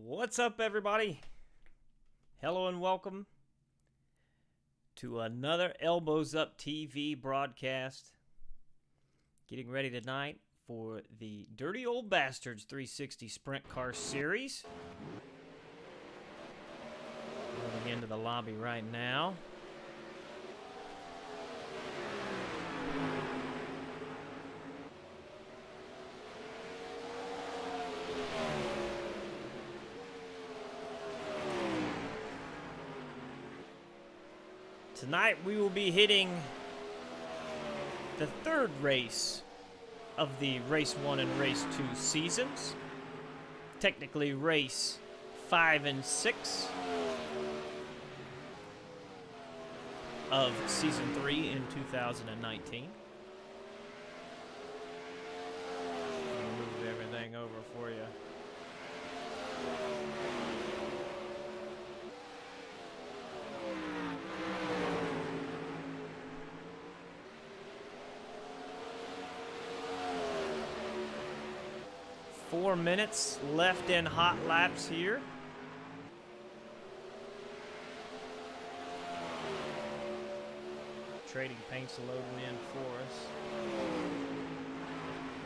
What's up, everybody? Hello and welcome to another Elbows Up TV broadcast. Getting ready tonight for the Dirty Old Bastards 360 Sprint Car Series. Moving into the lobby right now. Tonight we will be hitting the third race of the Race 1 and Race 2 seasons. Technically Race 5 and 6 of Season 3 in 2019. I'll move everything over for you. Four minutes left in hot laps here. Trading paints loading in for us.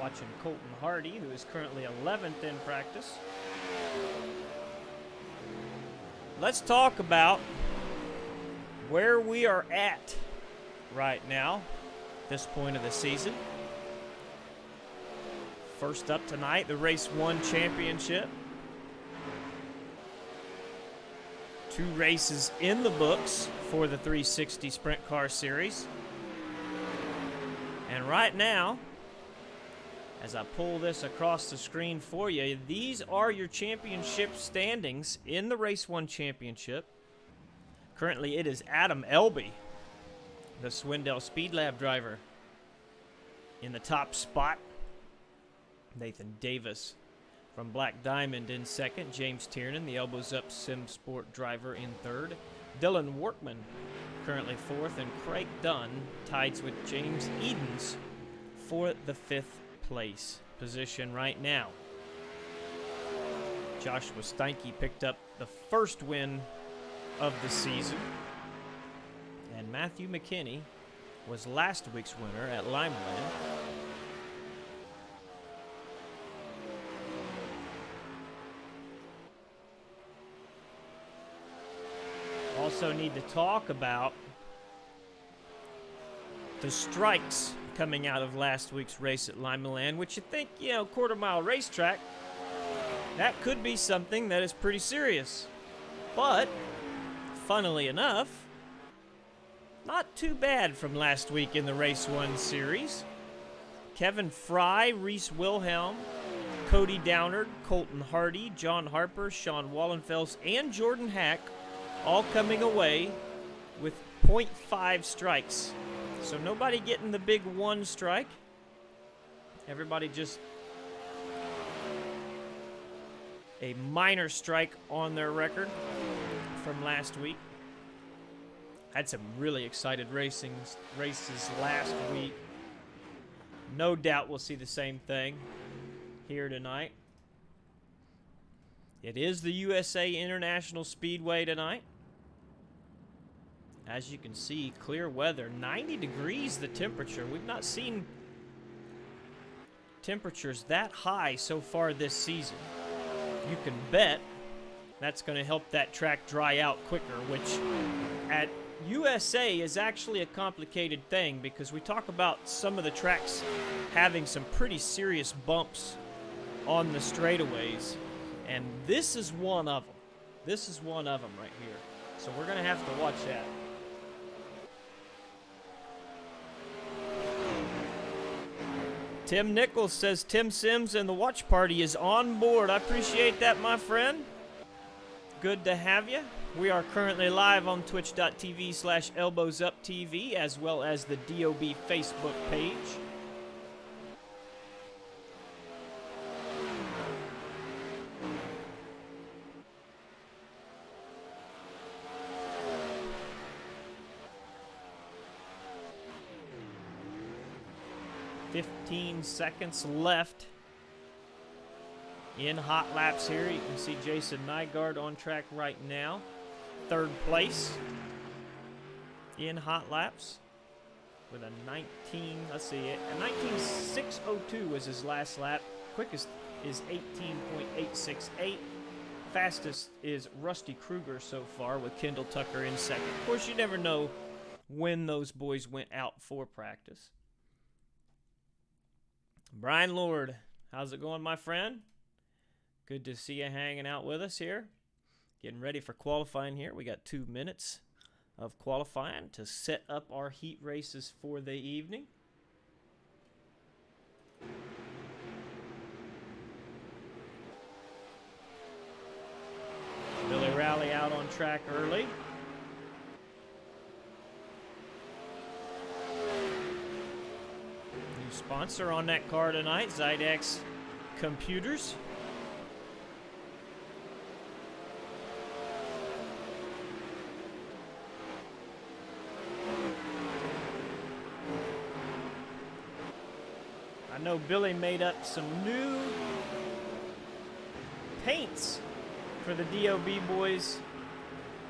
Watching Colton Hardy, who is currently 11th in practice. Let's talk about where we are at right now, this point of the season. First up tonight, the Race 1 Championship. 2 races in the books for the 360 Sprint Car Series. And right now, as I pull this across the screen for you, these are your championship standings in the Race 1 Championship. Currently, it is Adam Elby, the Swindell Speed Lab driver, in the top spot. Nathan Davis from Black Diamond in second. James Tiernan, the Elbows Up Sim Sport driver, in third. Dylan Workman currently fourth. And Craig Dunn ties with James Edens for the 5th place position right now. Joshua Steinke picked up the first win of the season. And Matthew McKinney was last week's winner at Limeland. Also need to talk about the strikes coming out of last week's race at Limeland, which you think, quarter-mile racetrack, that could be something that is pretty serious. But, funnily enough, not too bad from last week in the Race 1 series. Kevin Fry, Reese Wilhelm, Cody Downard, Colton Hardy, John Harper, Sean Wallenfels, and Jordan Hack all coming away with .5 strikes. So nobody getting the big 1 strike. Everybody just a minor strike on their record from last week. Had some really excited races last week. No doubt we'll see the same thing here tonight. It is the USA International Speedway tonight. As you can see, clear weather, 90 degrees the temperature. We've not seen temperatures that high so far this season. You can bet that's going to help that track dry out quicker, which at USA is actually a complicated thing because we talk about some of the tracks having some pretty serious bumps on the straightaways, and this is one of them. This is one of them right here. So we're going to have to watch that. Tim Nichols says Tim Sims and the watch party is on board. I appreciate that, my friend. Good to have you. We are currently live on twitch.tv/elbowsuptv as well as the DOB Facebook page. .15 seconds left In hot laps here, you can see Jason Nygaard on track right now. 3rd place in hot laps with a 19.602 was his last lap. Quickest is 18.868. Fastest is Rusty Kruger so far with Kendall Tucker in 2nd. Of course, you never know when those boys went out for practice. Brian Lord, how's it going, my friend? Good to see you hanging out with us here. Getting ready for qualifying here. We got 2 minutes of qualifying to set up our heat races for the evening. Billy Rowley out on track early. New sponsor on that car tonight, Zydex Computers. I know Billy made up some new paints for the DOB boys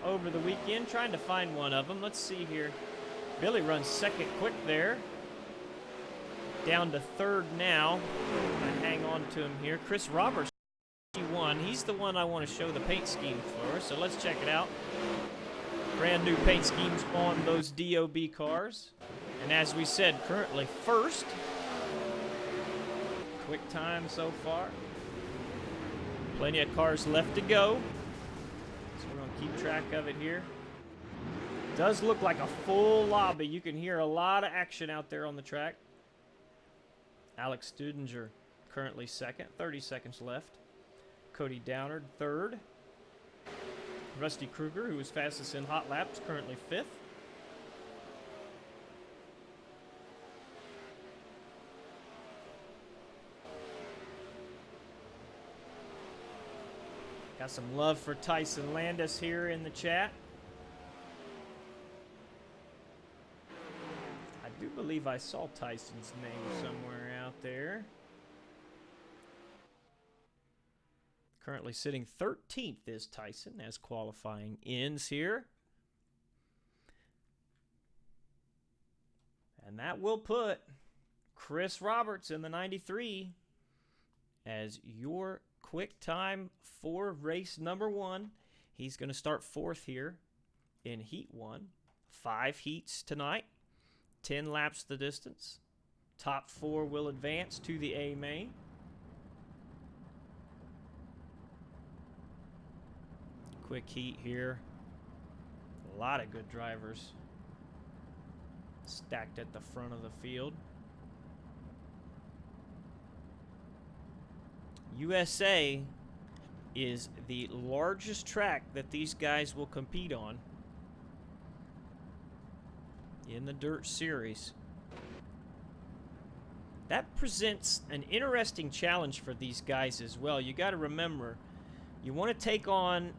over the weekend. Trying to find one of them. Let's see here. Billy runs 2nd quick there. Down to 3rd now. I hang on to him here. Chris Roberts, won. He's the one I want to show the paint scheme for. So let's check it out. Brand new paint schemes on those DOB cars. And as we said, currently 1st. Quick time so far. Plenty of cars left to go. So we're going to keep track of it here. Does look like a full lobby. You can hear a lot of action out there on the track. Alex Studinger currently 2nd. 30 seconds left. Cody Downard 3rd. Rusty Kruger, who was fastest in hot laps, currently 5th. Got some love for Tyson Landis here in the chat. I do believe I saw Tyson's name somewhere out there. Currently sitting 13th is Tyson as qualifying ends here. And that will put Chris Roberts in the 93 as your quick time for race number 1. He's going to start 4th here in heat 1. 5 heats tonight. 10 laps the distance. Top 4 will advance to the A main. Quick heat here. A lot of good drivers stacked at the front of the field. USA is the largest track that these guys will compete on in the Dirt Series. That presents an interesting challenge for these guys as well. You got to remember, you want to take on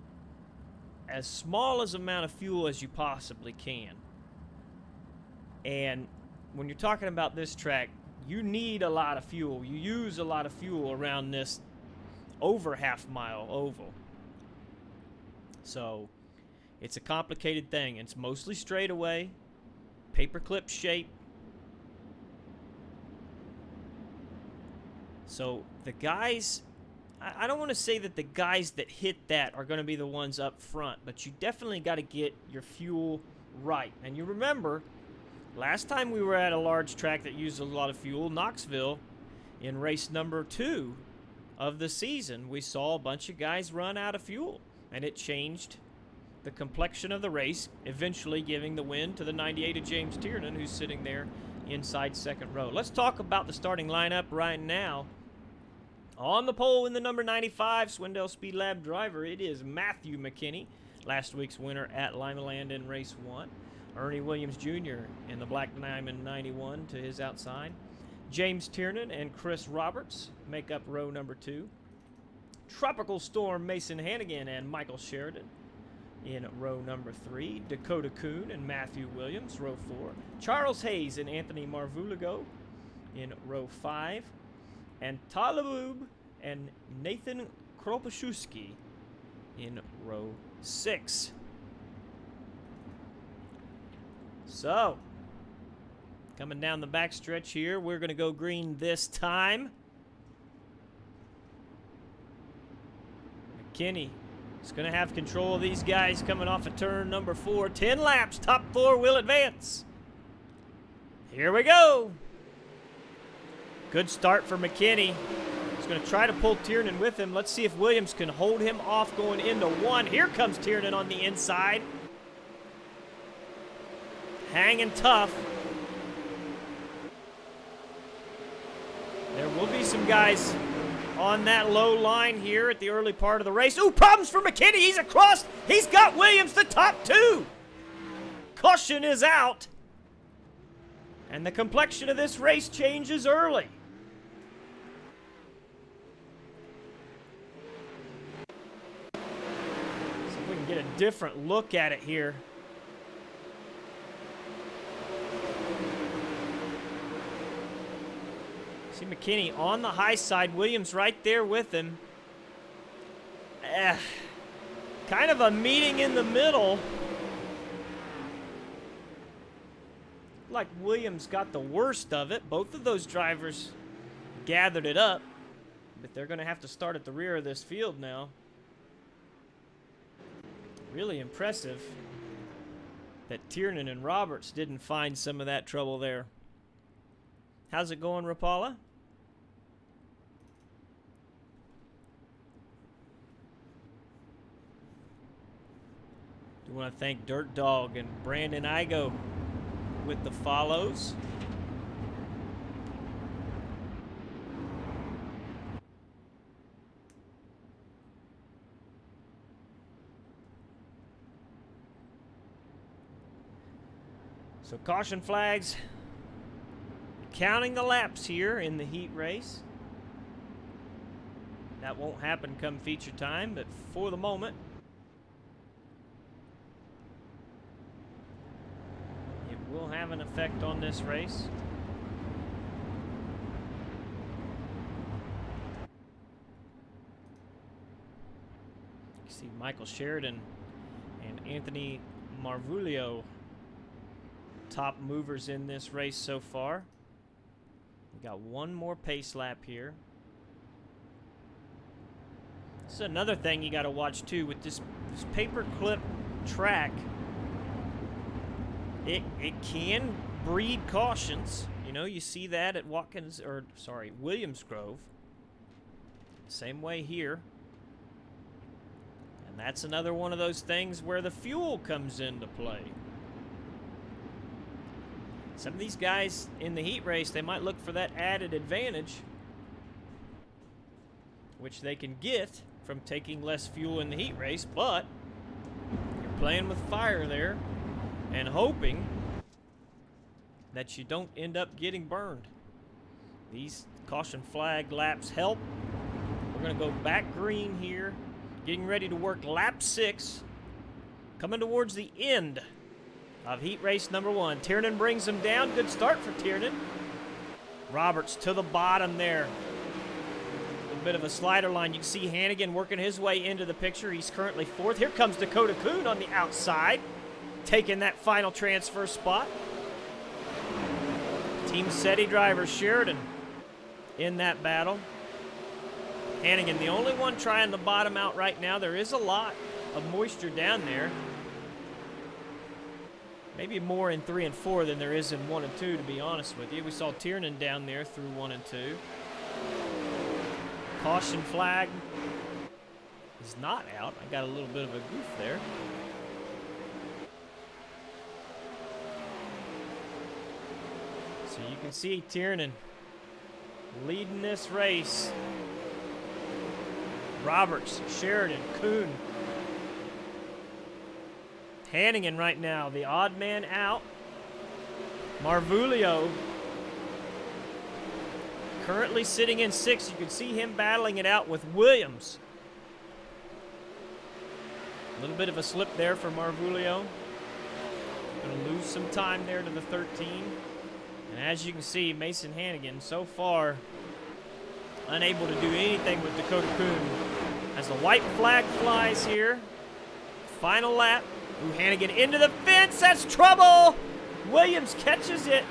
as small as amount of fuel as you possibly can. And when you're talking about this track, you need a lot of fuel. You use a lot of fuel around this over half-mile oval. So it's a complicated thing. It's mostly straightaway, paperclip shape. So the guys, I don't want to say that the guys that hit that are going to be the ones up front, but you definitely got to get your fuel right. And you remember, last time we were at a large track that used a lot of fuel, Knoxville, in race number 2 of the season, we saw a bunch of guys run out of fuel, and it changed the complexion of the race, eventually giving the win to the 98 of James Tiernan, who's sitting there inside 2nd row. Let's talk about the starting lineup right now. On the pole in the number 95 Swindell Speed Lab driver, it is Matthew McKinney, last week's winner at Lima Land in race 1. Ernie Williams Jr. in the Black Diamond 91 to his outside. James Tiernan and Chris Roberts make up row number 2. Tropical Storm Mason Hannigan and Michael Sheridan in row number 3. Dakota Kuhn and Matthew Williams, row 4. Charles Hayes and Anthony Marvulago in row 5. And Taliboob and Nathan Kropaszewski in row 6. So, coming down the backstretch here, we're going to go green this time. McKinney is going to have control of these guys coming off of turn number 4. 10 laps, top 4 will advance. Here we go. Good start for McKinney. He's going to try to pull Tiernan with him. Let's see if Williams can hold him off going into 1. Here comes Tiernan on the inside. Hanging tough. There will be some guys on that low line here at the early part of the race. Ooh, problems for McKinney. He's across. He's got Williams the top 2. Caution is out. And the complexion of this race changes early. See if we can get a different look at it here. See McKinney on the high side. Williams right there with him. Kind of a meeting in the middle. Like Williams got the worst of it. Both of those drivers gathered it up. But they're going to have to start at the rear of this field now. Really impressive that Tiernan and Roberts didn't find some of that trouble there. How's it going, Rapala? Do want to thank Dirt Dog and Brandon Igo with the follows. So caution flags. Counting the laps here in the heat race. That won't happen come feature time, but for the moment, it will have an effect on this race. You see Michael Sheridan and Anthony Marvulio, top movers in this race so far. We got one more pace lap here. This is another thing you got to watch too with this paperclip track. It can breed cautions. You know, you see that at Williams Grove. Same way here. And that's another one of those things where the fuel comes into play. Some of these guys in the heat race, they might look for that added advantage, which they can get from taking less fuel in the heat race, but you're playing with fire there and hoping that you don't end up getting burned. These caution flag laps help. We're going to go back green here, getting ready to work lap 6, coming towards the end of heat race number 1. Tiernan brings him down. Good start for Tiernan. Roberts to the bottom there. A little bit of a slider line. You can see Hannigan working his way into the picture. He's currently 4th. Here comes Dakota Kuhn on the outside, taking that final transfer spot. Team SETI driver Sheridan in that battle. Hannigan, the only one trying to bottom out right now. There is a lot of moisture down there. Maybe more in 3 and 4 than there is in 1 and 2, to be honest with you. We saw Tiernan down there through 1 and 2. Caution flag is not out. I got a little bit of a goof there. So you can see Tiernan leading this race. Roberts, Sheridan, Kuhn. Hannigan right now, the odd man out. Marvulio currently sitting in 6th. You can see him battling it out with Williams. A little bit of a slip there for Marvulio. Going to lose some time there to the 13. And as you can see, Mason Hannigan so far unable to do anything with Dakota Kuhn. As the white flag flies here, final lap. Ooh, Hannigan into the fence. That's trouble. Williams catches it.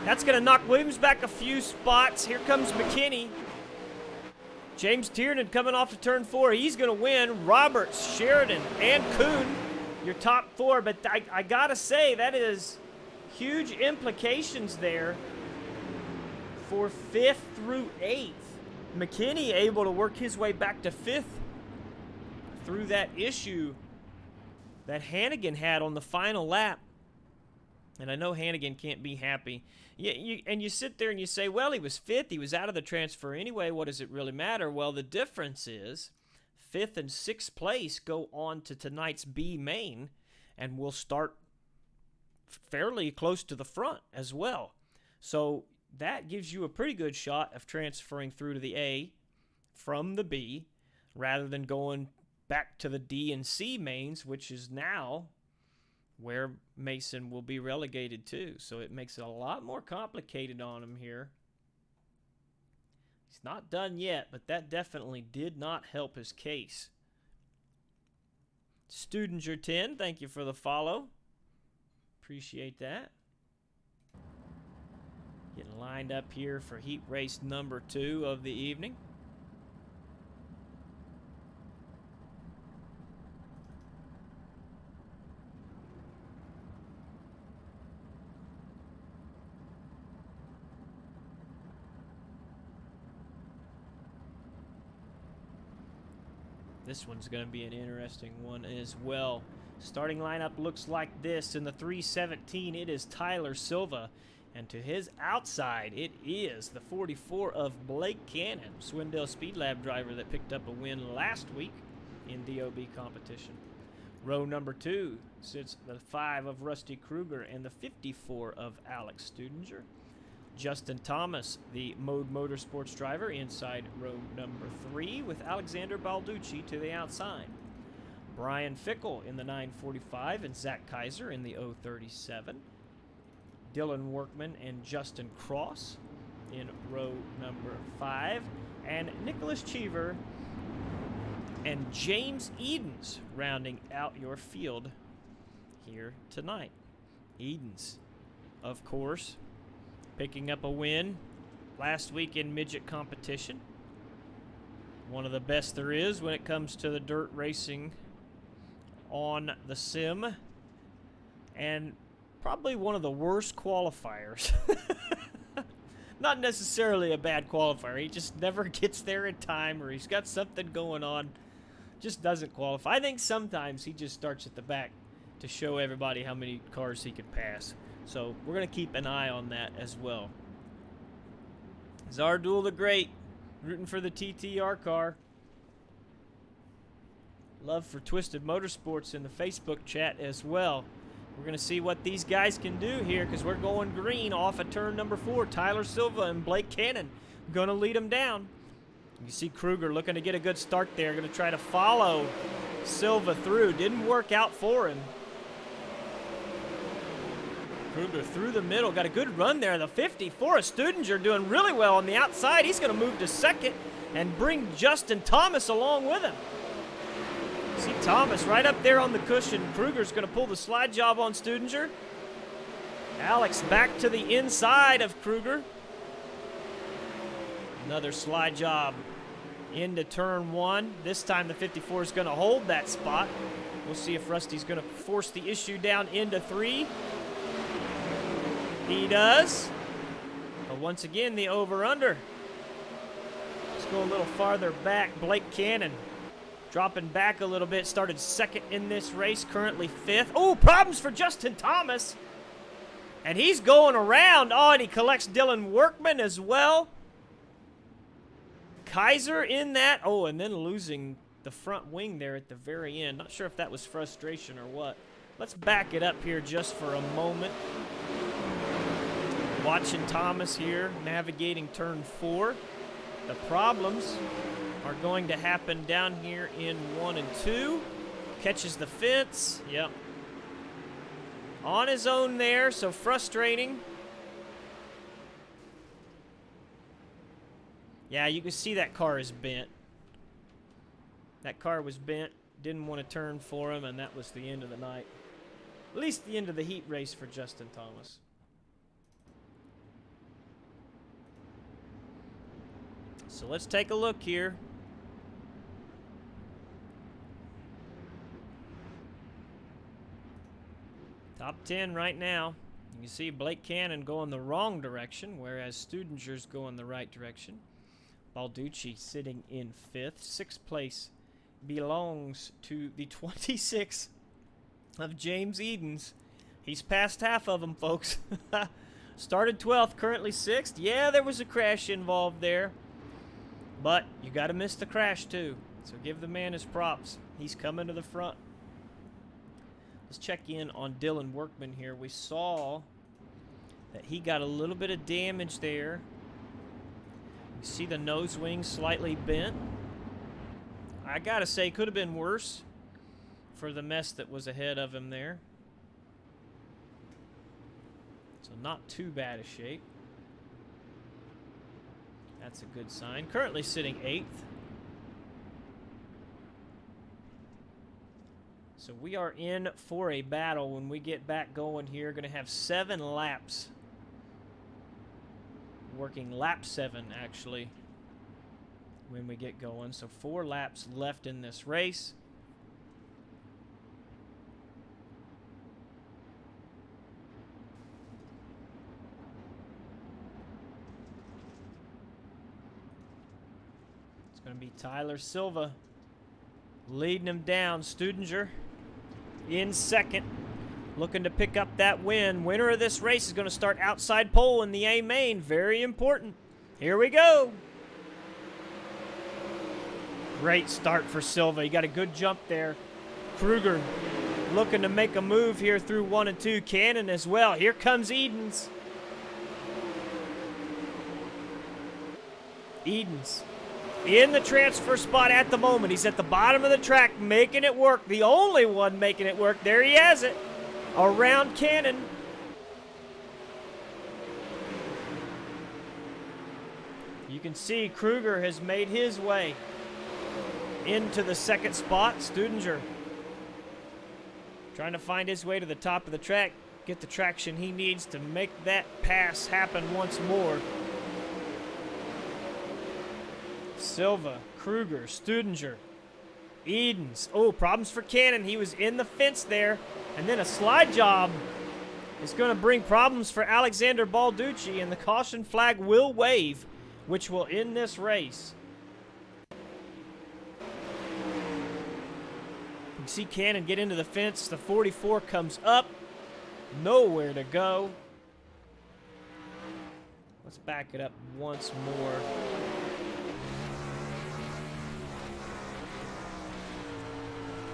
That's going to knock Williams back a few spots. Here comes McKinney. James Tiernan coming off to turn 4. He's going to win. Roberts, Sheridan, and Kuhn, your top 4. But I got to say, that is huge implications there for 5th through 8th. McKinney able to work his way back to 5th through that issue that Hannigan had on the final lap. And I know Hannigan can't be happy. And you sit there and you say, well, he was 5th. He was out of the transfer anyway. What does it really matter? Well, the difference is 5th and 6th place go on to tonight's B main, and will start fairly close to the front as well. So that gives you a pretty good shot of transferring through to the A from the B, rather than going back to the D and C mains, which is now where Mason will be relegated to. So it makes it a lot more complicated on him here. He's not done yet, but that definitely did not help his case. Studinger10, thank you for the follow. Appreciate that. Getting lined up here for heat race number 2 of the evening. This one's going to be an interesting one as well. Starting lineup looks like this. In the 317, it is Tyler Silva. And to his outside, it is the 44 of Blake Cannon, Swindell Speed Lab driver that picked up a win last week in DOB competition. Row number 2 sits the 5 of Rusty Kruger and the 54 of Alex Studinger. Justin Thomas, the Mode Motorsports driver, inside row number 3 with Alexander Balducci to the outside. Brian Fickle in the 945 and Zach Kaiser in the 037. Dylan Workman and Justin Cross in row number 5. And Nicholas Cheever and James Edens rounding out your field here tonight. Edens, of course, picking up a win last week in midget competition. One of the best there is when it comes to the dirt racing on the sim. And probably one of the worst qualifiers. Not necessarily a bad qualifier. He just never gets there in time, or he's got something going on. Just doesn't qualify. I think sometimes he just starts at the back to show everybody how many cars he can pass. So we're going to keep an eye on that as well. Zardul the Great, rooting for the TTR car. Love for Twisted Motorsports in the Facebook chat as well. We're going to see what these guys can do here, because we're going green off of turn number 4. Tyler Silva and Blake Cannon going to lead them down. You see Kruger looking to get a good start there. Going to try to follow Silva through. Didn't work out for him. Kruger through the middle. Got a good run there. The 54 of Studinger doing really well on the outside. He's going to move to second and bring Justin Thomas along with him. See Thomas right up there on the cushion. Kruger's going to pull the slide job on Studinger. Alex back to the inside of Kruger. Another slide job into turn 1. This time the 54 is going to hold that spot. We'll see if Rusty's going to force the issue down into 3. He does. But once again, the over-under. Let's go a little farther back. Blake Cannon dropping back a little bit. Started second in this race, currently 5th. Oh, problems for Justin Thomas. And he's going around. Oh, and he collects Dylan Workman as well. Kaiser in that. Oh, and then losing the front wing there at the very end. Not sure if that was frustration or what. Let's back it up here just for a moment. Watching Thomas here, navigating turn 4. The problems are going to happen down here in 1 and 2. Catches the fence. Yep. On his own there, so frustrating. Yeah, you can see that car is bent. That car was bent. Didn't want to turn for him, and that was the end of the night. At least the end of the heat race for Justin Thomas. So let's take a look here. Top 10 right now. You can see Blake Cannon going the wrong direction, whereas Studinger's going the right direction. Balducci sitting in 5th. 6th place belongs to the 26 of James Edens. He's past half of them, folks. Started 12th, currently 6th. Yeah, there was a crash involved there. But you got to miss the crash, too. So give the man his props. He's coming to the front. Let's check in on Dylan Workman here. We saw that he got a little bit of damage there. You see the nose wing slightly bent. I got to say, could have been worse for the mess that was ahead of him there. So not too bad a shape. That's a good sign. Currently sitting 8th. So we are in for a battle when we get back going here. Going to have 7 laps. Working lap 7, actually, when we get going. So 4 laps left in this race. It's going to be Tyler Silva leading him down. Studinger in 2nd, looking to pick up that win. Winner of this race is going to start outside pole in the A main. Very important. Here we go. Great start for Silva. He got a good jump there. Kruger looking to make a move here through 1 and 2. Cannon as well. Here comes Edens. Edens in the transfer spot at the moment. He's at the bottom of the track making it work. The only one making it work. There he has it. Around Cannon. You can see Kruger has made his way into the 2nd spot. Studinger trying to find his way to the top of the track, get the traction he needs to make that pass happen once more. Silva, Kruger, Studinger, Edens. Oh, problems for Cannon. He was in the fence there. And then a slide job is going to bring problems for Alexander Balducci, and the caution flag will wave, which will end this race. You can see Cannon get into the fence. The 44 comes up. Nowhere to go. Let's back it up once more.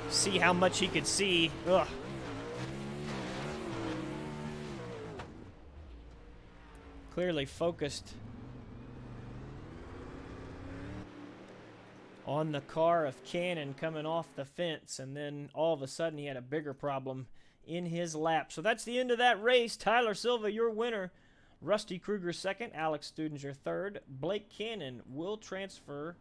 See how much he could see. Ugh. Clearly focused on the car of Cannon coming off the fence, and then all of a sudden he had a bigger problem in his lap. So that's the end of that race. Tyler Silva, your winner. Rusty Kruger 2nd. Alex Studinger 3rd. Blake Cannon will transfer.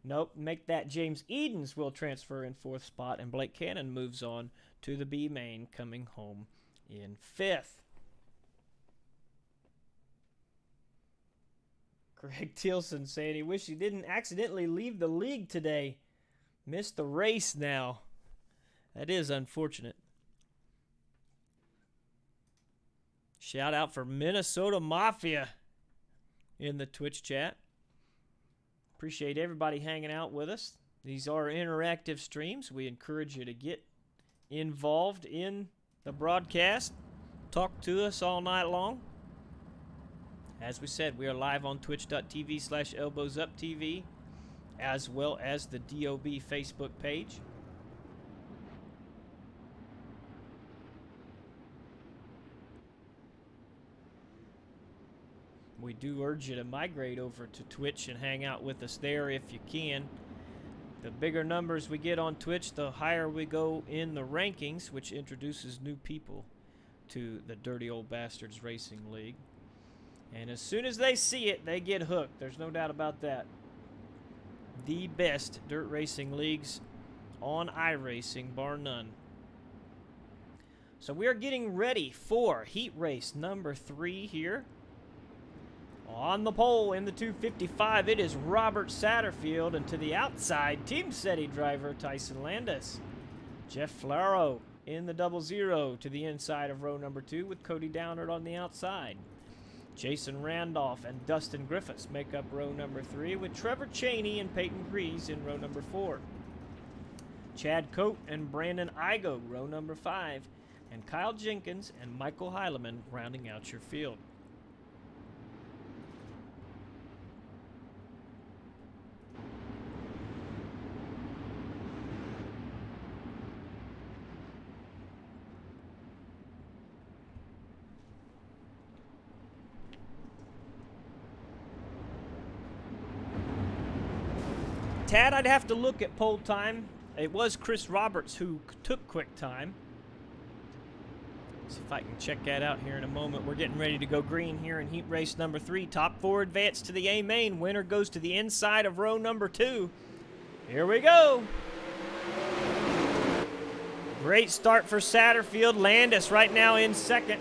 Nope, make that James Edens will transfer in 4th spot, and Blake Cannon moves on to the B main, coming home in 5th. Greg Tilson saying he wished he didn't accidentally leave the league today. Missed the race now. That is unfortunate. Shout out for Minnesota Mafia in the Twitch chat. Appreciate everybody hanging out with us. These are interactive streams. We encourage you to get involved in the broadcast. Talk to us all night long. As we said, we are live on twitch.tv/elbowsuptv, as well as the DOB Facebook page. We do urge you to migrate over to Twitch and hang out with us there if you can. The bigger numbers we get on Twitch, the higher we go in the rankings, which introduces new people to the Dirty Old Bastards Racing League. And as soon as they see it, they get hooked. There's no doubt about that. The best dirt racing leagues on iRacing, bar none. So we are getting ready for heat race number 3 here. On the pole in the 255, it is Robert Satterfield, and to the outside, Team SETI driver Tyson Landis. Jeff Flaro in the 00 to the inside of row number 2 with Cody Downard on the outside. Jason Randolph and Dustin Griffiths make up row number 3 with Trevor Chaney and Peyton Grease in row number 4. Chad Coate and Brandon Igo, row number 5, and Kyle Jenkins and Michael Heileman rounding out your field. Tad, I'd have to look at pole time. It was Chris Roberts who took quick time. See if I can check that out here in a moment. We're getting ready to go green here in heat race number 3. Top 4 advance to the A main. Winner goes to the inside of row number 2. Here we go. Great start for Satterfield. Landis right now in second.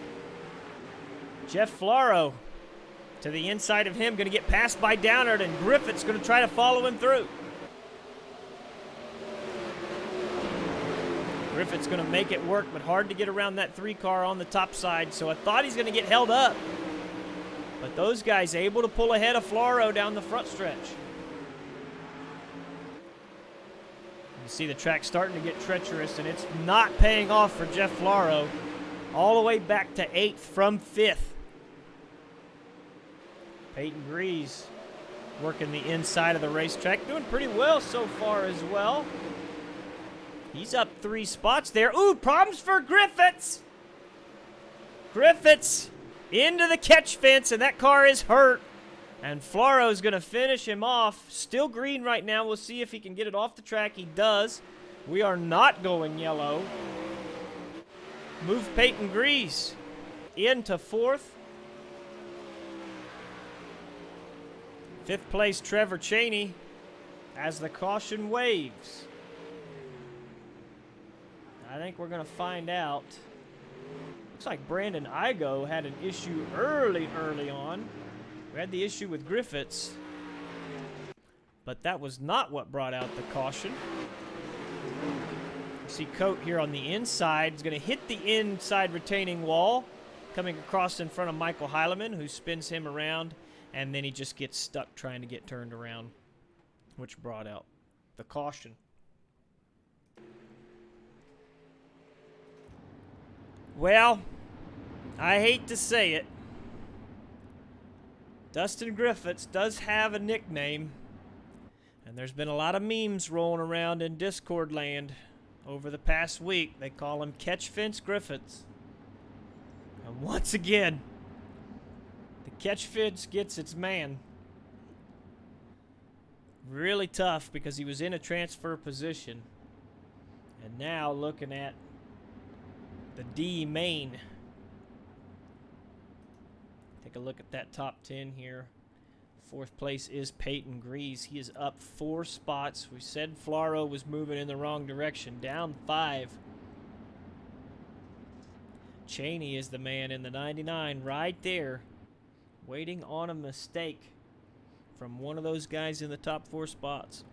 Jeff Flaro to the inside of him. Going to get passed by Downard, and Griffith's going to try to follow him through. Griffith's going to make it work, but hard to get around that 3 car on the top side, so I thought he's going to get held up. But those guys able to pull ahead of Flaro down the front stretch. You see the track starting to get treacherous, and it's not paying off for Jeff Flaro. All the way back to 8th from 5th. Peyton Grease working the inside of the racetrack, doing pretty well so far as well. He's up 3 spots there. Ooh, problems for Griffiths. Griffiths into the catch fence, and that car is hurt. And Flaro's going to finish him off. Still green right now. We'll see if he can get it off the track. He does. We are not going yellow. Move Peyton Grease into 4th. 5th place, Trevor Chaney, as the caution waves. I think we're going to find out. Looks like Brandon Igo had an issue early on. We had the issue with Griffiths, but that was not what brought out the caution. You see Coate here on the inside. He's going to hit the inside retaining wall, coming across in front of Michael Heileman, who spins him around, and then he just gets stuck trying to get turned around, which brought out the caution. Well, I hate to say it, Dustin Griffiths does have a nickname, and there's been a lot of memes rolling around in Discord land over the past week. They call him Catch Fence Griffiths. And once again, the catch fence gets its man. Really tough because he was in a transfer position. And now looking at the D main. Take a look at that top 10 here. 4th place is Peyton Grease. He is up 4 spots. We said Flaro was moving in the wrong direction. Down 5. Chaney is the man in the 99 right there, waiting on a mistake from one of those guys in the top 4 spots.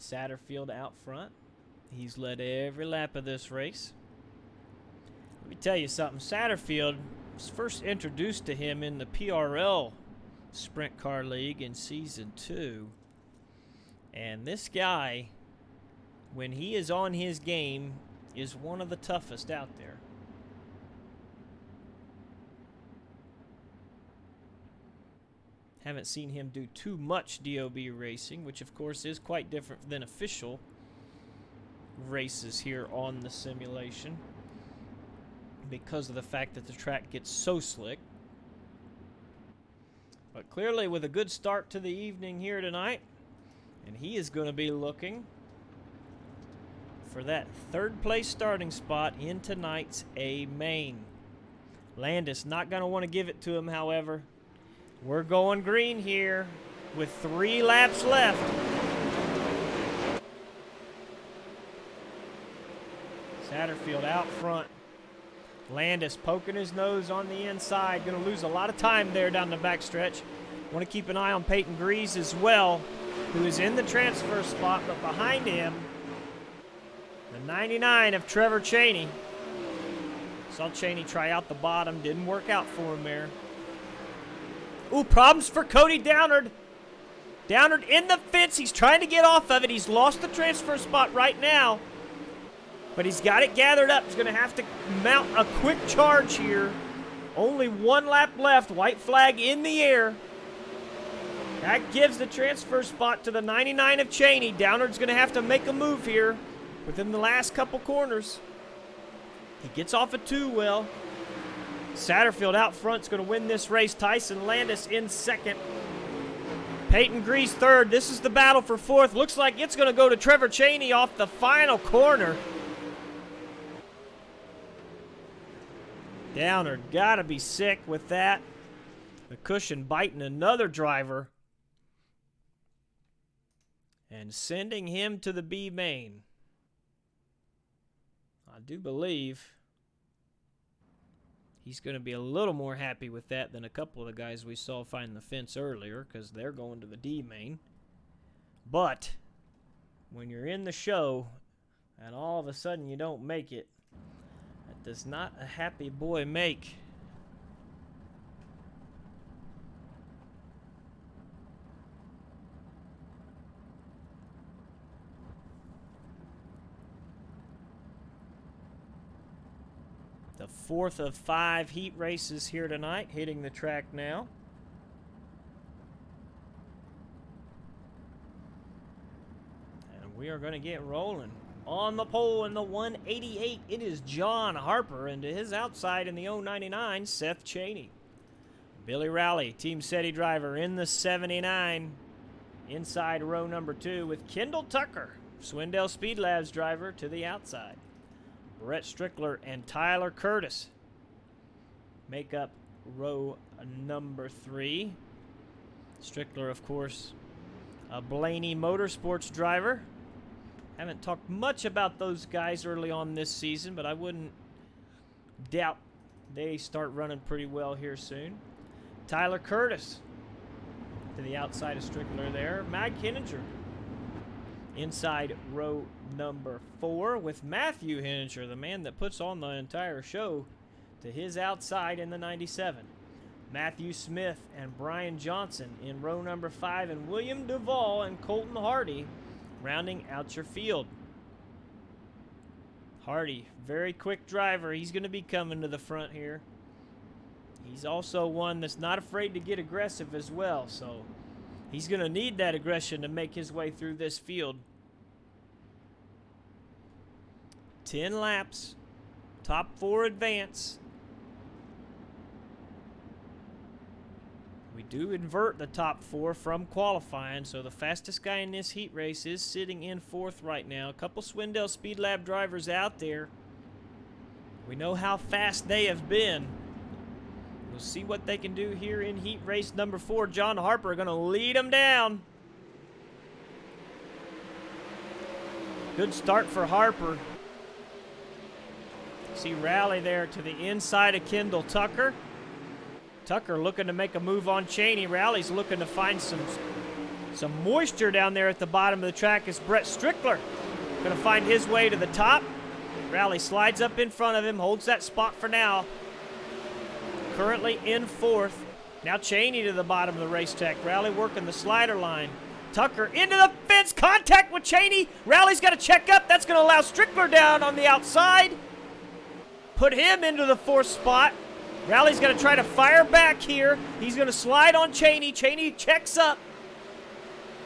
Satterfield out front. He's led every lap of this race. Let me tell you something. Satterfield was first introduced to him in the PRL Sprint Car League in Season 2. And this guy, when he is on his game, is one of the toughest out there. Haven't seen him do too much DOB racing, which of course is quite different than official races here on the simulation because of the fact that the track gets so slick. But clearly with a good start to the evening here tonight, and he is going to be looking for that third place starting spot in tonight's A main. Landis not going to want to give it to him, however. We're going green here with 3 laps left. Satterfield out front. Landis poking his nose on the inside. Going to lose a lot of time there down the backstretch. Want to keep an eye on Peyton Grease as well, who is in the transfer spot, but behind him, the 99 of Trevor Cheney. Saw Cheney try out the bottom. Didn't work out for him there. Ooh, problems for Cody Downard. Downard in the fence. He's trying to get off of it. He's lost the transfer spot right now, but he's got it gathered up. He's going to have to mount a quick charge here. Only 1 lap left. White flag in the air. That gives the transfer spot to the 99 of Cheney. Downard's going to have to make a move here within the last couple corners. He gets off of 2 well. Satterfield out front is going to win this race. Tyson Landis in second. Peyton Grease third. This is the battle for fourth. Looks like it's going to go to Trevor Cheney off the final corner. Downard got to be sick with that. The cushion biting another driver and sending him to the B main. I do believe he's going to be a little more happy with that than a couple of the guys we saw find the fence earlier, because they're going to the D main. But when you're in the show and all of a sudden you don't make it, that does not a happy boy make. The 4th of 5 heat races here tonight, hitting the track now. And we are going to get rolling. On the pole in the 188, it is John Harper, and to his outside in the 099, Seth Cheney. Billy Rowley, Team SETI driver, in the 79. Inside row number 2 with Kendall Tucker, Swindell Speed Labs driver, to the outside. Brett Strickler and Tyler Curtis make up row number 3. Strickler, of course, a Blaney Motorsports driver. Haven't talked much about those guys early on this season, but I wouldn't doubt they start running pretty well here soon. Tyler Curtis to the outside of Strickler there. Mag Henninger inside row number 4 with Matthew Henninger, the man that puts on the entire show, to his outside in the 97. Matthew Smith and Brian Johnson in row number 5, and William Duvall and Colton Hardy rounding out your field. Hardy, very quick driver. He's going to be coming to the front here. He's also one that's not afraid to get aggressive as well, so he's going to need that aggression to make his way through this field. 10 laps, top 4 advance. We do invert the top 4 from qualifying, so the fastest guy in this heat race is sitting in 4th right now. A couple Swindell Speed Lab drivers out there. We know how fast they have been. We'll see what they can do here in heat race number 4. John Harper going to lead them down. Good start for Harper. See Rowley there to the inside of Kendall Tucker. Tucker looking to make a move on Cheney. Rowley's looking to find some moisture down there at the bottom of the track as Brett Strickler going to find his way to the top. Rowley slides up in front of him, holds that spot for now. Currently in 4th. Now Cheney to the bottom of the racetrack. Rowley working the slider line. Tucker into the fence, contact with Cheney. Rowley's got to check up. That's going to allow Strickler down on the outside. Put him into the 4th spot. Rowley's going to try to fire back here. He's going to slide on Cheney. Cheney checks up.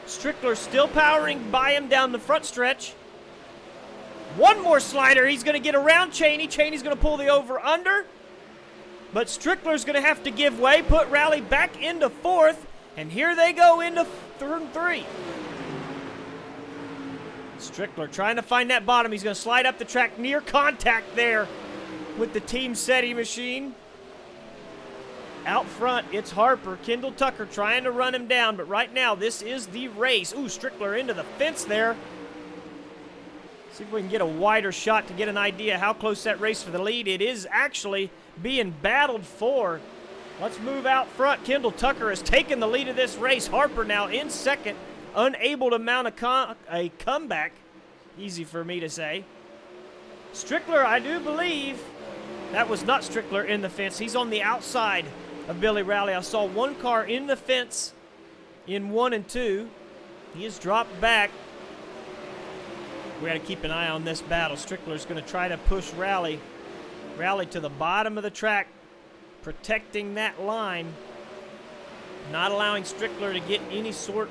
Strickler still powering by him down the front stretch. One more slider. He's going to get around Cheney. Cheney's going to pull the over-under. But Strickler's going to have to give way, put Rowley back into 4th, and here they go into 3rd and 3. Strickler trying to find that bottom. He's going to slide up the track, near contact there with the Team SETI machine. Out front, it's Harper. Kendall Tucker trying to run him down, but right now, this is the race. Ooh, Strickler into the fence there. See if we can get a wider shot to get an idea how close that race for the lead. It is actually being battled for. Let's move out front. Kendall Tucker has taken the lead of this race. Harper now in second, unable to mount a comeback. Easy for me to say. Strickler, I do believe, that was not Strickler in the fence. He's on the outside of Billy Rowley. I saw one car in the fence in 1 and 2. He has dropped back. We got to keep an eye on this battle. Strickler's going to try to push Rowley to the bottom of the track, protecting that line, not allowing Strickler to get any sort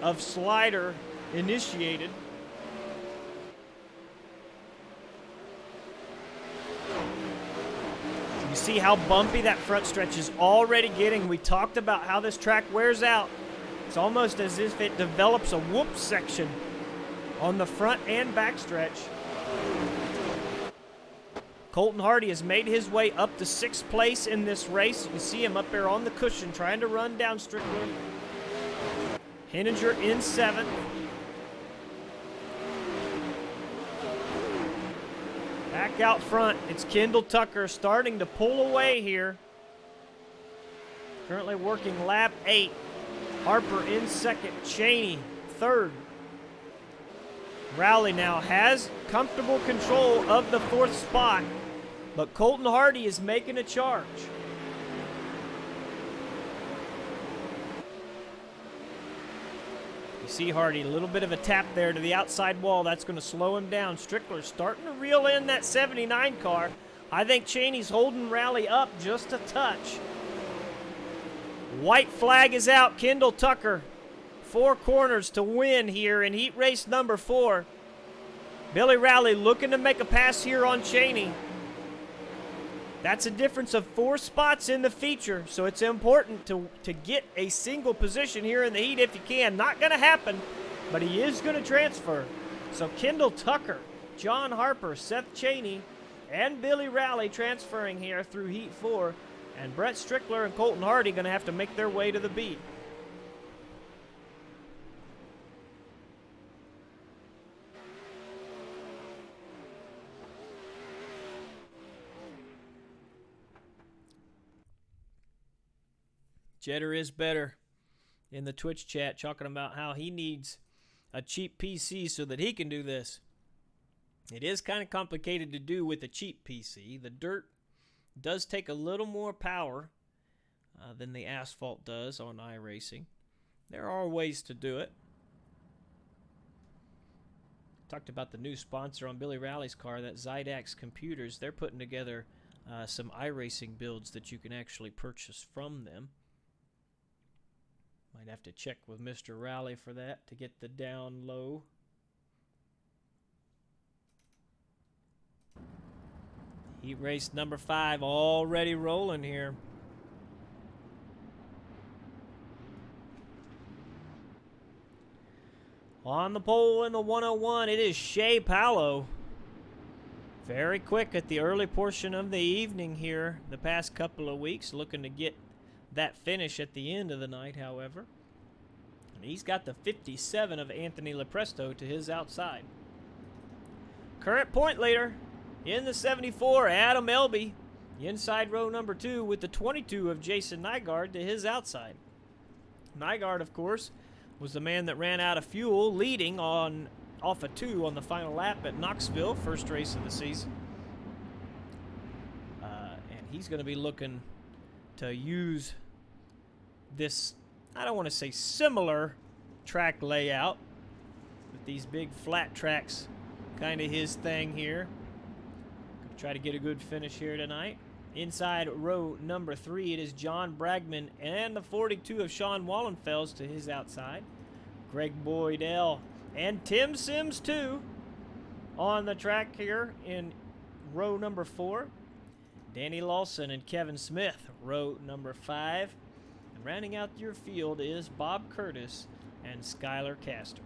of slider initiated. You see how bumpy that front stretch is already getting. We talked about how this track wears out. It's almost as if it develops a whoop section on the front and back stretch. Colton Hardy has made his way up to 6th place in this race. You can see him up there on the cushion trying to run down Strickler. Henninger in 7th. Back out front, it's Kendall Tucker starting to pull away here. Currently working lap 8. Harper in 2nd, Cheney 3rd. Rowley now has comfortable control of the 4th spot, but Colton Hardy is making a charge. You see Hardy, a little bit of a tap there to the outside wall. That's going to slow him down. Strickler starting to reel in that 79 car. I think Cheney's holding Rowley up just a touch. White flag is out. Kendall Tucker, 4 corners to win here in heat race number 4. Billy Rowley looking to make a pass here on Cheney. That's a difference of 4 spots in the feature, so it's important to get a single position here in the heat if you can. Not going to happen, but he is going to transfer. So Kendall Tucker, John Harper, Seth Cheney, and Billy Rowley transferring here through heat 4, and Brett Strickler and Colton Hardy going to have to make their way to the beat. Jetter is better in the Twitch chat, talking about how he needs a cheap PC so that he can do this. It is kind of complicated to do with a cheap PC. The dirt does take a little more power than the asphalt does on iRacing. There are ways to do it. Talked about the new sponsor on Billy Rowley's car, that Zydax Computers. They're putting together some iRacing builds that you can actually purchase from them. Might have to check with Mr. Rowley for that to get the down low. Heat race number 5 already rolling here. On the pole in the 101, it is Shea Paolo. Very quick at the early portion of the evening here the past couple of weeks, looking to get that finish at the end of the night, however. And he's got the 57 of Anthony Lepresto to his outside. Current point leader in the 74, Adam Elby, inside row number 2 with the 22 of Jason Nygaard to his outside. Nygaard, of course, was the man that ran out of fuel, leading off a 2 on the final lap at Knoxville, first race of the season. And he's going to be looking to use this, I don't want to say similar track layout, but these big flat tracks, kind of his thing here. Gonna try to get a good finish here tonight. Inside row number 3, it is John Bragman and the 42 of Sean Wallenfels to his outside. Greg Boydell and Tim Sims too on the track here in row number 4. Danny Lawson and Kevin Smith, row number 5. And rounding out your field is Bob Curtis and Skylar Castor.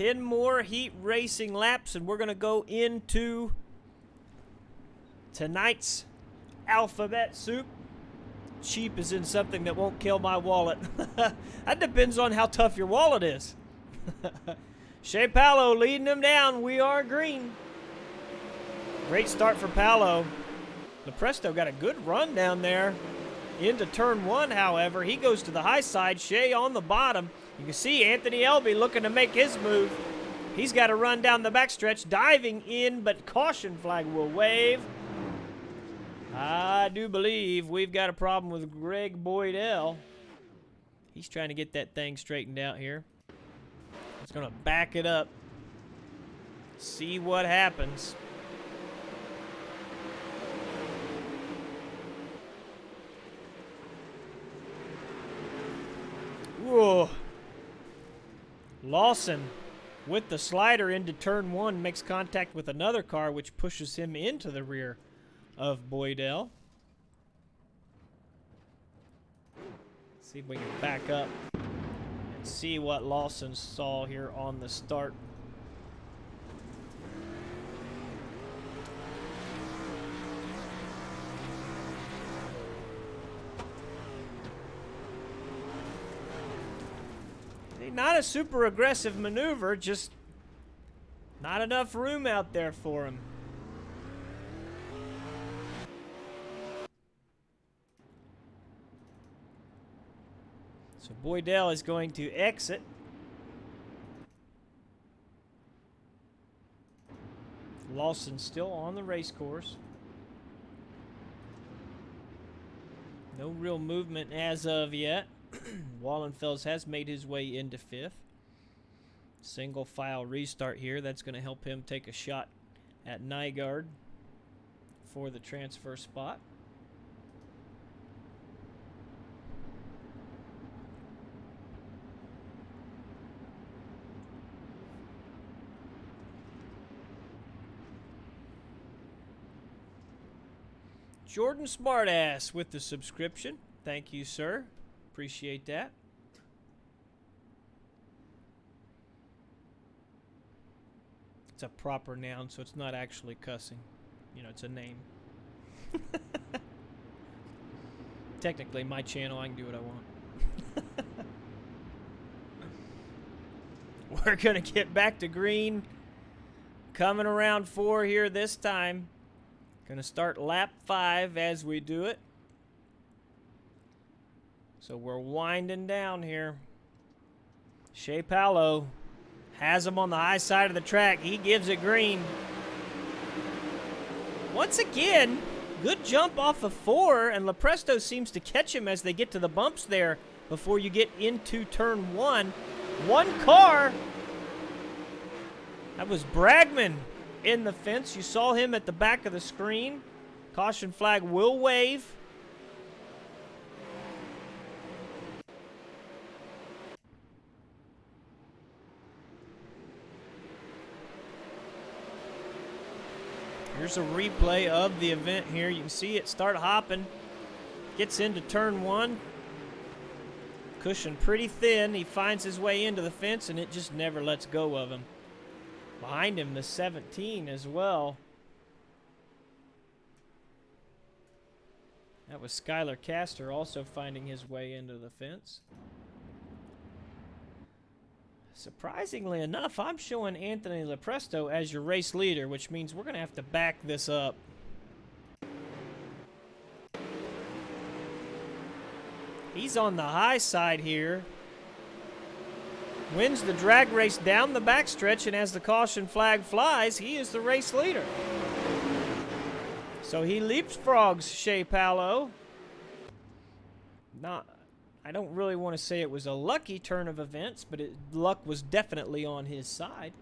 10 more heat racing laps, and we're going to go into tonight's alphabet soup. Cheap is in something that won't kill my wallet. That depends on how tough your wallet is. Shea Palo leading them down. We are green. Great start for Palo. Lepresto got a good run down there. Into turn one, however, he goes to the high side. Shea on the bottom. You can see Anthony Elby looking to make his move. He's got to run down the backstretch, diving in, but caution flag will wave. I do believe we've got a problem with Greg Boydell. He's trying to get that thing straightened out here. He's going to back it up. See what happens. Whoa. Lawson, with the slider into turn one, makes contact with another car, which pushes him into the rear of Boydell. See if we can back up and see what Lawson saw here on the start. Not a super aggressive maneuver, just not enough room out there for him. So Boydell is going to exit. Lawson still on the race course. No real movement as of yet. Wallenfels has made his way into fifth. Single file restart here. That's going to help him take a shot at Nygaard for the transfer spot. Jordan Smartass with the subscription. Thank you, sir. Appreciate that. It's a proper noun, so it's not actually cussing. You know, it's a name. Technically, my channel, I can do what I want. We're going to get back to green. Coming around 4 here this time. Going to start lap 5 as we do it. So we're winding down here. Shea Palo has him on the high side of the track. He gives it green. Once again, good jump off of 4, and Lepresto seems to catch him as they get to the bumps there before you get into turn 1. One car. That was Bragman in the fence. You saw him at the back of the screen. Caution flag will wave. Here's a replay of the event here. You can see it start hopping. Gets into turn 1. Cushion pretty thin. He finds his way into the fence, and it just never lets go of him. Behind him, the 17 as well. That was Skylar Castor also finding his way into the fence. Surprisingly enough, I'm showing Anthony Lepresto as your race leader, which means we're going to have to back this up. He's on the high side here. Wins the drag race down the backstretch, and as the caution flag flies, he is the race leader. So he leapfrogs Shea Palo. I don't really want to say it was a lucky turn of events, but luck was definitely on his side.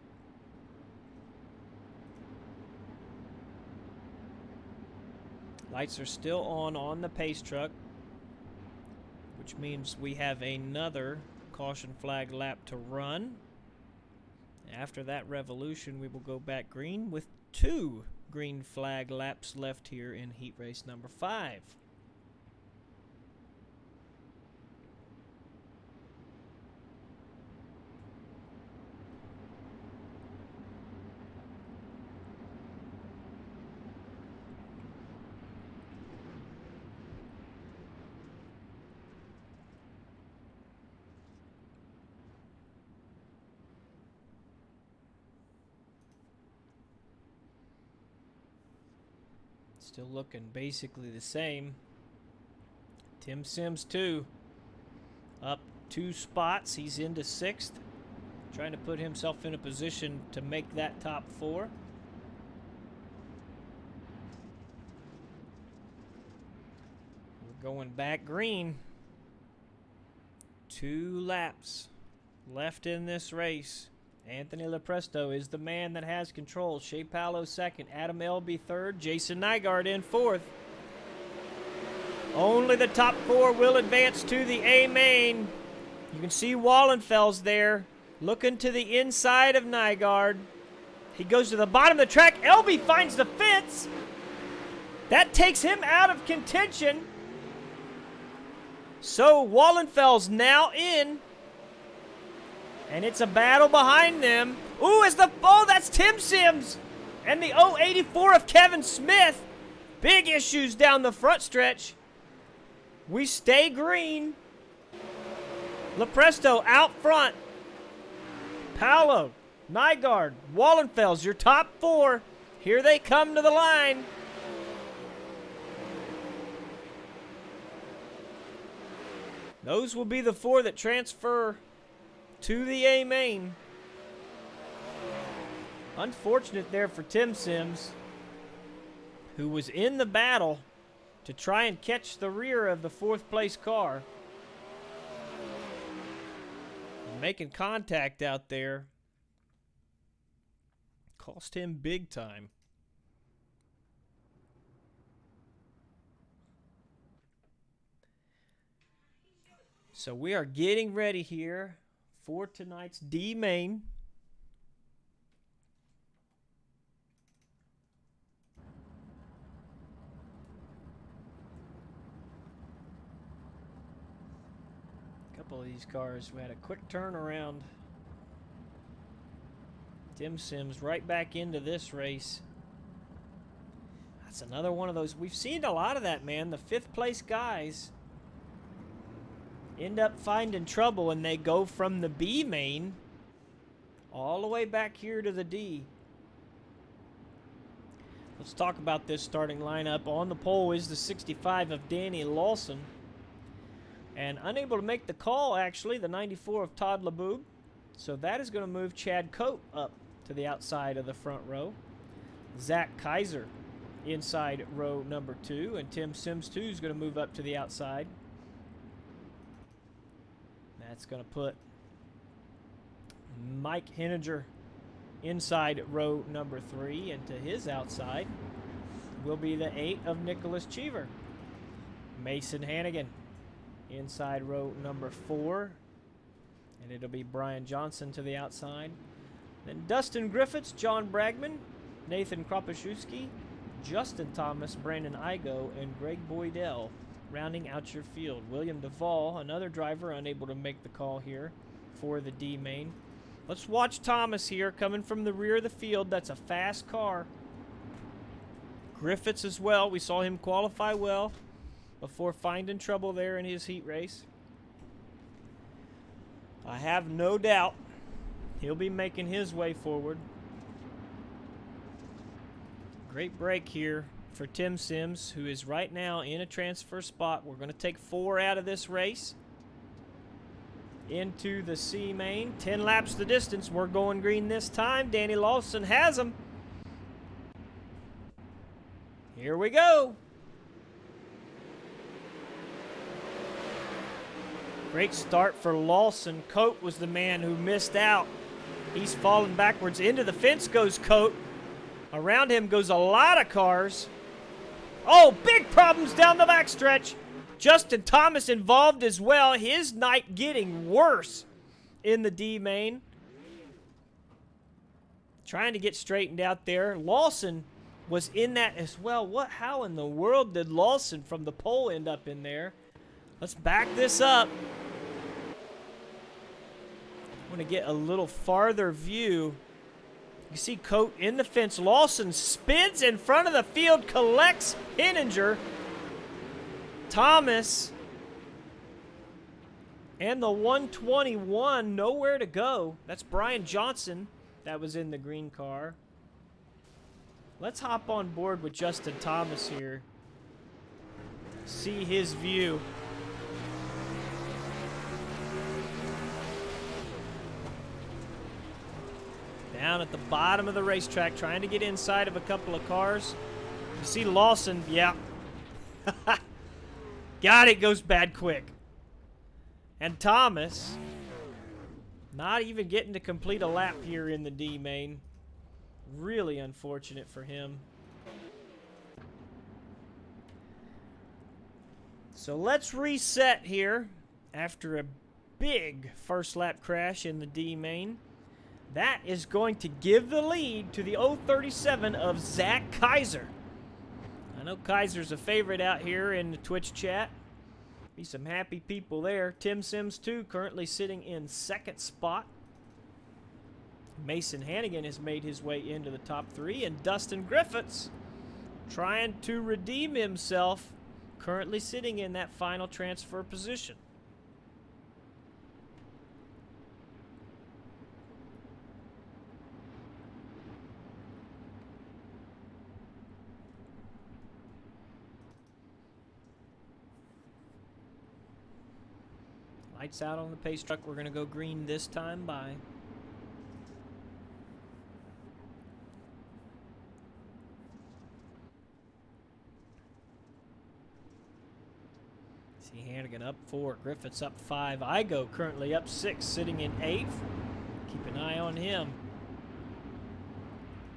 Lights are still on the pace truck, which means we have another caution flag lap to run. After that revolution, we will go back green with 2 green flag laps left here in heat race number 5. Still looking basically the same. Tim Sims, too. Up 2 spots. He's into 6th. Trying to put himself in a position to make that top 4. We're going back green. 2 laps left in this race. Anthony Lepresto is the man that has control. Shea Palo 2nd, Adam Elby 3rd, Jason Nygaard in 4th. Only the top 4 will advance to the A main. You can see Wallenfels there, looking to the inside of Nygaard. He goes to the bottom of the track. Elby finds the fence. That takes him out of contention. So Wallenfels now in. And it's a battle behind them. Ooh, that's Tim Sims. And the 084 of Kevin Smith. Big issues down the front stretch. We stay green. Lepresto out front. Palo, Nygaard, Wallenfels, your top 4. Here they come to the line. Those will be the 4 that transfer to the A main. Unfortunate there for Tim Sims, who was in the battle to try and catch the rear of the 4th place car. Making contact out there cost him big time. So we are getting ready here for tonight's D main. A couple of these cars, we had a quick turnaround. Tim Sims right back into this race. That's another one of those. We've seen a lot of that, man. The 5th place guys end up finding trouble when they go from the B main all the way back here to the D. Let's talk about this starting lineup. On the pole is the 65 of Danny Lawson. And unable to make the call, actually, the 94 of Todd LeBoob. So that is going to move Chad Coate up to the outside of the front row. Zach Kaiser inside row number 2. And Tim Sims, too, is going to move up to the outside. That's going to put Mike Henninger inside row number 3, and to his outside will be the 8 of Nicholas Cheever. Mason Hannigan inside row number 4, and it'll be Brian Johnson to the outside. Then Dustin Griffiths, John Bragman, Nathan Kropaszewski, Justin Thomas, Brandon Igo, and Greg Boydell rounding out your field. William Duvall, another driver unable to make the call here for the D main. Let's watch Thomas here coming from the rear of the field. That's a fast car. Griffiths as well. We saw him qualify well before finding trouble there in his heat race. I have no doubt he'll be making his way forward. Great break here for Tim Sims, who is right now in a transfer spot. We're going to take 4 out of this race into the C main. 10 laps the distance. We're going green this time. Danny Lawson has him. Here we go. Great start for Lawson. Coate was the man who missed out. He's fallen backwards. Into the fence goes Coate. Around him goes a lot of cars. Oh, big problems down the backstretch. Justin Thomas involved as well. His night getting worse in the D main. Trying to get straightened out there. Lawson was in that as well. How in the world did Lawson from the pole end up in there? Let's back this up. I want to get a little farther view. You see Coate in the fence. Lawson spins in front of the field, collects Henninger. Thomas and the 121, nowhere to go. That's Brian Johnson that was in the green car. Let's hop on board with Justin Thomas here. See his view. Down at the bottom of the racetrack, trying to get inside of a couple of cars. You see Lawson, yeah. God, it goes bad quick. And Thomas, not even getting to complete a lap here in the D main. Really unfortunate for him. So let's reset here after a big first lap crash in the D main. That is going to give the lead to the 037 of Zach Kaiser. I know Kaiser's a favorite out here in the Twitch chat. Be some happy people there. Tim Sims, too, currently sitting in second spot. Mason Hannigan has made his way into the top 3. And Dustin Griffiths trying to redeem himself, currently sitting in that final transfer position. Lights out on the pace truck. We're going to go green this time by. See Hannigan up 4, Griffiths up 5. Igo currently up 6, sitting in 8th. Keep an eye on him.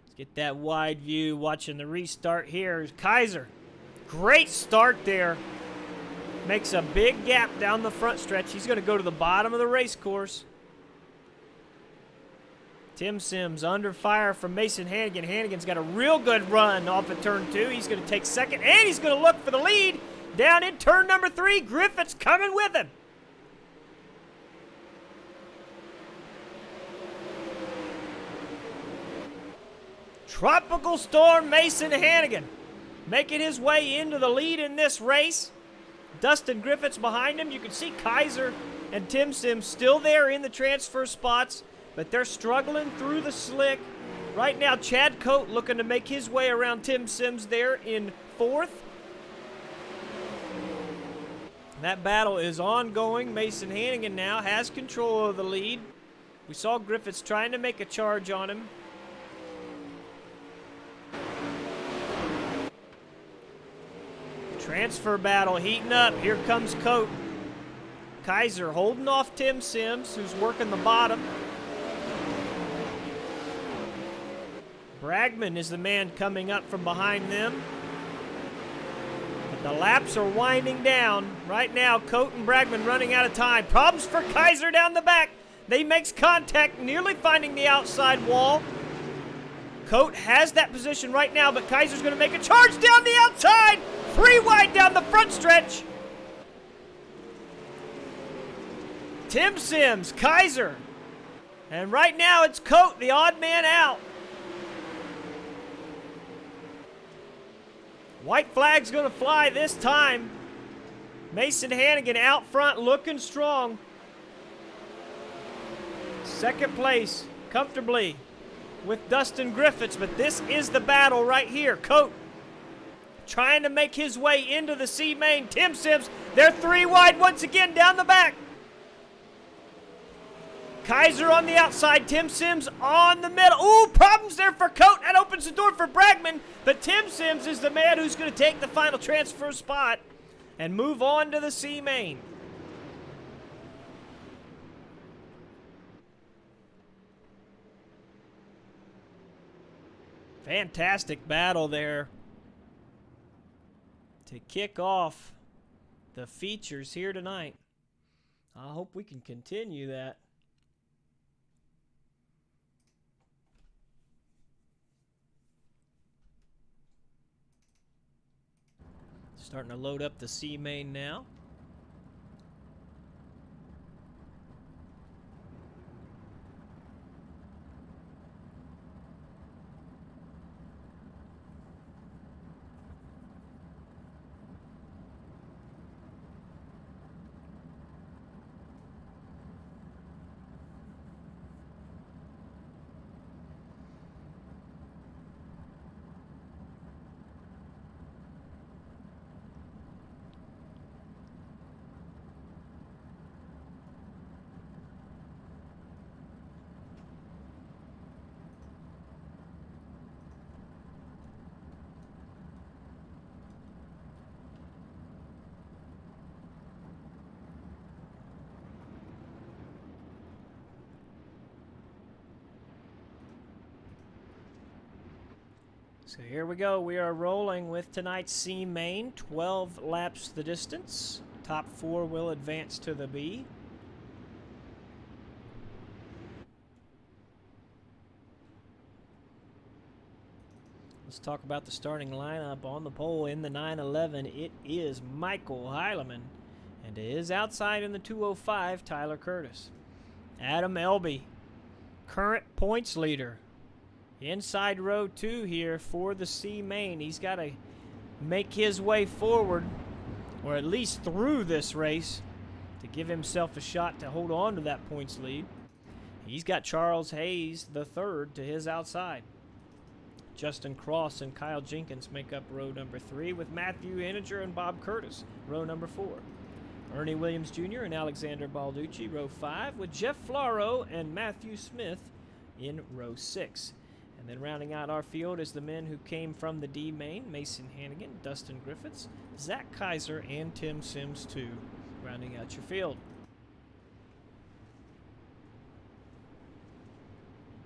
Let's get that wide view. Watching the restart here is Kaiser. Great start there. Makes a big gap down the front stretch. He's going to go to the bottom of the race course. Tim Sims under fire from Mason Hannigan. Hannigan's got a real good run off of turn 2. He's going to take second, and he's going to look for the lead down in turn number 3. Griffiths coming with him. Tropical Storm Mason Hannigan making his way into the lead in this race. Dustin Griffiths behind him. You can see Kaiser and Tim Sims still there in the transfer spots, but they're struggling through the slick. Right now, Chad Coate looking to make his way around Tim Sims there in 4th. That battle is ongoing. Mason Hannigan now has control of the lead. We saw Griffiths trying to make a charge on him. Transfer battle heating up. Here comes Coate. Kaiser holding off Tim Sims, who's working the bottom. Bragman is the man coming up from behind them. But the laps are winding down. Right now, Coate and Bragman running out of time. Problems for Kaiser down the back. They makes contact, nearly finding the outside wall. Coate has that position right now, but Kaiser's going to make a charge down the outside. 3 wide down the front stretch. Tim Sims, Kaiser. And right now it's Coate, the odd man out. White flag's going to fly this time. Mason Hannigan out front looking strong. Second place comfortably with Dustin Griffiths, but this is the battle right here. Coate trying to make his way into the C main. Tim Sims, they're 3 wide once again down the back. Kaiser on the outside, Tim Sims on the middle. Ooh, problems there for Coate. That opens the door for Bragman, but Tim Sims is the man who's going to take the final transfer spot and move on to the C main. Fantastic battle there to kick off the features here tonight. I hope we can continue that. Starting to load up the C main now. So here we go. We are rolling with tonight's C main. 12 laps the distance. Top 4 will advance to the B. Let's talk about the starting lineup on the pole in the 911. It is Michael Heilemann. And to his outside in the 205, Tyler Curtis. Adam Elby, current points leader. Inside row 2 here for the C main. He's got to make his way forward, or at least through this race, to give himself a shot to hold on to that points lead. He's got Charles Hayes the third to his outside. Justin Cross and Kyle Jenkins make up row number 3, with Matthew Henninger and Bob Curtis row number 4. Ernie Williams Jr. and Alexander Balducci row 5, with Jeff Floro and Matthew Smith in row 6. And then rounding out our field is the men who came from the D main: Mason Hannigan, Dustin Griffiths, Zach Kaiser, and Tim Sims too, rounding out your field.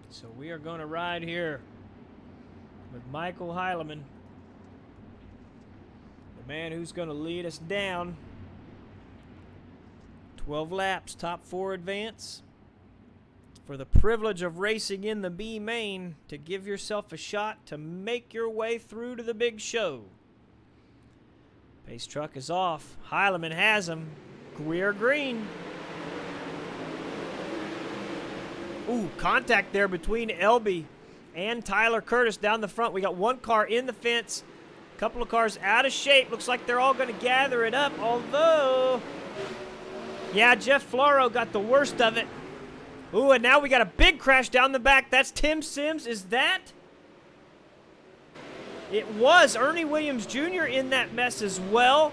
So we are going to ride here with Michael Heilemann, the man who's going to lead us down. 12 laps, top 4 advance. For the privilege of racing in the B main, to give yourself a shot to make your way through to the big show. Pace truck is off. Heilemann has him. We're green. Ooh, contact there between Elby and Tyler Curtis down the front. We got one car in the fence, a couple of cars out of shape. Looks like they're all going to gather it up, although, yeah, Jeff Floro got the worst of it. Ooh, and now we got a big crash down the back. That's Tim Sims. Is that? It was Ernie Williams Jr. in that mess as well.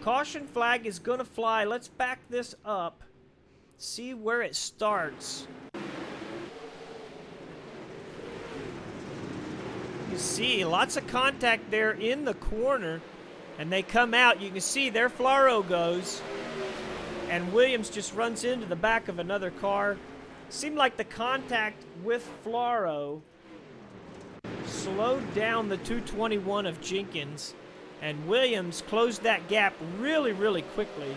Caution flag is going to fly. Let's back this up. See where it starts. You see lots of contact there in the corner. And they come out. You can see there Floro goes. And Williams just runs into the back of another car. Seemed like the contact with Floro slowed down the 221 of Jenkins, and Williams closed that gap really, really quickly.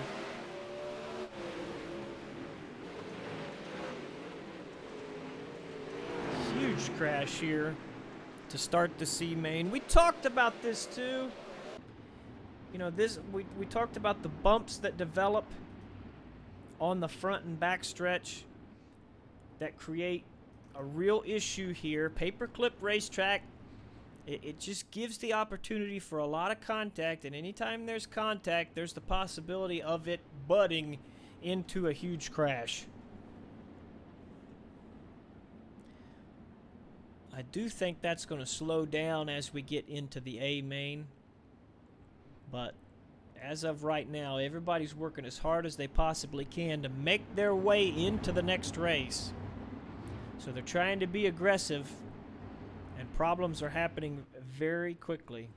Huge crash here to start the C main. We talked about this too. You know, we talked about the bumps that develop on the front and back stretch that create a real issue here. Paperclip racetrack, it just gives the opportunity for a lot of contact, and anytime there's contact, there's the possibility of it butting into a huge crash. I do think that's going to slow down as we get into the A main, but as of right now, everybody's working as hard as they possibly can to make their way into the next race. So they're trying to be aggressive, and problems are happening very quickly.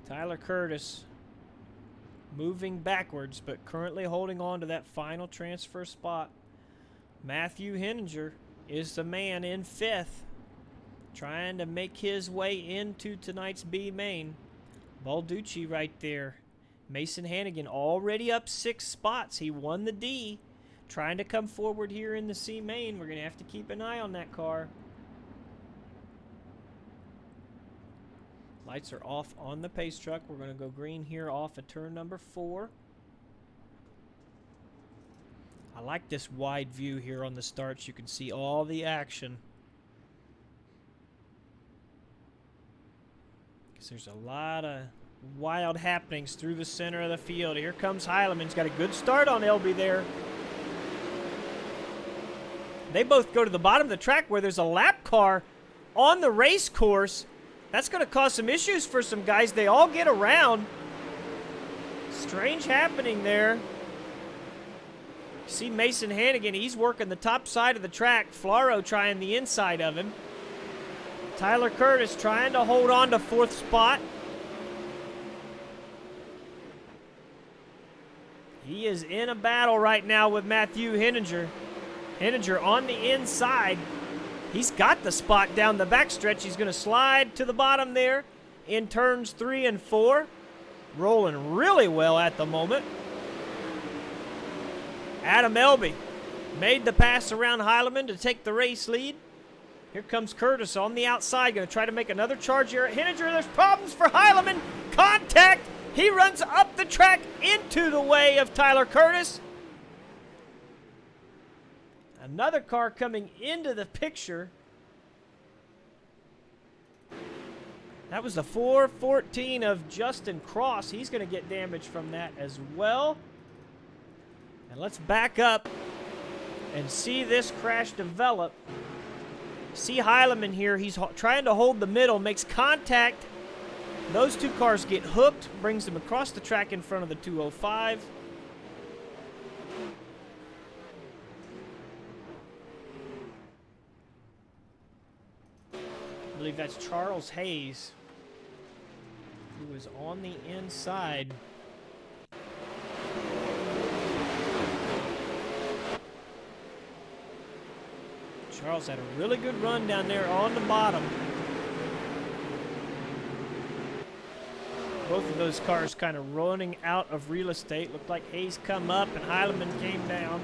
Tyler Curtis moving backwards, but currently holding on to that final transfer spot. Matthew Henninger is the man in 5th, trying to make his way into tonight's B main. Balducci right there. Mason Hannigan already up 6 spots. He won the D. Trying to come forward here in the C main. We're going to have to keep an eye on that car. Lights are off on the pace truck. We're going to go green here off of turn number 4. I like this wide view here on the starts. You can see all the action. Because there's a lot of wild happenings through the center of the field. Here comes Heilemann. He's got a good start on Elby there. They both go to the bottom of the track where there's a lap car on the race course. That's going to cause some issues for some guys. They all get around. Strange happening there. See Mason Hannigan, he's working the top side of the track. Floro trying the inside of him. Tyler Curtis trying to hold on to 4th spot. He is in a battle right now with Matthew Henninger. Henninger on the inside. He's got the spot down the backstretch. He's going to slide to the bottom there in turns 3 and 4. Rolling really well at the moment. Adam Elby made the pass around Heilemann to take the race lead. Here comes Curtis on the outside, going to try to make another charge here at Henninger. There's problems for Heilemann. Contact. He runs up the track into the way of Tyler Curtis. Another car coming into the picture. That was the 414 of Justin Cross. He's going to get damage from that as well. And let's back up and see this crash develop. See Heilemann here. He's trying to hold the middle, makes contact. Those two cars get hooked, brings them across the track in front of the 205. I believe that's Charles Hayes, who is on the inside. Charles had a really good run down there on the bottom. Both of those cars kind of running out of real estate. Looked like Hayes come up and Heilemann came down.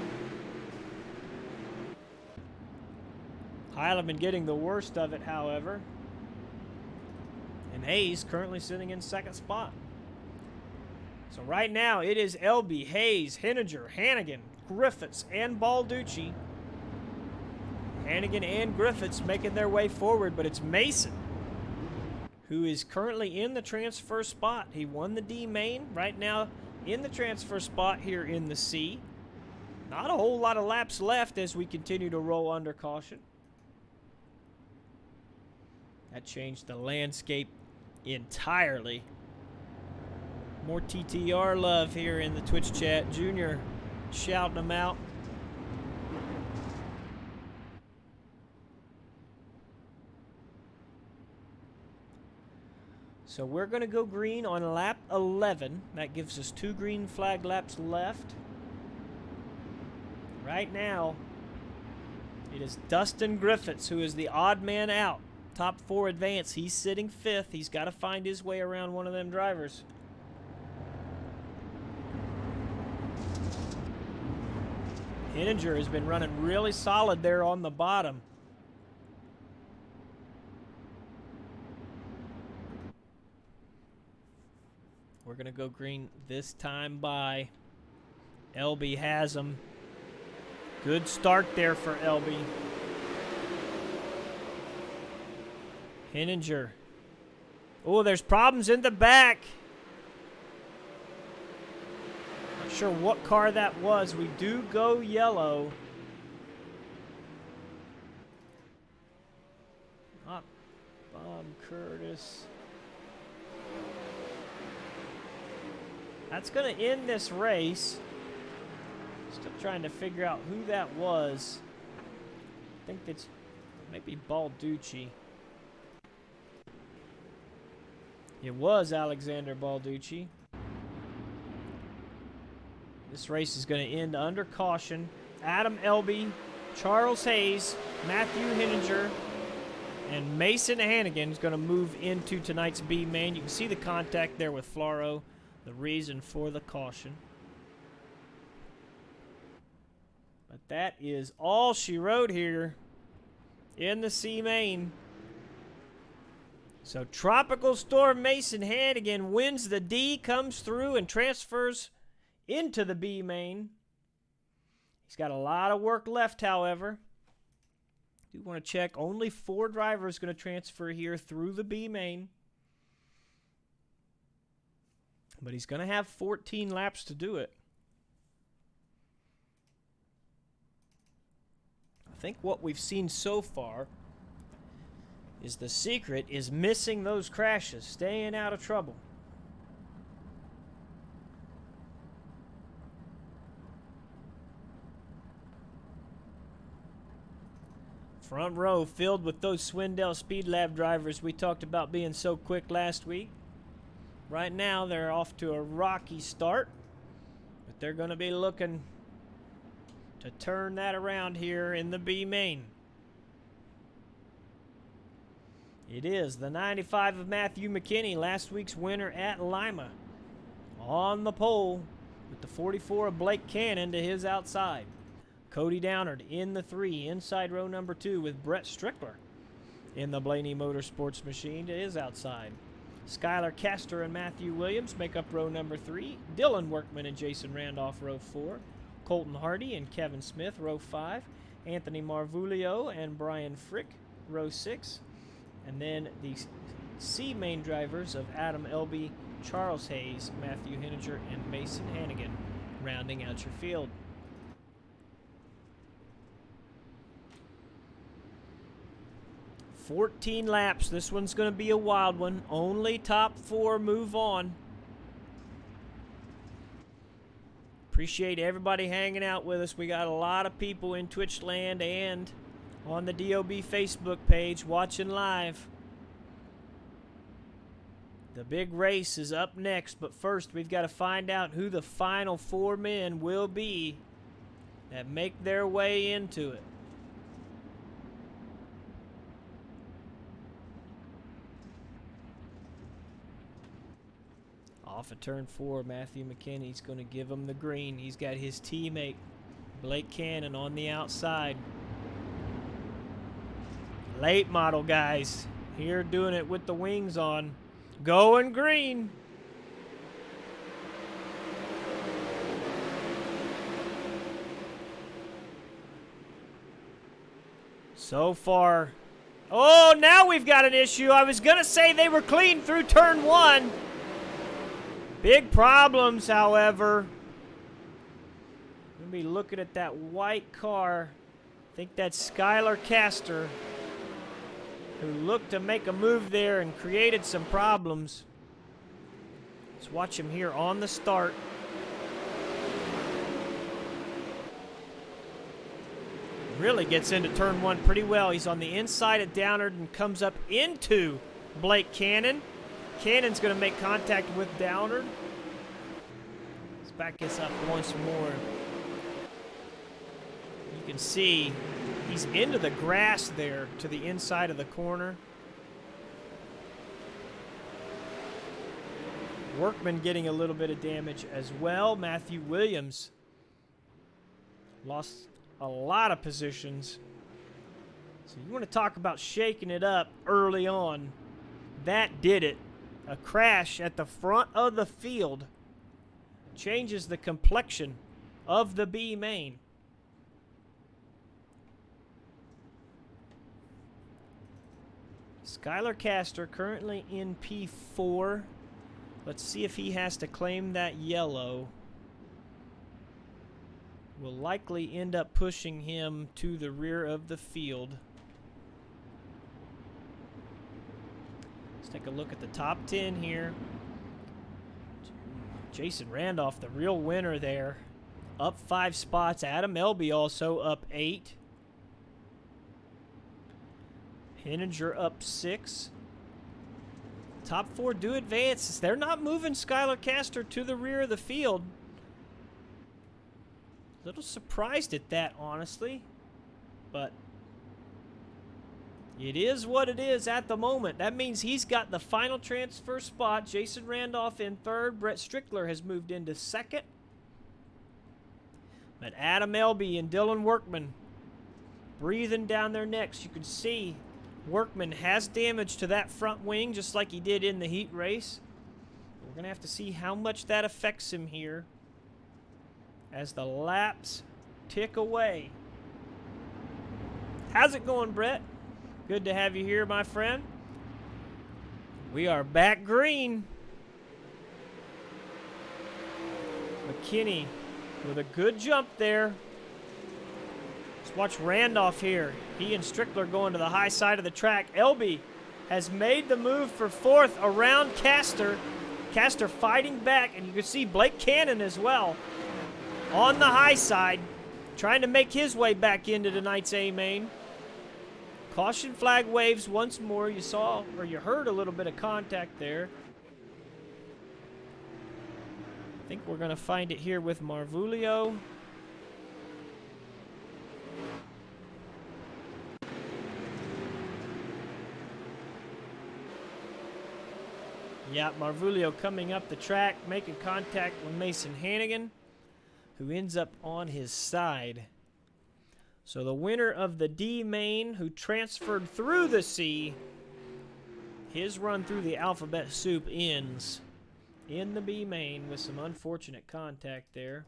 Heilemann getting the worst of it, however. And Hayes currently sitting in second spot. So right now it is Elby, Hayes, Henninger, Hannigan, Griffiths, and Balducci. Hannigan and Griffiths making their way forward, but it's Mason who is currently in the transfer spot. He won the D main, right now in the transfer spot here in the C. Not a whole lot of laps left as we continue to roll under caution. That changed the landscape entirely. More TTR love here in the Twitch chat. Junior shouting them out. So we're going to go green on lap 11. That gives us 2 green flag laps left. Right now, it is Dustin Griffiths who is the odd man out. Top 4 advance. He's sitting 5th. He's got to find his way around one of them drivers. Henninger has been running really solid there on the bottom. We're going to go green this time by Elby has him. Good start there for Elby. Henninger. Oh, there's problems in the back. Not sure what car that was. We do go yellow. Not Bob Curtis. That's going to end this race. Still trying to figure out who that was. I think it's maybe Balducci. It was Alexander Balducci. This race is going to end under caution. Adam Elby, Charles Hayes, Matthew Henninger, and Mason Hannigan is going to move into tonight's B main. You can see the contact there with Floro. The reason for the caution. But that is all she wrote here in the C main. So Tropical Storm Mason Hannigan wins the D, comes through and transfers into the B main. He's got a lot of work left, however. Do want to check. Only 4 drivers going to transfer here through the B main. But he's going to have 14 laps to do it. I think what we've seen so far is the secret is missing those crashes, staying out of trouble. Front row filled with those Swindell Speed Lab drivers we talked about being so quick last week. Right now, they're off to a rocky start. But they're going to be looking to turn that around here in the B main. It is the 95 of Matthew McKinney, last week's winner at Lima. On the pole with the 44 of Blake Cannon to his outside. Cody Downard in the 3, inside row number 2 with Brett Strickler in the Blaney Motorsports machine to his outside. Skylar Castor and Matthew Williams make up row number 3. Dylan Workman and Jason Randolph, row 4. Colton Hardy and Kevin Smith, row 5. Anthony Marvulio and Brian Frick, row 6. And then the C main drivers of Adam Elby, Charles Hayes, Matthew Henninger, and Mason Hannigan rounding out your field. "14 laps. This one's going to be a wild one. Only top 4 move on. Appreciate everybody hanging out with us. We got a lot of people in Twitch land and on the DOB Facebook page watching live. The big race is up next, but first we've got to find out who the final 4 men will be that make their way into it. Off of turn 4, Matthew McKinney's going to give him the green. He's got his teammate, Blake Cannon, on the outside. Late model guys here doing it with the wings on. Going green. So far. Oh, now we've got an issue. I was going to say they were clean through turn 1. Big problems, however. We'll be looking at that white car. I think that's Skylar Castor, who looked to make a move there and created some problems. Let's watch him here on the start. Really gets into turn 1 pretty well. He's on the inside of Downard and comes up into Blake Cannon. Cannon's going to make contact with Downard. Let's back this up once more. You can see he's into the grass there to the inside of the corner. Workman getting a little bit of damage as well. Matthew Williams lost a lot of positions. So you want to talk about shaking it up early on. That did it. A crash at the front of the field changes the complexion of the B main. Skylar Castor currently in P4. Let's see if he has to claim that yellow. Will likely end up pushing him to the rear of the field. Let's take a look at the top 10 here. Jason Randolph, the real winner there. Up 5 spots. Adam Elby also up 8. Henninger up 6. Top 4 do advance. They're not moving Skylar Castor to the rear of the field. A little surprised at that, honestly. But it is what it is at the moment. That means he's got the final transfer spot. Jason Randolph in 3rd. Brett Strickler has moved into 2nd. But Adam Elby and Dylan Workman breathing down their necks. You can see Workman has damage to that front wing just like he did in the heat race. We're going to have to see how much that affects him here as the laps tick away. How's it going, Brett? Good to have you here, my friend. We are back green. McKinney with a good jump there. Let's watch Randolph here. He and Strickler going to the high side of the track. Elby has made the move for 4th around Castor. Castor fighting back, and you can see Blake Cannon as well on the high side, trying to make his way back into tonight's A main. Caution flag waves once more. You saw, or you heard a little bit of contact there. think we're going to find it here with Marvulio. Yeah, Marvulio coming up the track, making contact with Mason Hannigan, who ends up on his side. So the winner of the D main, who transferred through the C, his run through the alphabet soup ends in the B main with some unfortunate contact there.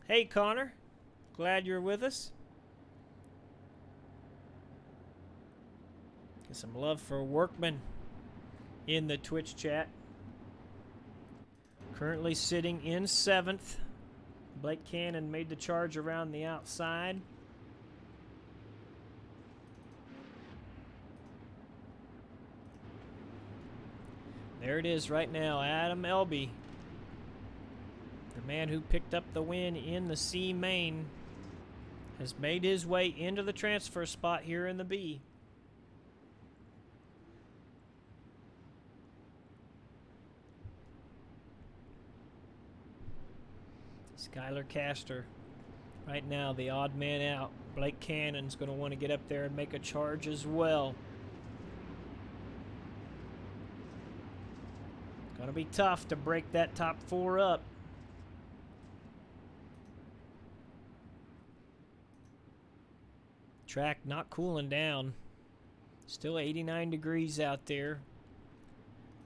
Hey, Connor. Glad you're with us. Get some love for Workman in the Twitch chat. Currently sitting in 7th. Blake Cannon made the charge around the outside. There it is right now, Adam Elby. The man who picked up the win in the C main has made his way into the transfer spot here in the B. Skylar Castor, right now the odd man out. Blake Cannon's going to want to get up there and make a charge as well. Going to be tough to break that top 4 up. Track not cooling down. Still 89 degrees out there.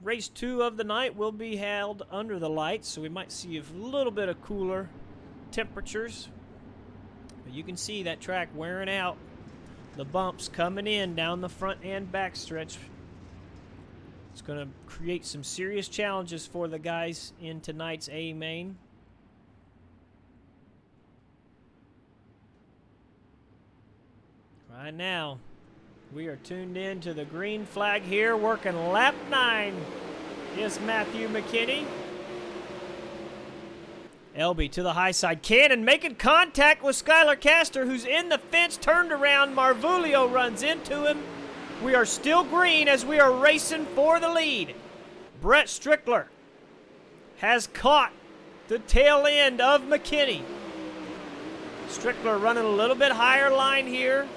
Race 2 of the night will be held under the lights, so we might see a little bit of cooler temperatures. But you can see that track wearing out. The bumps coming in down the front and back stretch. It's going to create some serious challenges for the guys in tonight's A main. Right now, we are tuned in to the green flag here, working lap 9 is Matthew McKinney. Elby to the high side. Cannon making contact with Skylar Castor, who's in the fence, turned around. Marvulio runs into him. We are still green as we are racing for the lead. Brett Strickler has caught the tail end of McKinney. Strickler running a little bit higher line here.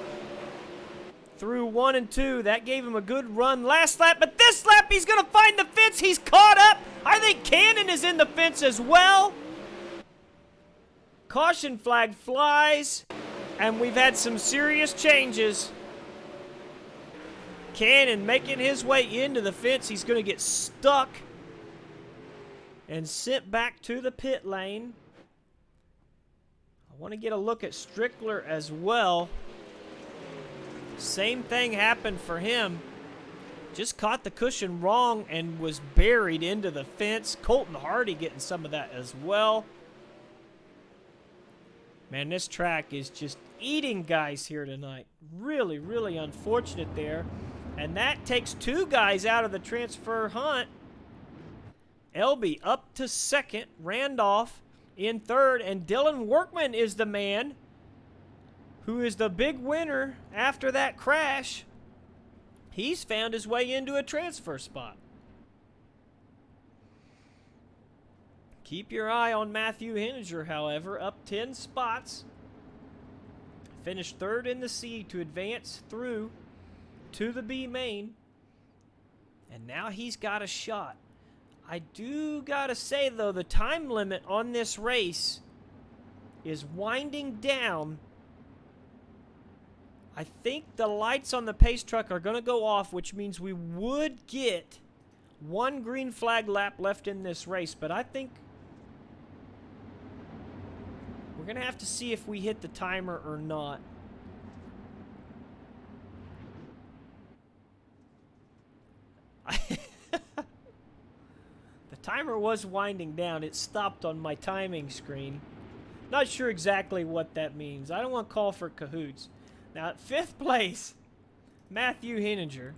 Through 1 and 2. That gave him a good run last lap, but this lap he's going to find the fence. He's caught up. I think Cannon is in the fence as well. Caution flag flies, and we've had some serious changes. Cannon making his way into the fence. He's going to get stuck and sent back to the pit lane. I want to get a look at Strickler as well. Same thing happened for him. Just caught the cushion wrong and was buried into the fence. Colton Hardy getting some of that as well. Man, this track is just eating guys here tonight. Really, really unfortunate there. And that takes 2 guys out of the transfer hunt. Elby up to 2nd. Randolph in 3rd. And Dylan Workman is the man who is the big winner after that crash. He's found his way into a transfer spot. Keep your eye on Matthew Henninger, however, up 10 spots. Finished 3rd in the C to advance through to the B main. And now he's got a shot. I do gotta say, though, the time limit on this race is winding down. I think the lights on the pace truck are going to go off, which means we would get 1 green flag lap left in this race. But I think we're going to have to see if we hit the timer or not. The timer was winding down. It stopped on my timing screen. Not sure exactly what that means. I don't want to call for cahoots. Now, at 5th place, Matthew Henninger.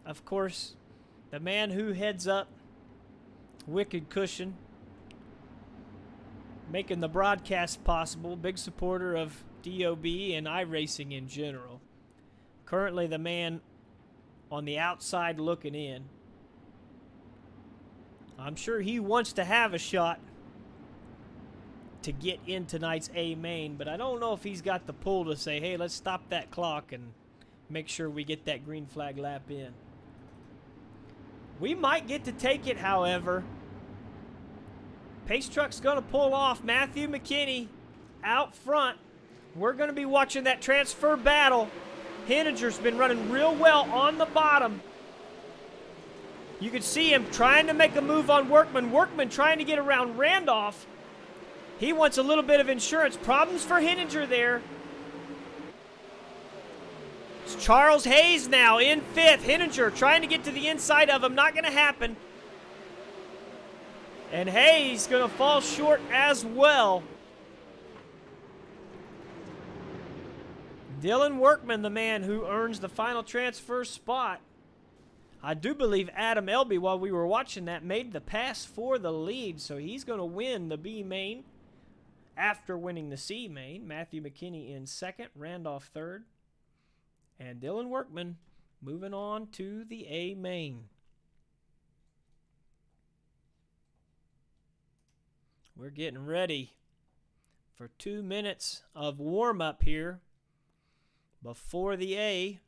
Of course, the man who heads up Wicked Cushion, making the broadcast possible. Big supporter of DOB and iRacing in general. Currently the man on the outside looking in. I'm sure he wants to have a shot to get in tonight's A main, but I don't know if he's got the pull to say, hey, let's stop that clock and make sure we get that green flag lap in. We might get to take it, however. Pace truck's going to pull off. Matthew McKinney out front. We're going to be watching that transfer battle. Henninger's been running real well on the bottom. You can see him trying to make a move on Workman. Workman trying to get around Randolph. He wants a little bit of insurance. Problems for Henninger there. It's Charles Hayes now in fifth. Henninger trying to get to the inside of him. Not going to happen. And Hayes going to fall short as well. Dylan Workman, the man who earns the final transfer spot. I do believe Adam Elby, while we were watching that, made the pass for the lead. So he's going to win the B main after winning the C main. Matthew McKinney in second, Randolph third. And Dylan Workman moving on to the A main. We're getting ready for 2 minutes of warm-up here before the A.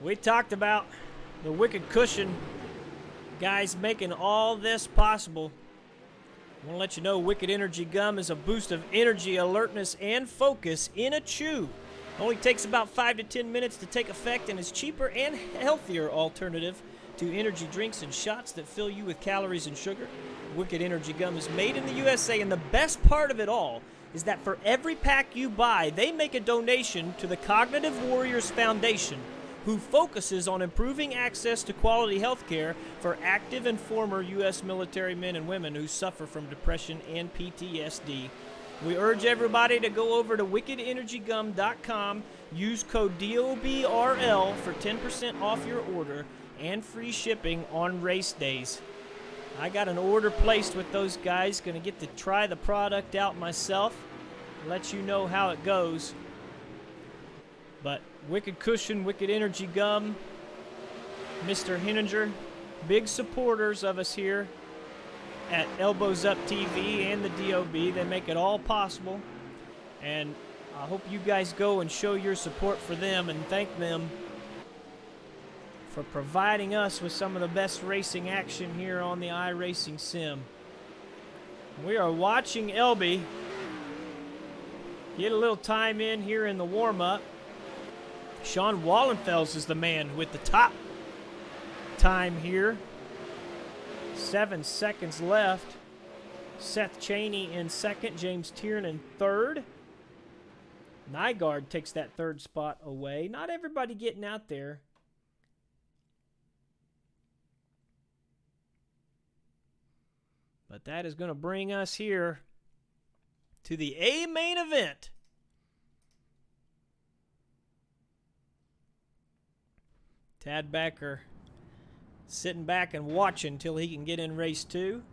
We talked about the Wicked Cushion guys making all this possible. I want to let you know Wicked Energy Gum is a boost of energy, alertness, and focus in a chew. It only takes about 5 to 10 minutes to take effect and is cheaper and healthier alternative to energy drinks and shots that fill you with calories and sugar. Wicked Energy Gum is made in the USA, and the best part of it all is that for every pack you buy, they make a donation to the Cognitive Warriors Foundation, who focuses on improving access to quality health care for active and former U.S. military men and women who suffer from depression and PTSD. We urge everybody to go over to wickedenergygum.com, use code DOBRL for 10% off your order and free shipping on race days. I got an order placed with those guys, going to get to try the product out myself, let you know how it goes. But Wicked Cushion, Wicked Energy Gum, Mr. Henninger, big supporters of us here at Elbows Up TV and the DOB. They make it all possible. And I hope you guys go and show your support for them and thank them for providing us with some of the best racing action here on the iRacing Sim. We are watching Elby get a little time in here in the warm-up. Sean Wallenfels is the man with the top time here. 7 seconds left. Seth Cheney in second. James Tiernan third. Nygaard takes that third spot away. Not everybody getting out there. But that is going to bring us here to the A main event. Tad Backer sitting back and watching until he can get in race 2.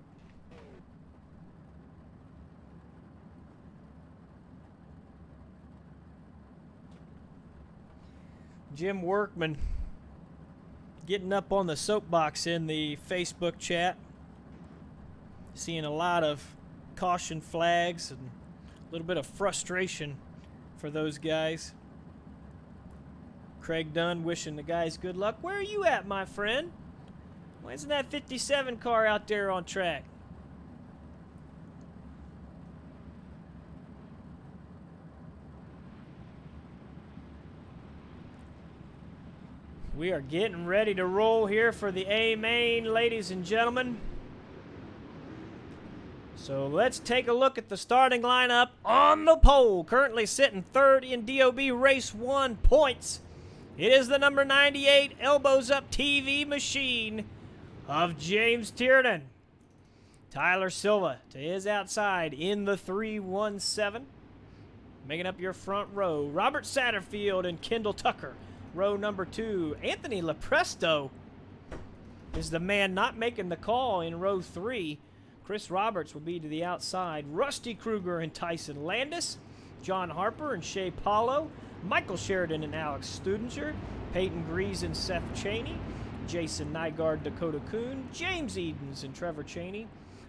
Jim Workman getting up on the soapbox in the Facebook chat. Seeing a lot of caution flags and a little bit of frustration for those guys. Craig Dunn wishing the guys good luck. Where are you at, my friend? Why isn't that 57 car out there on track? We are getting ready to roll here for the A main, ladies and gentlemen. So let's take a look at the starting lineup on the pole. Currently sitting third in DOB Race 1 points. It is the number 98 Elbows Up TV machine of James Tiernan. Tyler Silva to his outside in the 317. Making up your front row, Robert Satterfield and Kendall Tucker. Row number 2, Anthony Lepresto is the man not making the call in row 3. Chris Roberts will be to the outside. Rusty Kruger and Tyson Landis. John Harper and Shea Paulo. Michael Sheridan and Alex Studinger. Peyton Grease and Seth Cheney. Jason Nygaard, Dakota Kuhn. James Edens and Trevor Cheney.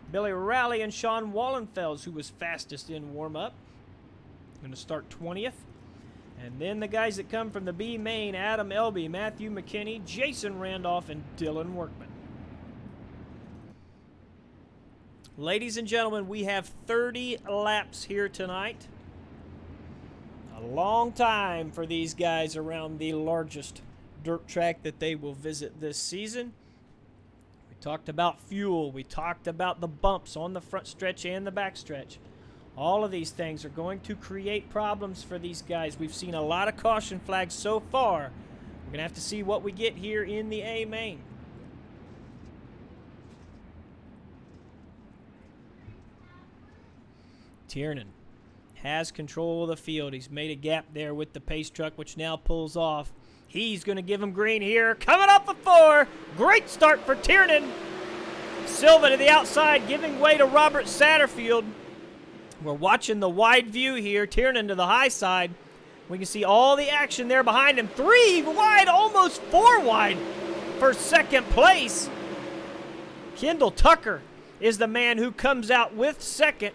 Billy Rowley and Sean Wallenfels, who was fastest in warm-up. Going to start 20th. And then the guys that come from the B main, Adam Elby, Matthew McKinney, Jason Randolph, and Dylan Workman. Ladies and gentlemen, we have 30 laps here tonight. A long time for these guys around the largest dirt track that they will visit this season. We talked about fuel. We talked about the bumps on the front stretch and the back stretch. All of these things are going to create problems for these guys. We've seen a lot of caution flags so far. We're going to have to see what we get here in the A main. Tiernan has control of the field. He's made a gap there with the pace truck, which now pulls off. He's going to give him green here. Coming off the 4. Great start for Tiernan. Silva to the outside, giving way to Robert Satterfield. We're watching the wide view here. Tiernan to the high side. We can see all the action there behind him. 3 wide, almost 4 wide for second place. Kendall Tucker is the man who comes out with second.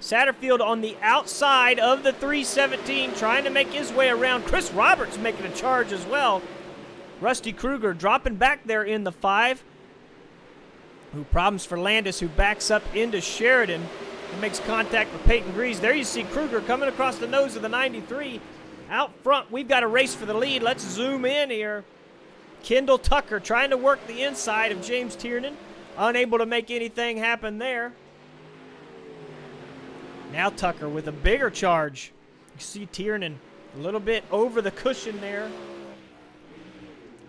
Satterfield on the outside of the 317, trying to make his way around. Chris Roberts making a charge as well. Rusty Kruger dropping back there in the 5. Problems for Landis, who backs up into Sheridan and makes contact with Peyton Grease. There you see Kruger coming across the nose of the 93. Out front, we've got a race for the lead. Let's zoom in here. Kendall Tucker trying to work the inside of James Tiernan. Unable to make anything happen there. Now Tucker with a bigger charge. You see Tiernan a little bit over the cushion there.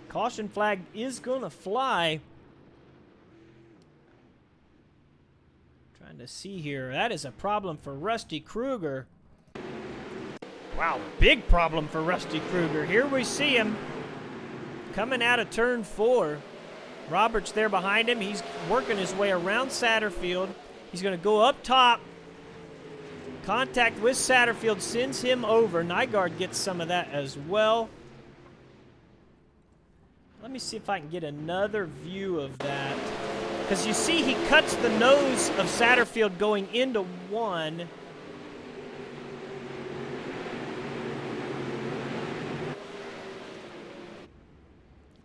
Caution flag is going to fly. Trying to see here. That is a problem for Rusty Kruger. Wow, big problem for Rusty Kruger. Here we see him coming out of turn 4. Roberts there behind him. He's working his way around Satterfield. He's going to go up top. Contact with Satterfield sends him over. Nygaard gets some of that as well. Let me see if I can get another view of that. Because you see he cuts the nose of Satterfield going into 1.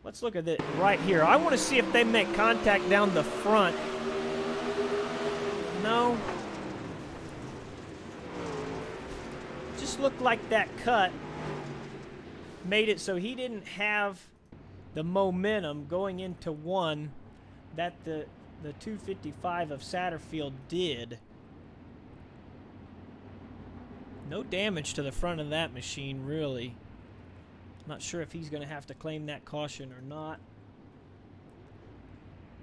Let's look at it right here. I want to see if they make contact down the front. No. Just looked like that cut made it so he didn't have the momentum going into 1 that the 255 of Satterfield did. No damage to the front of that machine, really. Not sure if he's going to have to claim that caution or not.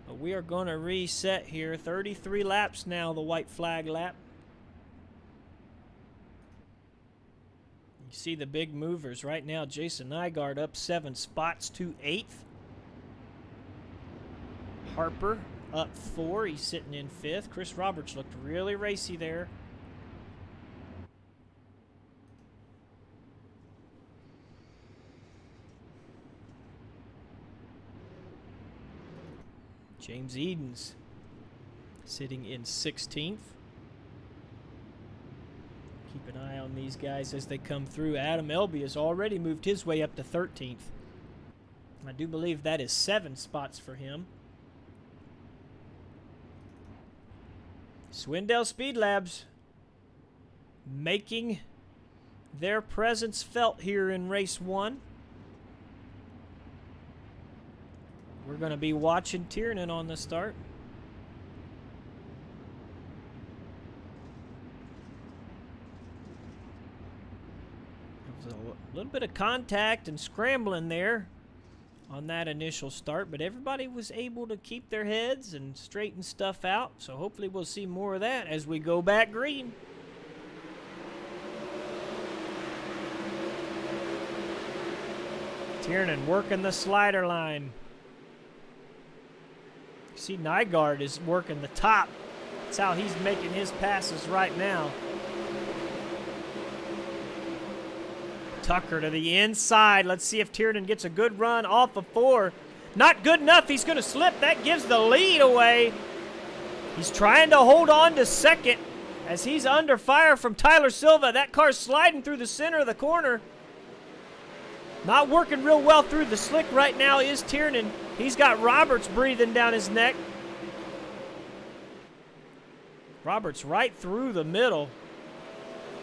But we are going to reset here. 33 laps now, the white flag lap. You see the big movers right now. Jason Nygaard up 7 spots to 8th. Harper up 4. He's sitting in 5th. Chris Roberts looked really racy there. James Edens sitting in 16th. Keep an eye on these guys as they come through. Adam Elby has already moved his way up to 13th. I do believe that is 7 spots for him. Swindell Speed Labs making their presence felt here in race 1. We're going to be watching Tiernan on the start. There was a little bit of contact and scrambling there on that initial start, but everybody was able to keep their heads and straighten stuff out, so hopefully we'll see more of that as we go back green. Tiernan working the slider line. You see Nygaard is working the top. That's how he's making his passes right now. Tucker to the inside. Let's see if Tiernan gets a good run off of 4. Not good enough. He's going to slip. That gives the lead away. He's trying to hold on to second as he's under fire from Tyler Silva. That car's sliding through the center of the corner. Not working real well through the slick right now is Tiernan. He's got Roberts breathing down his neck. Roberts right through the middle.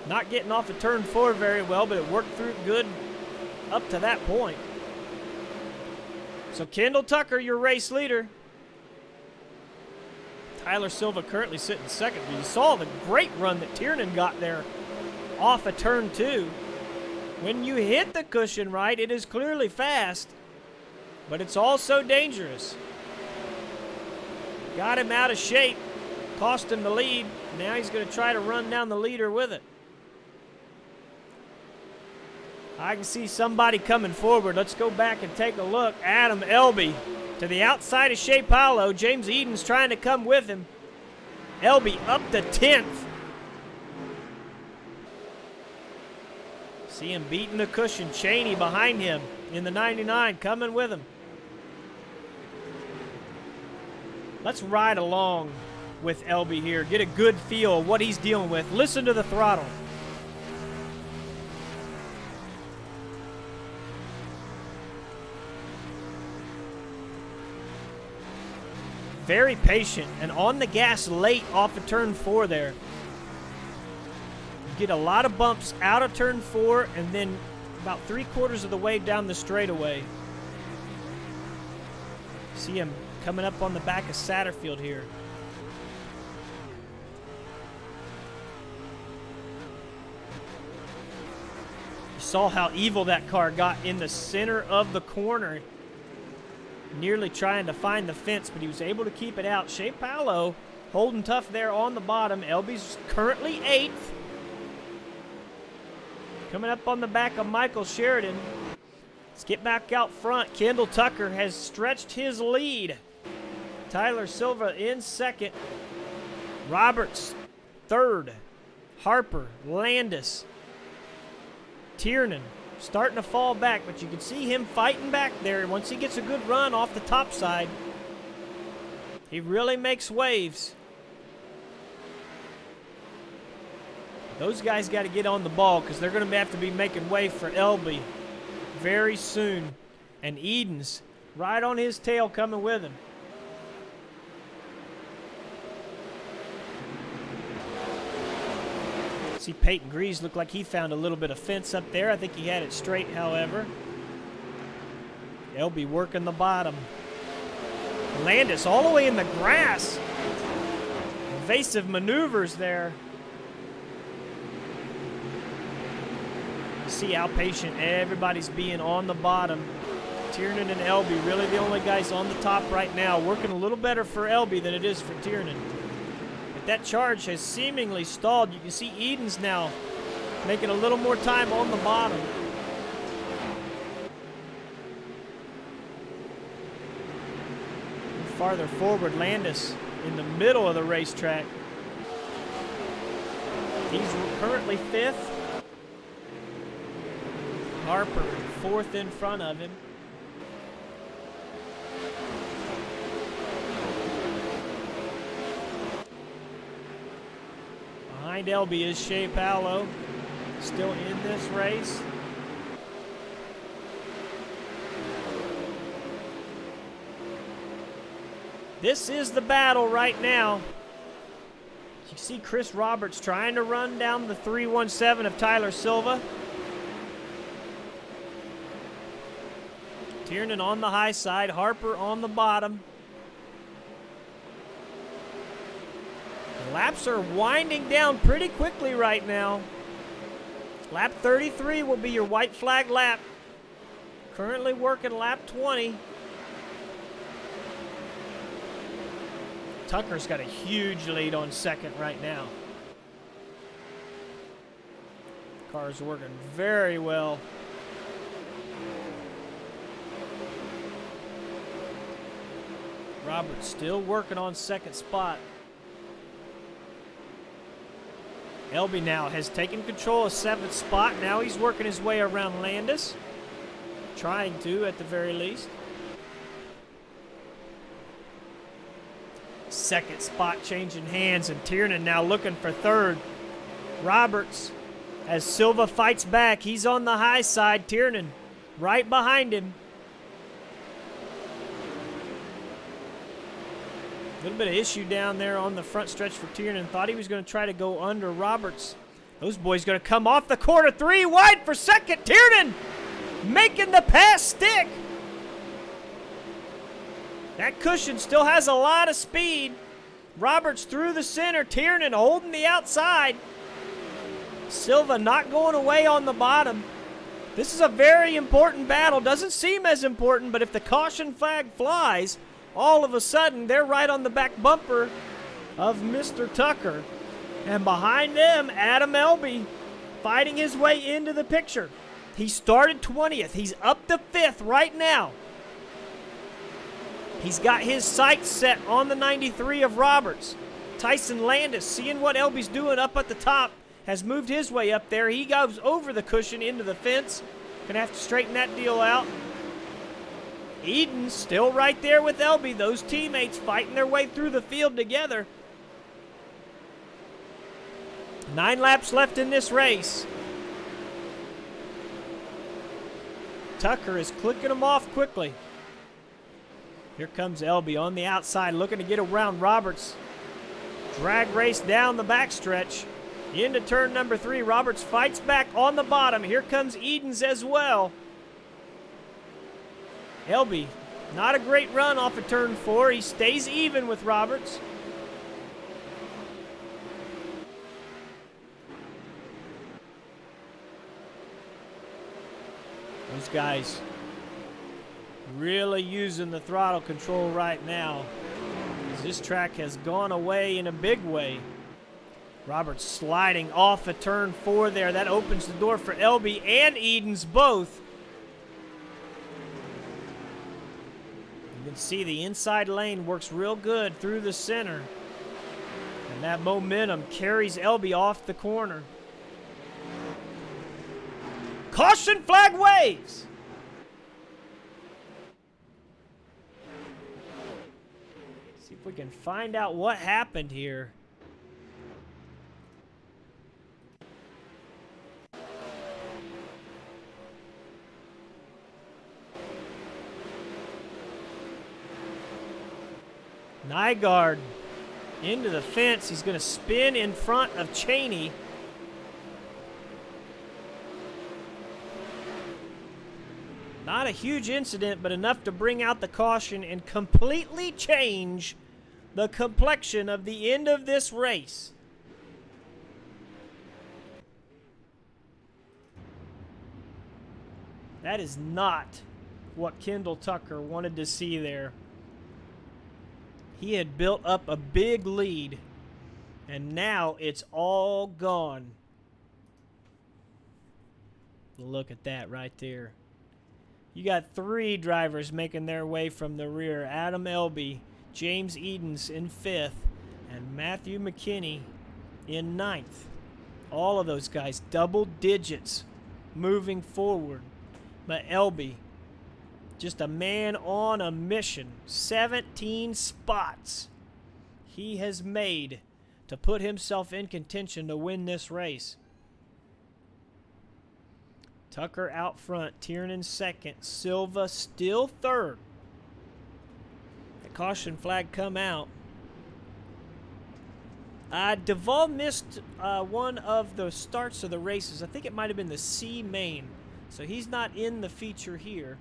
Not getting off of turn 4 very well, but it worked through good up to that point. So Kendall Tucker, your race leader. Tyler Silva currently sitting second. But you saw the great run that Tiernan got there off of turn 2. When you hit the cushion right, it is clearly fast, but it's also dangerous. Got him out of shape, cost him the lead. Now he's going to try to run down the leader with it. I can see somebody coming forward. Let's go back and take a look. Adam Elby to the outside of Shea Paulo. James Eden's trying to come with him. Elby up to 10th. See him beating the cushion. Cheney behind him in the 99, coming with him. Let's ride along with Elby here. Get a good feel of what he's dealing with. Listen to the throttle. Very patient and on the gas late off of turn 4 there. Get a lot of bumps out of turn 4 and then about 3/4 of the way down the straightaway. See him coming up on the back of Satterfield here. You saw how evil that car got in the center of the corner. Nearly trying to find the fence, but he was able to keep it out. Shea Paulo holding tough there on the bottom. Elby's currently 8th. Coming up on the back of Michael Sheridan. Let's get back out front. Kendall Tucker has stretched his lead. Tyler Silva in 2nd. Roberts 3rd. Harper, Landis, Tiernan starting to fall back, but you can see him fighting back there. Once he gets a good run off the top side, he really makes waves. Those guys got to get on the ball because they're going to have to be making way for Elby very soon. And Eden's right on his tail coming with him. See Peyton Grease looked like he found a little bit of fence up there. I think he had it straight, however. Elby working the bottom. Landis all the way in the grass. Evasive maneuvers there. You see how patient everybody's being on the bottom. Tiernan and Elby really the only guys on the top right now. Working a little better for Elby than it is for Tiernan. That charge has seemingly stalled. You can see Eden's now making a little more time on the bottom. Farther forward, Landis in the middle of the racetrack. He's currently 5th. Harper 4th in front of him. Behind Elby is Shea Paulo, still in this race. This is the battle right now. You see Chris Roberts trying to run down the 317 of Tyler Silva. Tiernan on the high side, Harper on the bottom. Laps are winding down pretty quickly right now. Lap 33 will be your white flag lap. currently working lap 20. Tucker's got a huge lead on second right now. Car's working very well. Roberts still working on second spot. Elby now has taken control of seventh spot. Now he's working his way around Landis. Trying to, at the very least. Second spot changing hands, and Tiernan now looking for third. Roberts, as Silva fights back, he's on the high side. Tiernan right behind him. A little bit of issue down there on the front stretch for Tiernan. Thought he was going to try to go under Roberts. Those boys going to come off the corner. 3 wide for second. Tiernan making the pass stick. That cushion still has a lot of speed. Roberts through the center. Tiernan holding the outside. Silva not going away on the bottom. This is a very important battle. Doesn't seem as important, but if the caution flag flies, all of a sudden they're right on the back bumper of Mr. Tucker. And behind them, Adam Elby fighting his way into the picture. He started 20th. He's up to 5th right now. He's got his sights set on the 93 of Roberts. Tyson Landis, seeing what Elby's doing up at the top, has moved his way up there. He goes over the cushion into the fence. Gonna have to straighten that deal out. Eden's still right there with Elby. Those teammates fighting their way through the field together. 9 laps left in this race. Tucker is clicking them off quickly. Here comes Elby on the outside, looking to get around Roberts. Drag race down the backstretch. Into turn number 3. Roberts fights back on the bottom. Here comes Edens as well. Elby, not a great run off of turn 4. He stays even with Roberts. Those guys really using the throttle control right now, as this track has gone away in a big way. Roberts sliding off of turn 4 there. That opens the door for Elby and Edens both. You can see the inside lane works real good through the center. And that momentum carries Elby off the corner. Caution flag waves! See if we can find out what happened here. Nygaard into the fence. He's going to spin in front of Cheney. Not a huge incident, but enough to bring out the caution and completely change the complexion of the end of this race. That is not what Kendall Tucker wanted to see there. He had built up a big lead, and now it's all gone. Look at that right there. You got 3 drivers making their way from the rear. Adam Elby, James Edens in 5th, and Matthew McKinney in 9th. All of those guys double digits moving forward. But Elby, just a man on a mission. 17 spots he has made to put himself in contention to win this race. Tucker out front, Tiernan second, Silva still third. The caution flag come out. Duvall missed one of the starts of the races. I think it might have been the C main. So he's not in the feature here.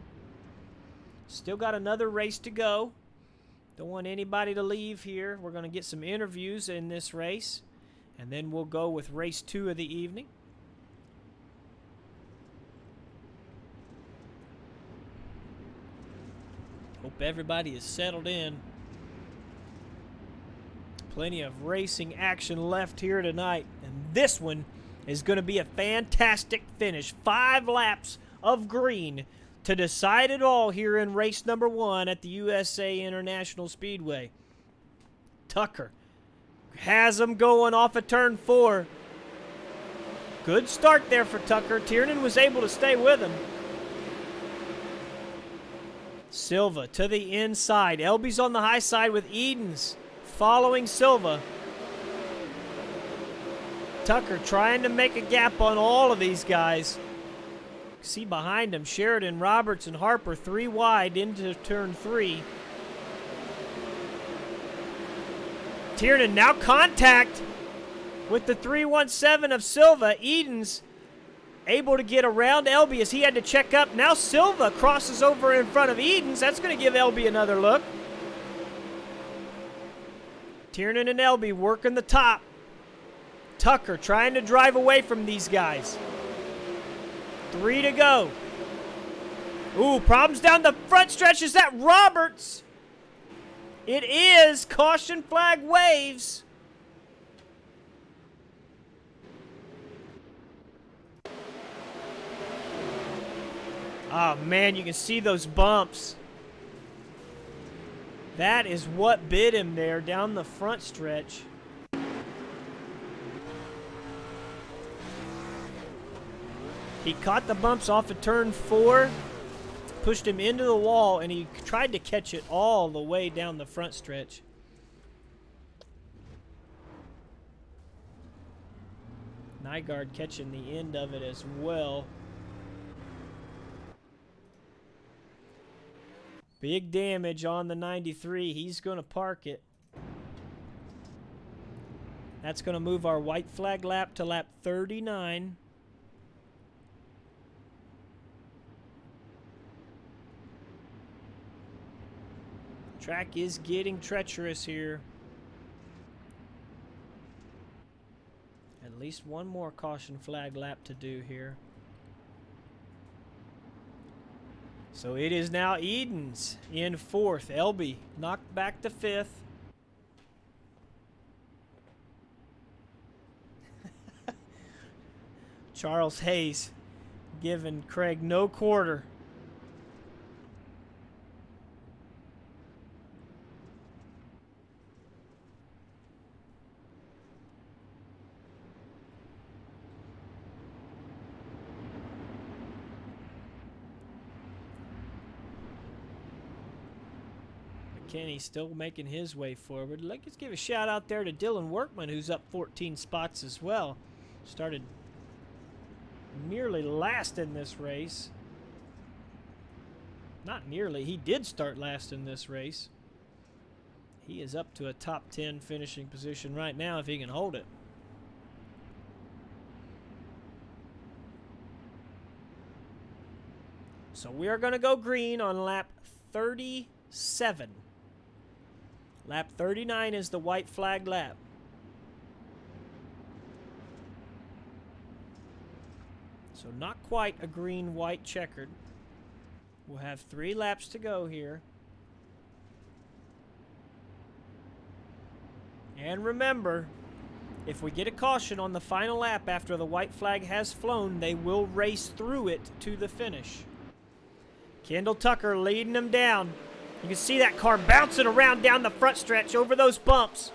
Still got another race to go. Don't want anybody to leave here. We're going to get some interviews in this race, and then we'll go with race 2 of the evening. Hope everybody is settled in. Plenty of racing action left here tonight. And this one is going to be a fantastic finish. 5 laps of green to decide it all here in race number 1 at the USA International Speedway. Tucker has him going off of turn 4. Good start there for Tucker. Tiernan was able to stay with him. Silva to the inside. Elby's on the high side with Edens following Silva. Tucker trying to make a gap on all of these guys. See behind him, Sheridan, Roberts, and Harper 3 wide into turn 3. Tiernan now contact with the 317 of Silva. Edens able to get around Elby as he had to check up. Now Silva crosses over in front of Edens. That's going to give Elby another look. Tiernan and Elby working the top. Tucker trying to drive away from these guys. 3 to go. Ooh, problems down the front stretch. Is that Roberts? It is. Caution flag waves. Oh, man, you can see those bumps. That is what bit him there down the front stretch. He caught the bumps off of turn 4, pushed him into the wall, and he tried to catch it all the way down the front stretch. Nygaard catching the end of it as well. Big damage on the 93. He's going to park it. That's going to move our white flag lap to lap 39. Track is getting treacherous here. At least one more caution flag lap to do here. So it is now Edens in 4th. Elby knocked back to 5th. Charles Hayes giving Craig no quarter. Kenny still making his way forward. Let's give a shout out there to Dylan Workman, who's up 14 spots as well. Started nearly last in this race. Not nearly. He did start last in this race. He is up to a top 10 finishing position right now if he can hold it. So we are going to go green on lap 37. Lap 39 is the white flag lap. So not quite a green-white checkered. We'll have 3 laps to go here. And remember, if we get a caution on the final lap after the white flag has flown, they will race through it to the finish. Kendall Tucker leading them down. You can see that car bouncing around down the front stretch over those bumps.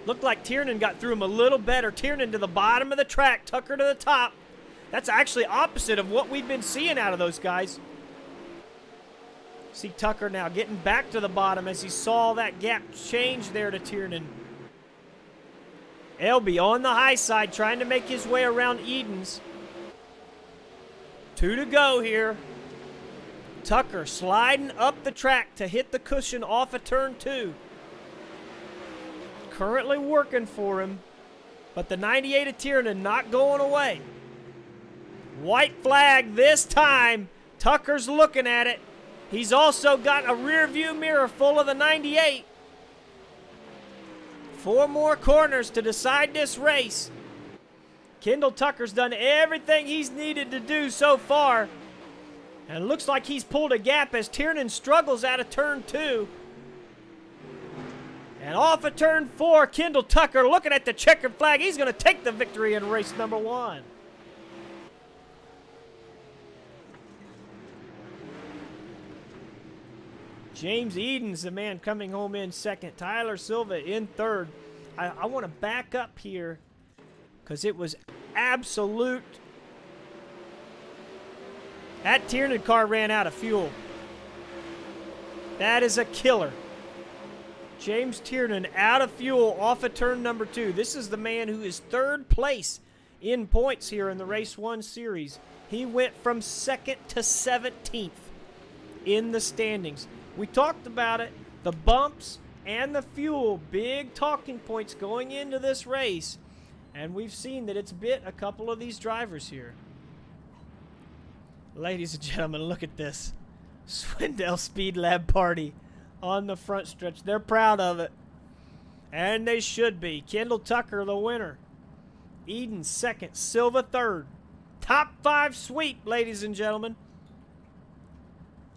Looked like Tiernan got through him a little better. Tiernan to the bottom of the track, Tucker to the top. That's actually opposite of what we've been seeing out of those guys. See Tucker now getting back to the bottom as he saw that gap change there to Tiernan. Elby on the high side trying to make his way around Edens. 2 to go here. Tucker sliding up the track to hit the cushion off of turn 2. Currently working for him, but the 98 of Tiernan not going away. White flag this time. Tucker's looking at it. He's also got a rear view mirror full of the 98. 4 more corners to decide this race. Kendall Tucker's done everything he's needed to do so far. And it looks like he's pulled a gap as Tiernan struggles out of turn 2. And off of turn 4, Kendall Tucker looking at the checkered flag. He's going to take the victory in race number 1. James Eden's the man coming home in second. Tyler Silva in third. I want to back up here because it was absolute. That Tiernan car ran out of fuel. That is a killer. James Tiernan out of fuel off of turn number 2. This is the man who is third place in points here in the Race 1 series. He went from second to 17th in the standings. We talked about it. The bumps and the fuel, big talking points going into this race. And we've seen that it's bit a couple of these drivers here. Ladies and gentlemen, look at this. Swindell Speed Lab party on the front stretch. They're proud of it. And they should be. Kendall Tucker, the winner. Eden second. Silva third. Top 5 sweep, ladies and gentlemen.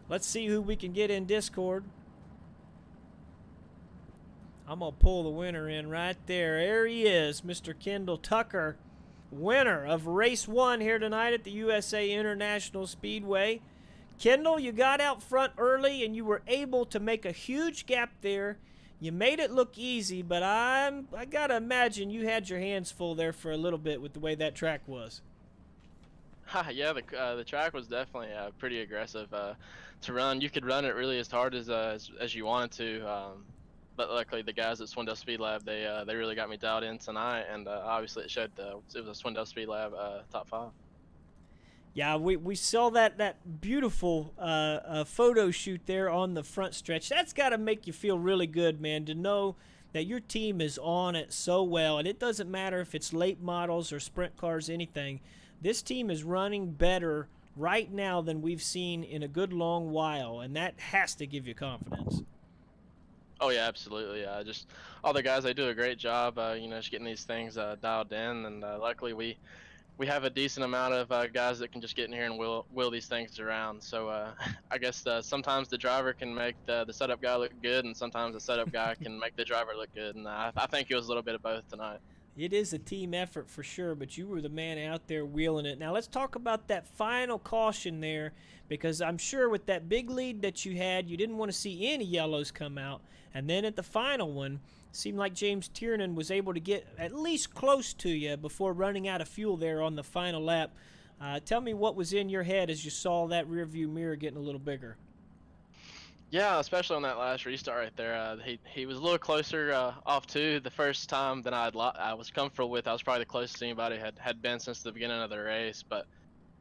Let's see who we can get in Discord. I'm going to pull the winner in right there. There he is, Mr. Kendall Tucker. Winner of race 1 here tonight at the USA International Speedway. Kendall, you got out front early and you were able to make a huge gap there. You made it look easy, but I got to imagine you had your hands full there for a little bit with the way that track was. Yeah, the track was definitely pretty aggressive to run. You could run it really as hard as you wanted to, but luckily the guys at Swindell Speed Lab they really got me dialed in tonight, and obviously it showed. It was a Swindell Speed Lab top 5. Yeah, we saw that beautiful photo shoot there on the front stretch. That's got to make you feel really good, man, to know that your team is on it so well. And it doesn't matter if it's late models or sprint cars, anything. This team is running better right now than we've seen in a good long while, and that has to give you confidence. Oh yeah, absolutely. Just all the guys, they do a great job. Just getting these things dialed in, and luckily we have a decent amount of guys that can just get in here and wheel these things around. So I guess sometimes the driver can make the setup guy look good, and sometimes the setup guy can make the driver look good. And I think it was a little bit of both tonight. It is a team effort for sure, but you were the man out there wheeling it. Now let's talk about that final caution there, because I'm sure with that big lead that you had, you didn't want to see any yellows come out. And then at the final one, seemed like James Tiernan was able to get at least close to you before running out of fuel there on the final lap. Tell me what was in your head as you saw that rearview mirror getting a little bigger. Yeah, especially on that last restart right there. He was a little closer off too the first time than I was comfortable with. I was probably the closest anybody had been since the beginning of the race. But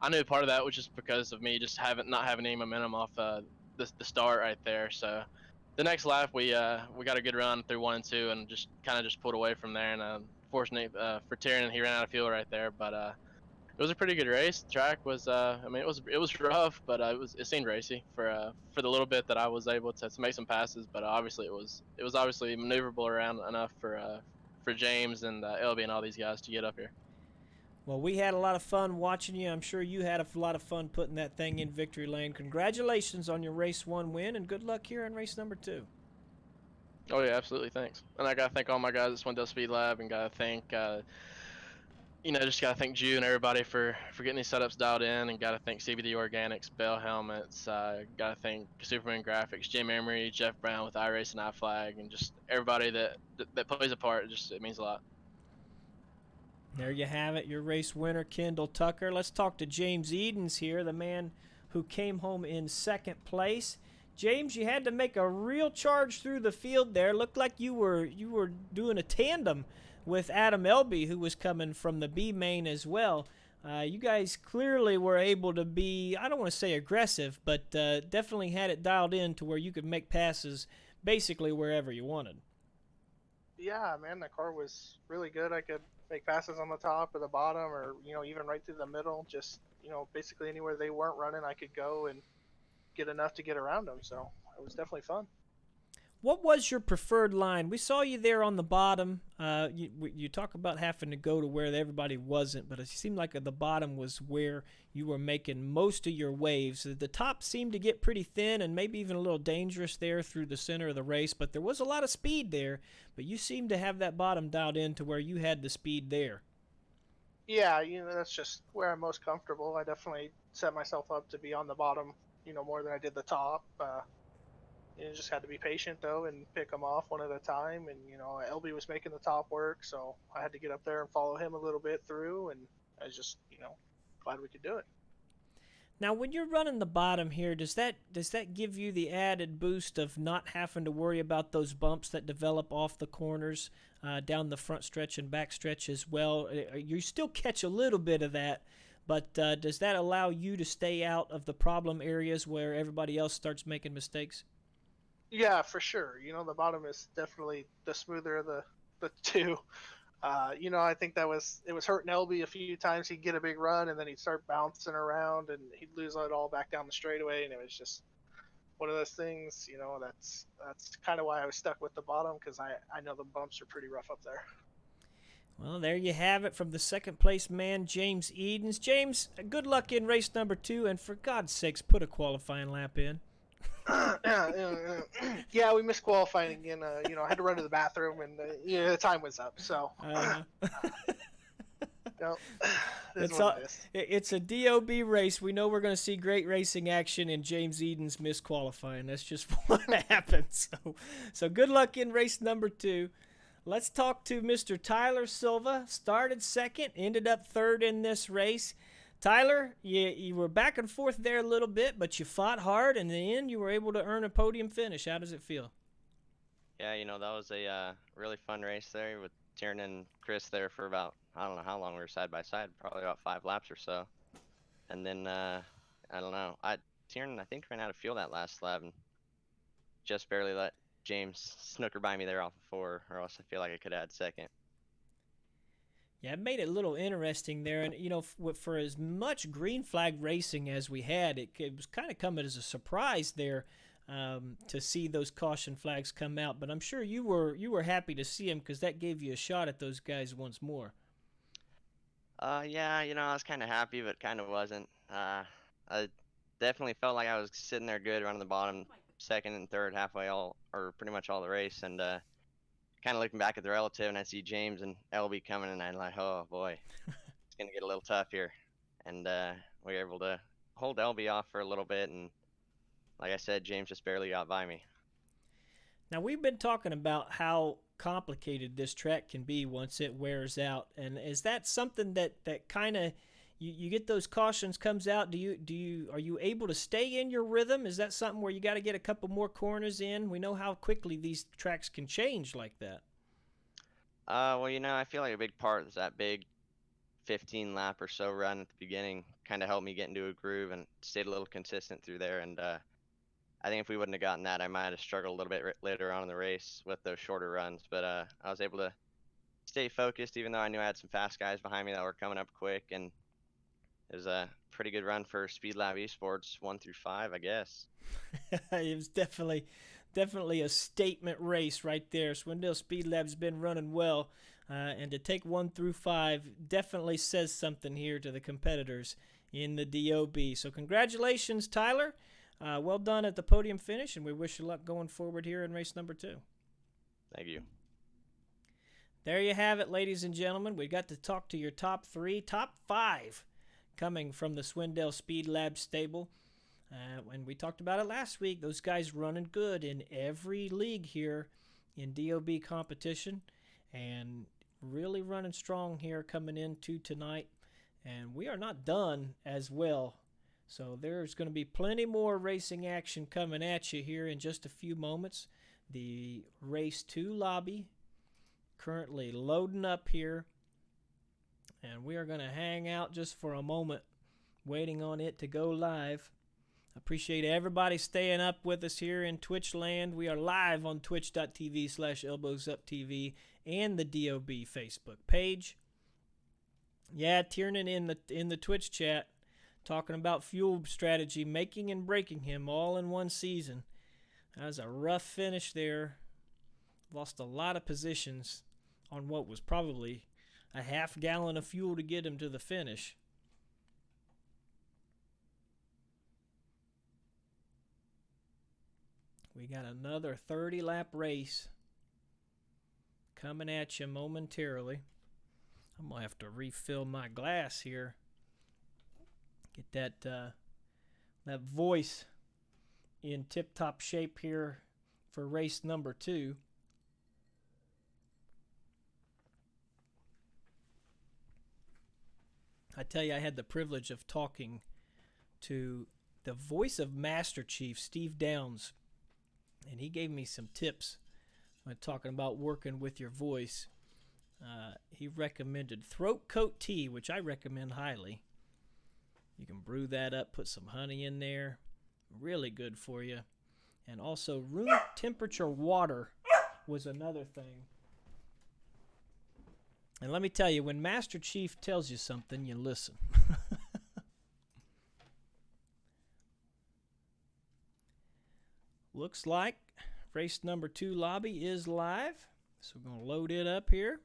I knew part of that was just because of me just not having any momentum off the start right there. So the next lap we got a good run through 1 and 2 and just kind of just pulled away from there. And fortunately for Tiernan, he ran out of fuel right there. But it was a pretty good race. The track was, it was rough, but it seemed racy for the little bit that I was able to make some passes. But obviously it was obviously maneuverable around enough for James and LB and all these guys to get up here. Well, we had a lot of fun watching you. I'm sure you had a lot of fun putting that thing in victory lane. Congratulations on your race 1 win, and good luck here in race number 2. Oh yeah, absolutely. Thanks. And I gotta thank all my guys at Swindell Speed Lab, and gotta thank. Just gotta thank Jew and everybody for getting these setups dialed in, and gotta thank CBD Organics, Bell Helmets, gotta thank Superman Graphics, Jim Emery, Jeff Brown with iRace and iFlag, and just everybody that plays a part. It means a lot. There you have it, your race winner, Kendall Tucker. Let's talk to James Edens here, the man who came home in second place. James, you had to make a real charge through the field there. Looked like you were doing a tandem with Adam Elby, who was coming from the B main as well. You guys clearly were able to be, I don't want to say aggressive, but definitely had it dialed in to where you could make passes basically wherever you wanted. Yeah, man, the car was really good. I could make passes on the top or the bottom, or even right through the middle. Just basically anywhere they weren't running, I could go and get enough to get around them. So it was definitely fun. What was your preferred line? We saw you there on the bottom. You talk about having to go to where everybody wasn't, but it seemed like the bottom was where you were making most of your waves. The top seemed to get pretty thin and maybe even a little dangerous there through the center of the race, but there was a lot of speed there. But you seemed to have that bottom dialed in to where you had the speed there. Yeah, that's just where I'm most comfortable. I definitely set myself up to be on the bottom, more than I did the top. You just had to be patient though and pick them off one at a time. And LB was making the top work, so I had to get up there and follow him a little bit through. And I was just glad we could do it. Now, when you're running the bottom here, does that give you the added boost of not having to worry about those bumps that develop off the corners down the front stretch and back stretch as well? You still catch a little bit of that, but does that allow you to stay out of the problem areas where everybody else starts making mistakes? Yeah, for sure. The bottom is definitely the smoother of the two. I think it was hurting LB a few times. He'd get a big run and then he'd start bouncing around and he'd lose it all back down the straightaway. And it was just one of those things. That's kind of why I was stuck with the bottom, because I know the bumps are pretty rough up there. Well, there you have it from the second place man, James Edens. James, good luck in race number 2, and for God's sakes, put a qualifying lap in. Yeah, we missed qualifying again. I had to run to the bathroom, and the time was up. So, it's a DOB race. We know we're going to see great racing action, and James Edens missed qualifying. That's just what happens. So good luck in race number 2. Let's talk to Mr. Tyler Silva. Started second, ended up third in this race. Tyler, you were back and forth there a little bit, but you fought hard, and in the end, you were able to earn a podium finish. How does it feel? Yeah, that was a really fun race there with Tiernan and Chris there for about, I don't know how long we were side by side, probably about 5 laps or so. And then, I don't know, Tiernan, I think, ran out of fuel that last lap and just barely let James snooker by me there off of 4, or else I feel like I could have had second. Yeah, it made it a little interesting there. And, for as much green flag racing as we had, it was kind of coming as a surprise there to see those caution flags come out. But I'm sure you were happy to see them, because that gave you a shot at those guys once more. Yeah, I was kind of happy, but kind of wasn't. I definitely felt like I was sitting there good, running the bottom, second and third, halfway or pretty much all the race. And kind of looking back at the relative, and I see James and LB coming, and I'm like, oh boy, it's gonna get a little tough here. And we were able to hold LB off for a little bit, and like I said, James just barely got by me. Now, we've been talking about how complicated this track can be once it wears out, and is that something that kind of you get those cautions comes out? Are you able to stay in your rhythm? Is that something where you got to get a couple more corners in? We know how quickly these tracks can change like that. Well, I feel like a big part is that big 15 lap or so run at the beginning kind of helped me get into a groove and stayed a little consistent through there. And I think if we wouldn't have gotten that, I might have struggled a little bit later on in the race with those shorter runs. But I was able to stay focused, even though I knew I had some fast guys behind me that were coming up quick. And it was a pretty good run for Speed Lab Esports 1 through 5, I guess. It was definitely a statement race right there. Swindell Speed Lab's been running well, and to take 1 through 5 definitely says something here to the competitors in the DOB. So congratulations, Tyler. Well done at the podium finish, and we wish you luck going forward here in race number 2. Thank you. There you have it, ladies and gentlemen. We got to talk to your top 5 coming from the Swindell Speed Lab stable. And we talked about it last week. Those guys running good in every league here in DOB competition, and really running strong here coming into tonight. And we are not done as well. So there's going to be plenty more racing action coming at you here in just a few moments. The Race 2 lobby currently loading up here. And we are going to hang out just for a moment, waiting on it to go live. Appreciate everybody staying up with us here in Twitch land. We are live on twitch.tv/elbowsuptv and the DOB Facebook page. Yeah, Tiernan in the Twitch chat talking about fuel strategy, making and breaking him all in one season. That was a rough finish there. Lost a lot of positions on what was probably a half gallon of fuel to get him to the finish. We got another 30-lap race coming at you momentarily. I'm going to have to refill my glass here. Get that voice in tip-top shape here for race number 2. I tell you, I had the privilege of talking to the voice of Master Chief, Steve Downs, and he gave me some tips when talking about working with your voice. He recommended throat coat tea, which I recommend highly. You can brew that up, put some honey in there. Really good for you. And also room temperature water was another thing. And let me tell you, when Master Chief tells you something, you listen. Looks like race number 2 lobby is live. So we're going to load it up here.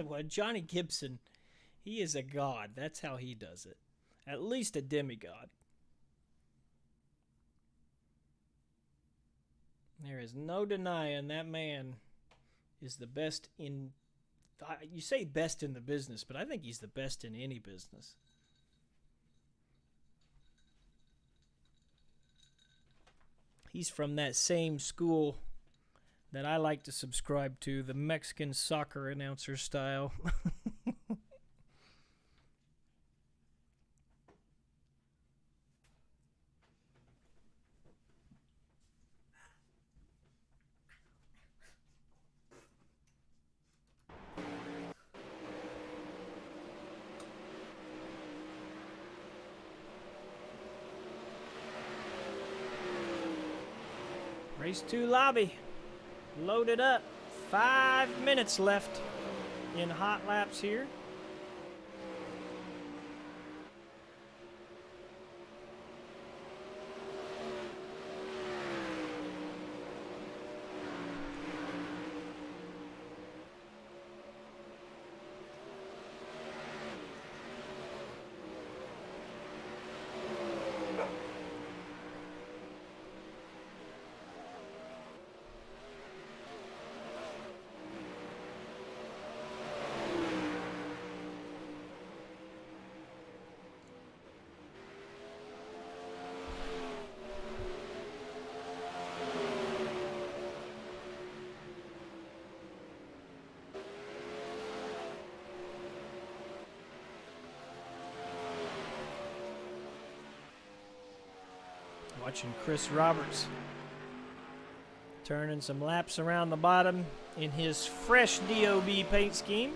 Well, Johnny Gibson, he is a god. That's how he does it. At least a demigod. There is no denying that man is the best in... You say best in the business, but I think he's the best in any business. He's from that same school that I like to subscribe to, the Mexican soccer announcer style. Race 2 lobby. Loaded up. 5 minutes left in hot laps here. Watching Chris Roberts turning some laps around the bottom in his fresh DOB paint scheme.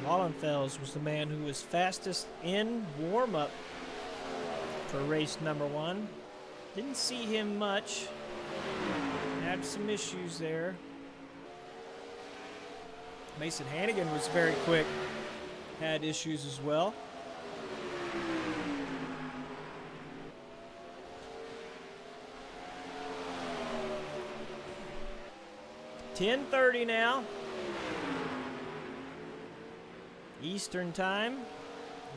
Wallenfels was the man who was fastest in warm-up for race number 1. Didn't see him much. Had some issues there. Mason Hannigan was very quick. Had issues as well. 10:30 now. Eastern time.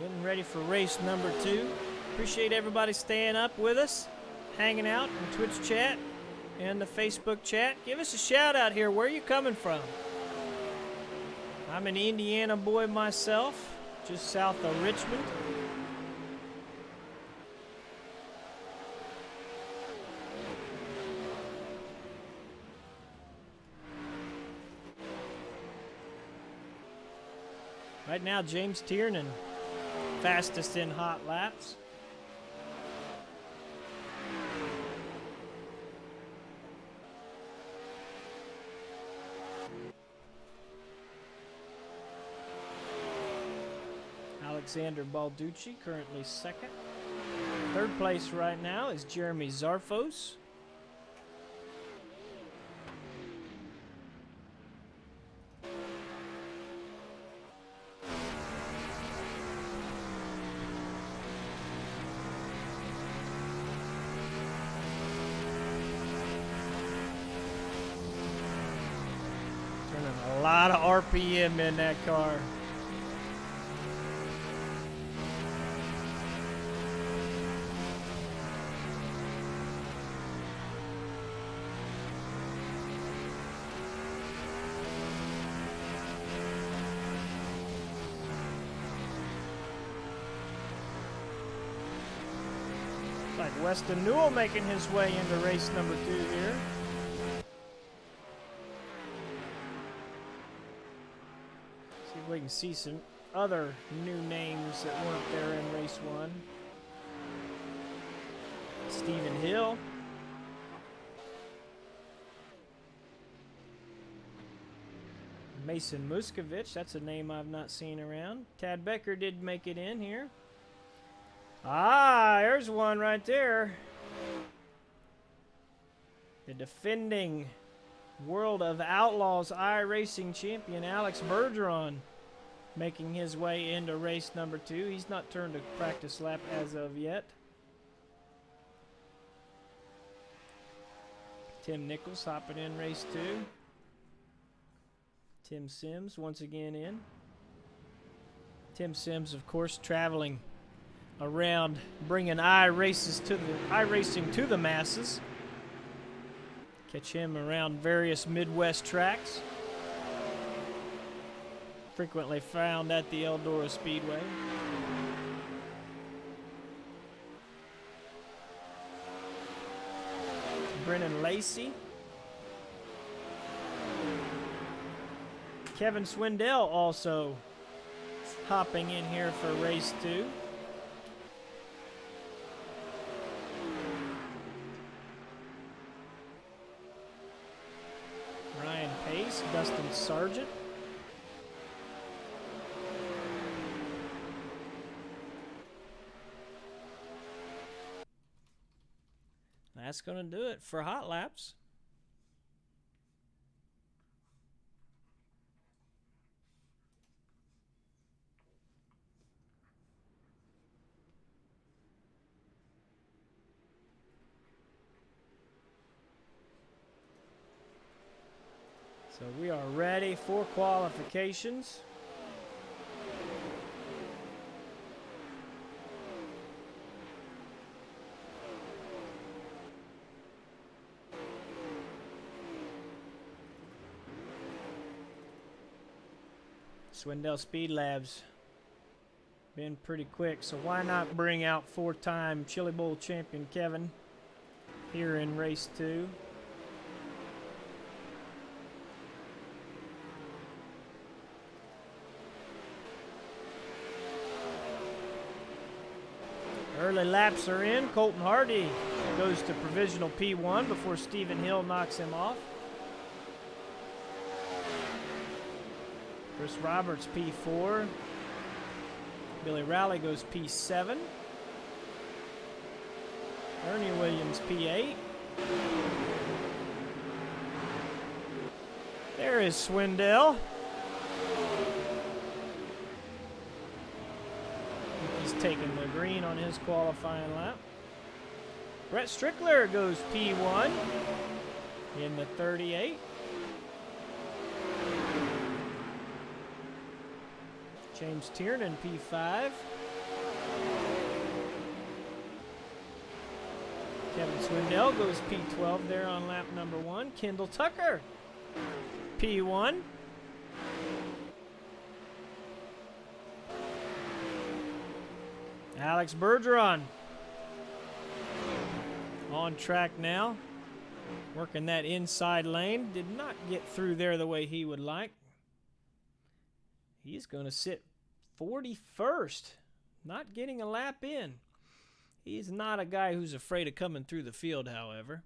Getting ready for race number 2. Appreciate everybody staying up with us, hanging out in Twitch chat and the Facebook chat. Give us a shout out here. Where are you coming from? I'm an Indiana boy myself, just south of Richmond. Right now, James Tiernan, fastest in hot laps. Alexander Balducci, currently second. Third place right now is Jeremy Zarfos. Turning a lot of RPM in that car. Like Weston Newell making his way into race number 2 here. See if we can see some other new names that weren't there in race 1. Stephen Hill. Mason Muskovich, that's a name I've not seen around. Tad Becker did make it in here. Ah, there's one right there. The defending World of Outlaws iRacing champion, Alex Bergeron, making his way into race number 2. He's not turned a practice lap as of yet. Tim Nichols hopping in race 2. Tim Sims once again in. Tim Sims, of course, traveling around, bringing iRacing to the masses. Catch him around various Midwest tracks. Frequently found at the Eldora Speedway. Brennan Lacey. Kevin Swindell also hopping in here for race 2. Ryan Pace, Dustin Sargent. That's going to do it for hot laps. So we are ready for qualifications. Swindell Speed Labs been pretty quick, so why not bring out 4-time Chili Bowl champion Kevin here in race 2. Early laps are in. Colton Hardy goes to provisional P1 before Stephen Hill knocks him off. Chris Roberts P4. Billy Rowley goes P7. Ernie Williams P8. There is Swindell. He's taking the green on his qualifying lap. Brett Strickler goes P1 in the 38. James Tiernan, P5. Kevin Swindell goes P12 there on lap number 1. Kendall Tucker, P1. Alex Bergeron on track now, working that inside lane. Did not get through there the way he would like. He's going to sit 41st, not getting a lap in. He's not a guy who's afraid of coming through the field, however.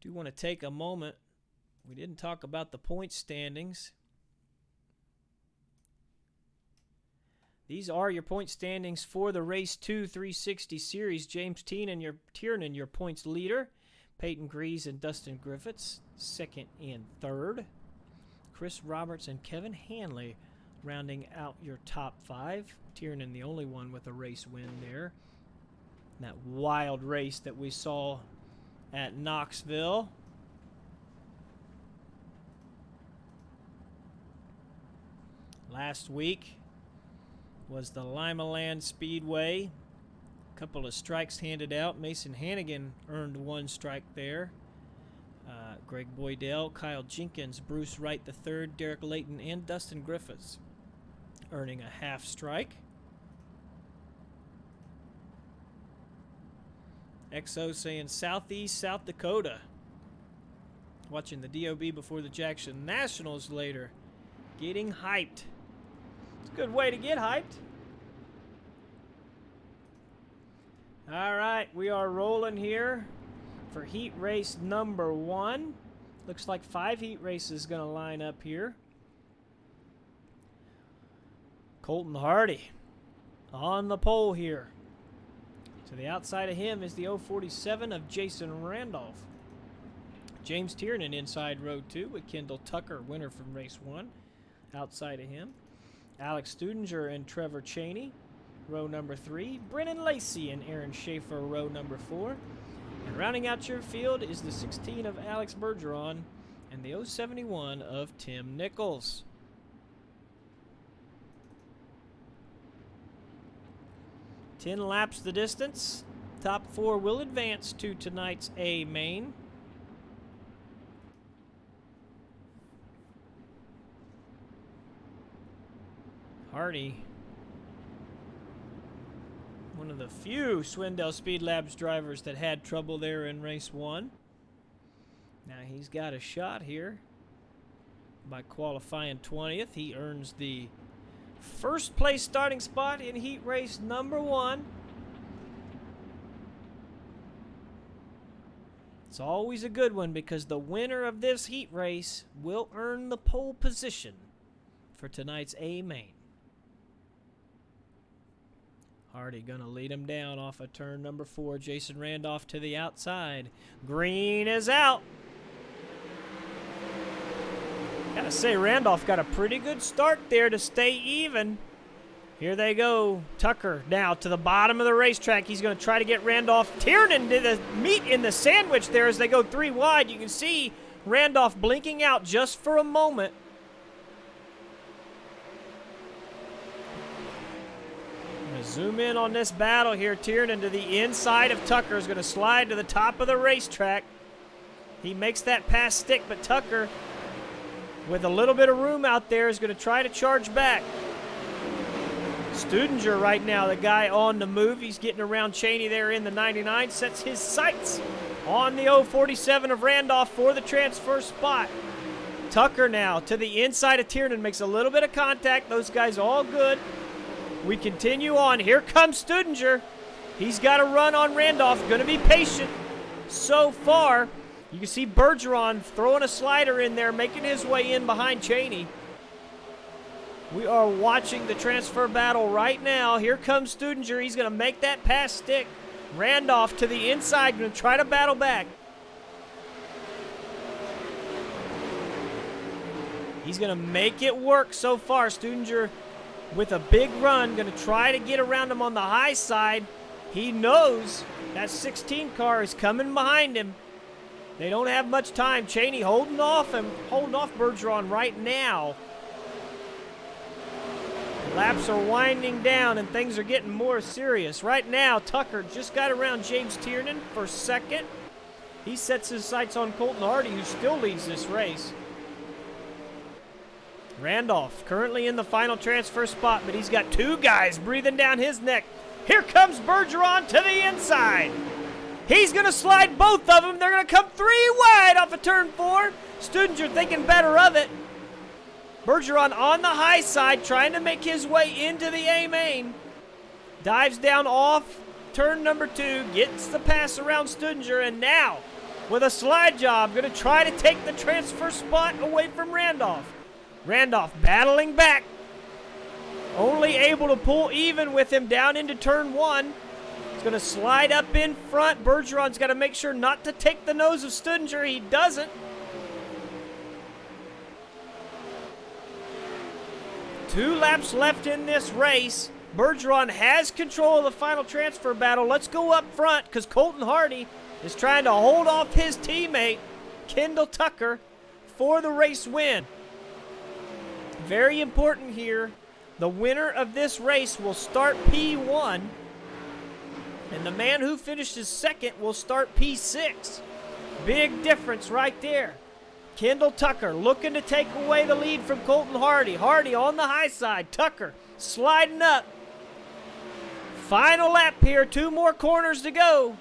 Do want to take a moment. We didn't talk about the point standings. These are your point standings for the Race 2 360 Series. James Tiernan, your points leader. Peyton Grease and Dustin Griffiths, second and third. Chris Roberts and Kevin Hanley rounding out your top 5. Tiernan the only one with a race win there. That wild race that we saw at Knoxville. Last week was the Limaland Speedway. A couple of strikes handed out. Mason Hannigan earned 1 strike there. Greg Boydell, Kyle Jenkins, Bruce Wright III, Derek Layton, and Dustin Griffiths earning a half strike. XO saying Southeast South Dakota. Watching the DOB before the Jackson Nationals later. Getting hyped. It's a good way to get hyped. All right, we are rolling here for heat race number 1. Looks like 5 heat races going to line up here. Colton Hardy on the pole here. To the outside of him is the 047 of Jason Randolph. James Tiernan inside row 2 with Kendall Tucker, winner from race 1. Outside of him, Alex Studinger and Trevor Cheney, row number 3. Brennan Lacey and Aaron Schaefer, row number 4. And rounding out your field is the 16 of Alex Bergeron and the 071 of Tim Nichols. Ten laps the distance. Top 4 will advance to tonight's A main. Hardy, one of the few Swindell Speed Labs drivers that had trouble there in race 1. Now he's got a shot here by qualifying 20th. He earns the first place starting spot in heat race number 1. It's always a good one because the winner of this heat race will earn the pole position for tonight's A main. Hardy gonna lead him down off of turn number 4. Jason Randolph to the outside. Green is out. Gotta say, Randolph got a pretty good start there to stay even. Here they go. Tucker now to the bottom of the racetrack. He's going to try to get Randolph. Tiernan to the meet in the sandwich there as they go 3 wide. You can see Randolph blinking out just for a moment. I'm going to zoom in on this battle here. Tiernan to the inside of Tucker is going to slide to the top of the racetrack. He makes that pass stick, but Tucker, with a little bit of room out there, is going to try to charge back. Studinger right now, the guy on the move. He's getting around Cheney there in the 99. Sets his sights on the 047 of Randolph for the transfer spot. Tucker now to the inside of Tiernan. Makes a little bit of contact. Those guys all good. We continue on. Here comes Studinger. He's got a run on Randolph. Going to be patient so far. You can see Bergeron throwing a slider in there, making his way in behind Cheney. We are watching the transfer battle right now. Here comes Studinger. He's going to make that pass stick. Randolph to the inside, going to try to battle back. He's going to make it work so far. Studinger with a big run, going to try to get around him on the high side. He knows that 16 car is coming behind him. They don't have much time. Cheney holding off Bergeron right now. Laps are winding down and things are getting more serious. Right now, Tucker just got around James Tiernan for second. He sets his sights on Colton Hardy, who still leads this race. Randolph currently in the final transfer spot, but he's got two guys breathing down his neck. Here comes Bergeron to the inside. He's going to slide both of them. They're going to come 3 wide off of turn 4. Studinger thinking better of it. Bergeron on the high side trying to make his way into the A main. Dives down off turn number 2, gets the pass around Studinger, and now with a slide job going to try to take the transfer spot away from Randolph. Randolph battling back, only able to pull even with him down into turn 1. He's going to slide up in front. Bergeron's got to make sure not to take the nose of Studinger. He doesn't. 2 laps left in this race. Bergeron has control of the final transfer battle. Let's go up front because Colton Hardy is trying to hold off his teammate, Kendall Tucker, for the race win. Very important here. The winner of this race will start P1, and the man who finishes second will start P6. Big difference right there. Kendall Tucker looking to take away the lead from Colton Hardy. Hardy on the high side. Tucker sliding up. Final lap here. 2 more corners to go.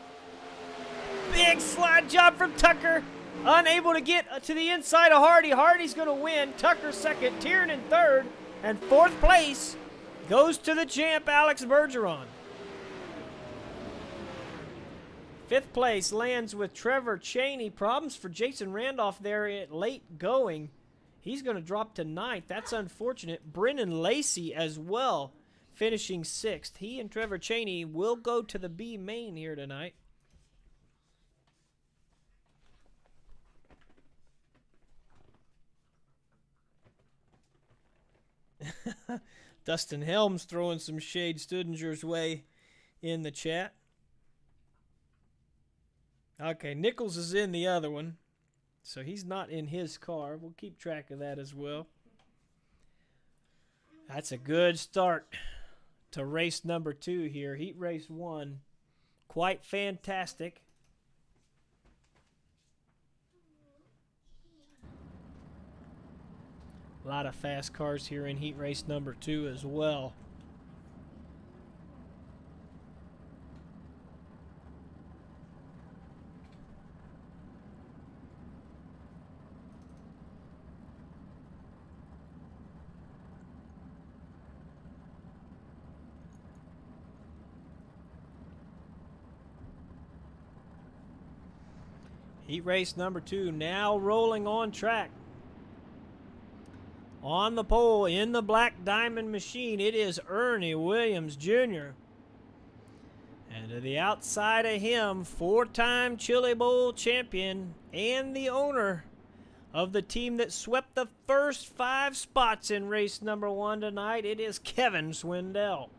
Big slide job from Tucker. Unable to get to the inside of Hardy. Hardy's going to win. Tucker second. Tiernan third. And 4th place goes to the champ, Alex Bergeron. 5th place lands with Trevor Cheney. Problems for Jason Randolph there at late going. He's going to drop to 9th. That's unfortunate. Brennan Lacey as well, finishing 6th. He and Trevor Cheney will go to the B main here tonight. Dustin Helms throwing some shade Studinger's way in the chat. Okay, Nichols is in the other one, so he's not in his car. We'll keep track of that as well. That's a good start to race number 2 here. Heat race 1, quite fantastic. A lot of fast cars here in heat race number 2 as well. Heat race number 2 now rolling on track. On the pole in the Black Diamond machine, it is Ernie Williams Jr. And to the outside of him, 4-time Chili Bowl champion and the owner of the team that swept the first 5 spots in race number 1 tonight, it is Kevin Swindell.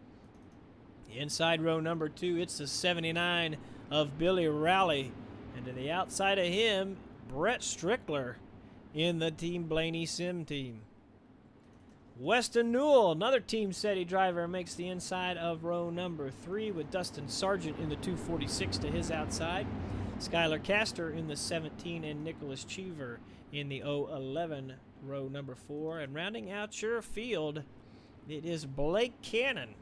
Inside row number 2, it's the 79 of Billy Rowley. And to the outside of him, Brett Strickler in the Team Blaney Sim team. Weston Newell, another Team SETI driver, makes the inside of row number 3 with Dustin Sargent in the 246 to his outside. Skylar Castor in the 17 and Nicholas Cheever in the 011 row number 4. And rounding out your field, it is Blake Cannon.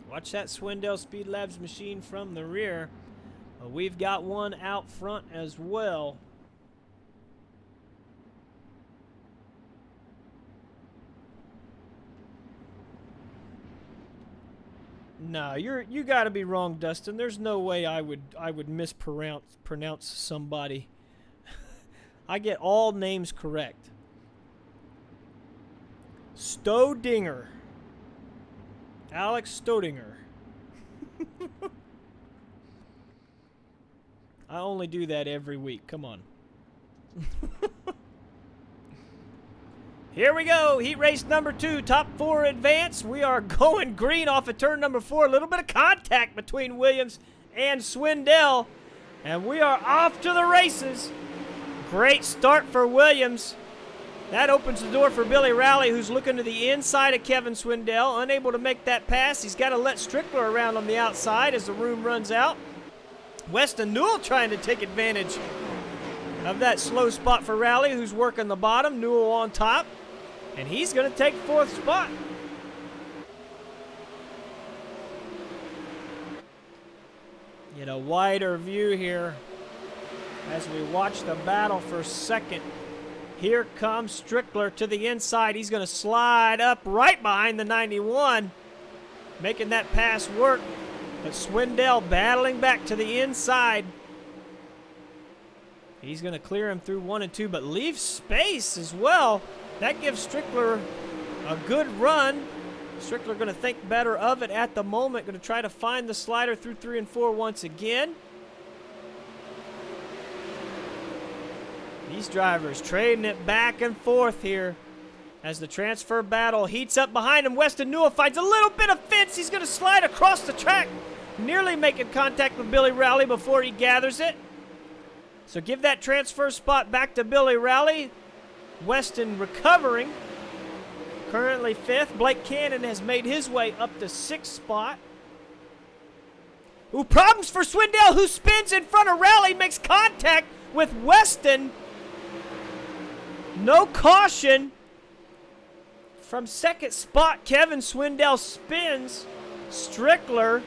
Watch that Swindell Speed Labs machine from the rear. We've got one out front as well. No, you got to be wrong, Dustin. There's no way I would mispronounce somebody. I get all names correct. Stodinger. Alex Stodinger. I only do that every week. Come on. Here we go. Heat race number 2. Top 4 advance. We are going green off of turn number 4. A little bit of contact between Williams and Swindell. And we are off to the races. Great start for Williams. That opens the door for Billy Rowley, who's looking to the inside of Kevin Swindell, unable to make that pass. He's got to let Strickler around on the outside as the room runs out. Weston Newell trying to take advantage of that slow spot for Rowley, who's working the bottom. Newell on top, and he's going to take fourth spot. Get a wider view here as we watch the battle for second. Here comes Strickler to the inside. He's going to slide up right behind the 91, making that pass work. But Swindell battling back to the inside. He's going to clear him through 1 and 2, but leave space as well. That gives Strickler a good run. Strickler going to think better of it at the moment. Going to try to find the slider through 3 and 4 once again. These drivers trading it back and forth here as the transfer battle heats up behind him. Weston Newell finds a little bit of fence. He's going to slide across the track, nearly making contact with Billy Rowley before he gathers it. So give that transfer spot back to Billy Rowley. Weston recovering. Currently 5th. Blake Cannon has made his way up to 6th spot. Ooh, problems for Swindell, who spins in front of Rowley, makes contact with Weston. No caution. From 2nd spot, Kevin Swindell spins. Strickler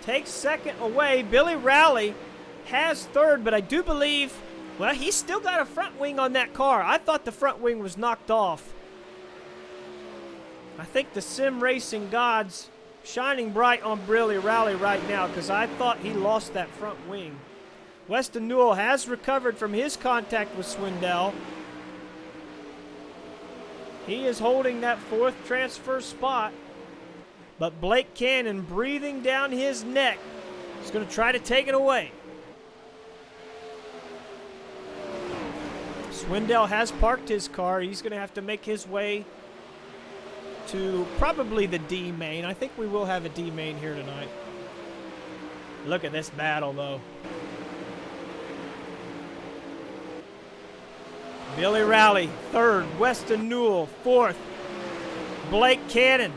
takes 2nd away. Billy Rowley has 3rd, but I do believe, well, he's still got a front wing on that car. I thought the front wing was knocked off. I think the sim racing gods shining bright on Billy Rowley right now, because I thought he lost that front wing. Weston Newell has recovered from his contact with Swindell. He is holding that 4th transfer spot. But Blake Cannon, breathing down his neck, is going to try to take it away. Swindell has parked his car. He's going to have to make his way to probably the D main. I think we will have a D main here tonight. Look at this battle, though. Billy Rowley, 3rd. Weston Newell, 4th. Blake Cannon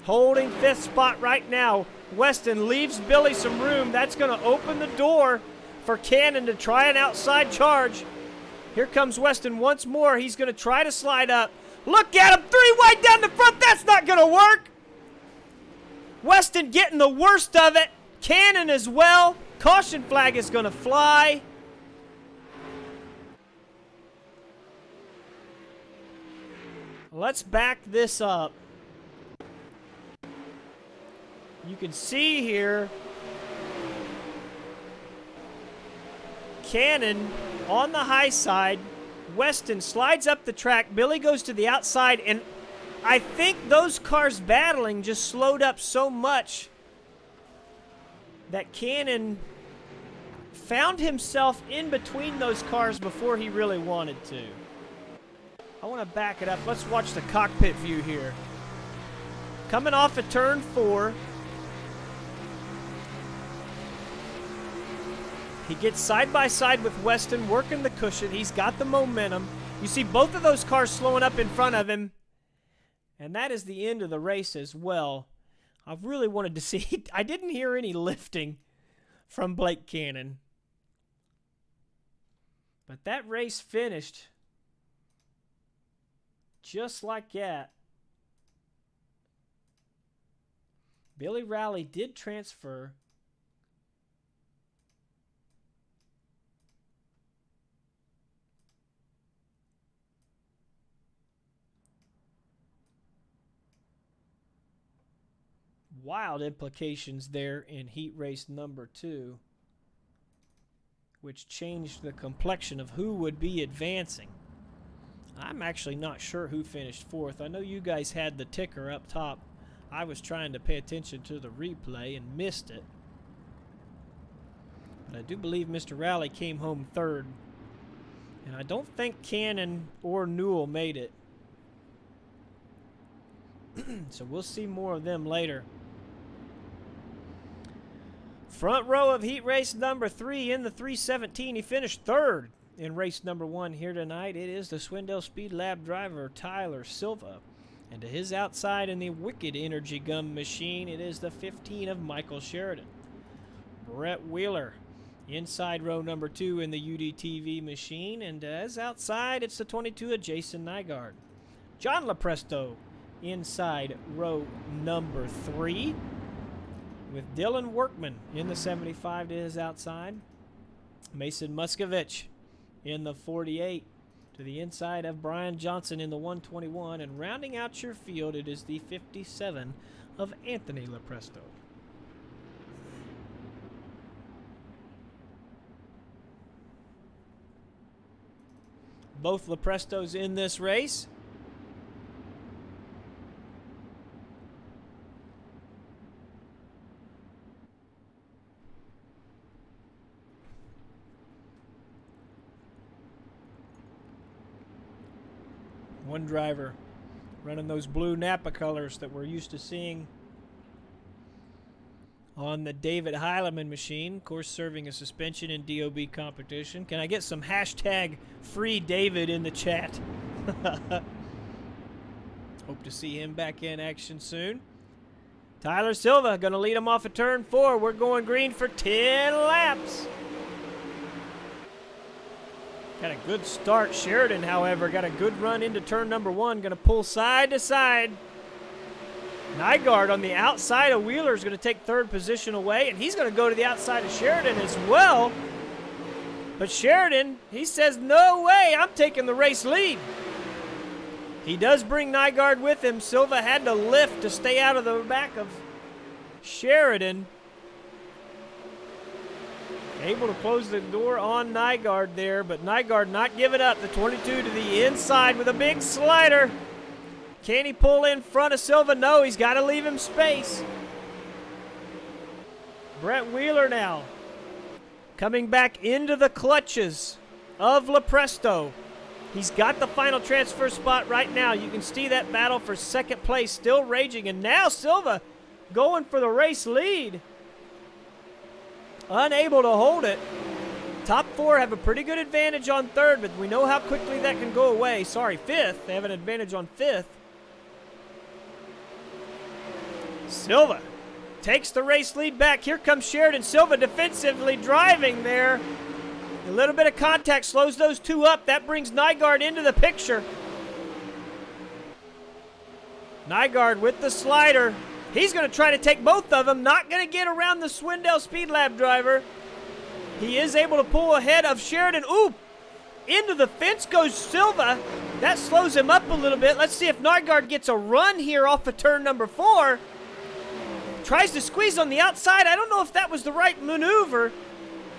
holding 5th spot right now. Weston leaves Billy some room. That's going to open the door for Cannon to try an outside charge. Here comes Weston once more. He's going to try to slide up. Look at him, 3 wide down the front. That's not going to work. Weston getting the worst of it. Cannon as well. Caution flag is going to fly. Let's back this up. You can see here Cannon on the high side. Weston slides up the track. Billy goes to the outside, and I think those cars battling just slowed up so much that Cannon found himself in between those cars before he really wanted to. I want to back it up. Let's watch the cockpit view here. Coming off of turn 4. He gets side by side with Weston, working the cushion. He's got the momentum. You see both of those cars slowing up in front of him. And that is the end of the race as well. I really wanted to see. I didn't hear any lifting from Blake Cannon. But that race finished just like that. Billy Rowley did transfer. Wild implications there in heat race number 2, which changed the complexion of who would be advancing. I'm actually not sure who finished 4th. I know you guys had the ticker up top. I was trying to pay attention to the replay and missed it. But I do believe Mr. Rowley came home 3rd. And I don't think Cannon or Newell made it. So we'll see more of them later. Front row of heat race number 3 in the 317. He finished 3rd. in race number 1 here tonight. It is the Swindell Speed Lab driver, Tyler Silva. And to his outside in the Wicked Energy Gum machine, it is the 15 of Michael Sheridan. Brett Wheeler, inside row number 2 in the UDTV machine. And as outside, it's the 22 of Jason Nygaard. John Lepresto, inside row number 3, with Dylan Workman in the 75 to his outside. Mason Muscovich in the 48 to the inside of Brian Johnson in the 121. And rounding out your field, it is the 57 of Anthony Lepresto. Both Leprestos in this race. One driver running those blue Napa colors that we're used to seeing on the David Heileman machine. Of course, serving a suspension in DOB competition. Can I get some hashtag free David in the chat? Hope to see him back in action soon. Tyler Silva going to lead him off of turn 4. We're going green for 10 laps. Got a good start. Sheridan, however, got a good run into turn number 1. Going to pull side to side. Nygaard on the outside of Wheeler is going to take 3rd position away, and he's going to go to the outside of Sheridan as well. But Sheridan, he says, no way, I'm taking the race lead. He does bring Nygaard with him. Silva had to lift to stay out of the back of Sheridan. Able to close the door on Nygaard there, but Nygaard not giving up. The 22 to the inside with a big slider. Can he pull in front of Silva? No, he's got to leave him space. Brett Wheeler now coming back into the clutches of Lepresto. He's got the final transfer spot right now. You can see that battle for 2nd place still raging, and now Silva going for the race lead. Unable to hold it. Top 4 have a pretty good advantage on 3rd, but we know how quickly that can go away. Sorry, 5th. They have an advantage on 5th. Silva takes the race lead back. Here comes Sheridan. Silva defensively driving there. A little bit of contact slows those 2 up. That brings Nygaard into the picture. Nygaard with the slider. He's going to try to take both of them. Not going to get around the Swindell Speed Lab driver. He is able to pull ahead of Sheridan. Ooh! Into the fence goes Silva. That slows him up a little bit. Let's see if Nygaard gets a run here off of turn number 4. Tries to squeeze on the outside. I don't know if that was the right maneuver.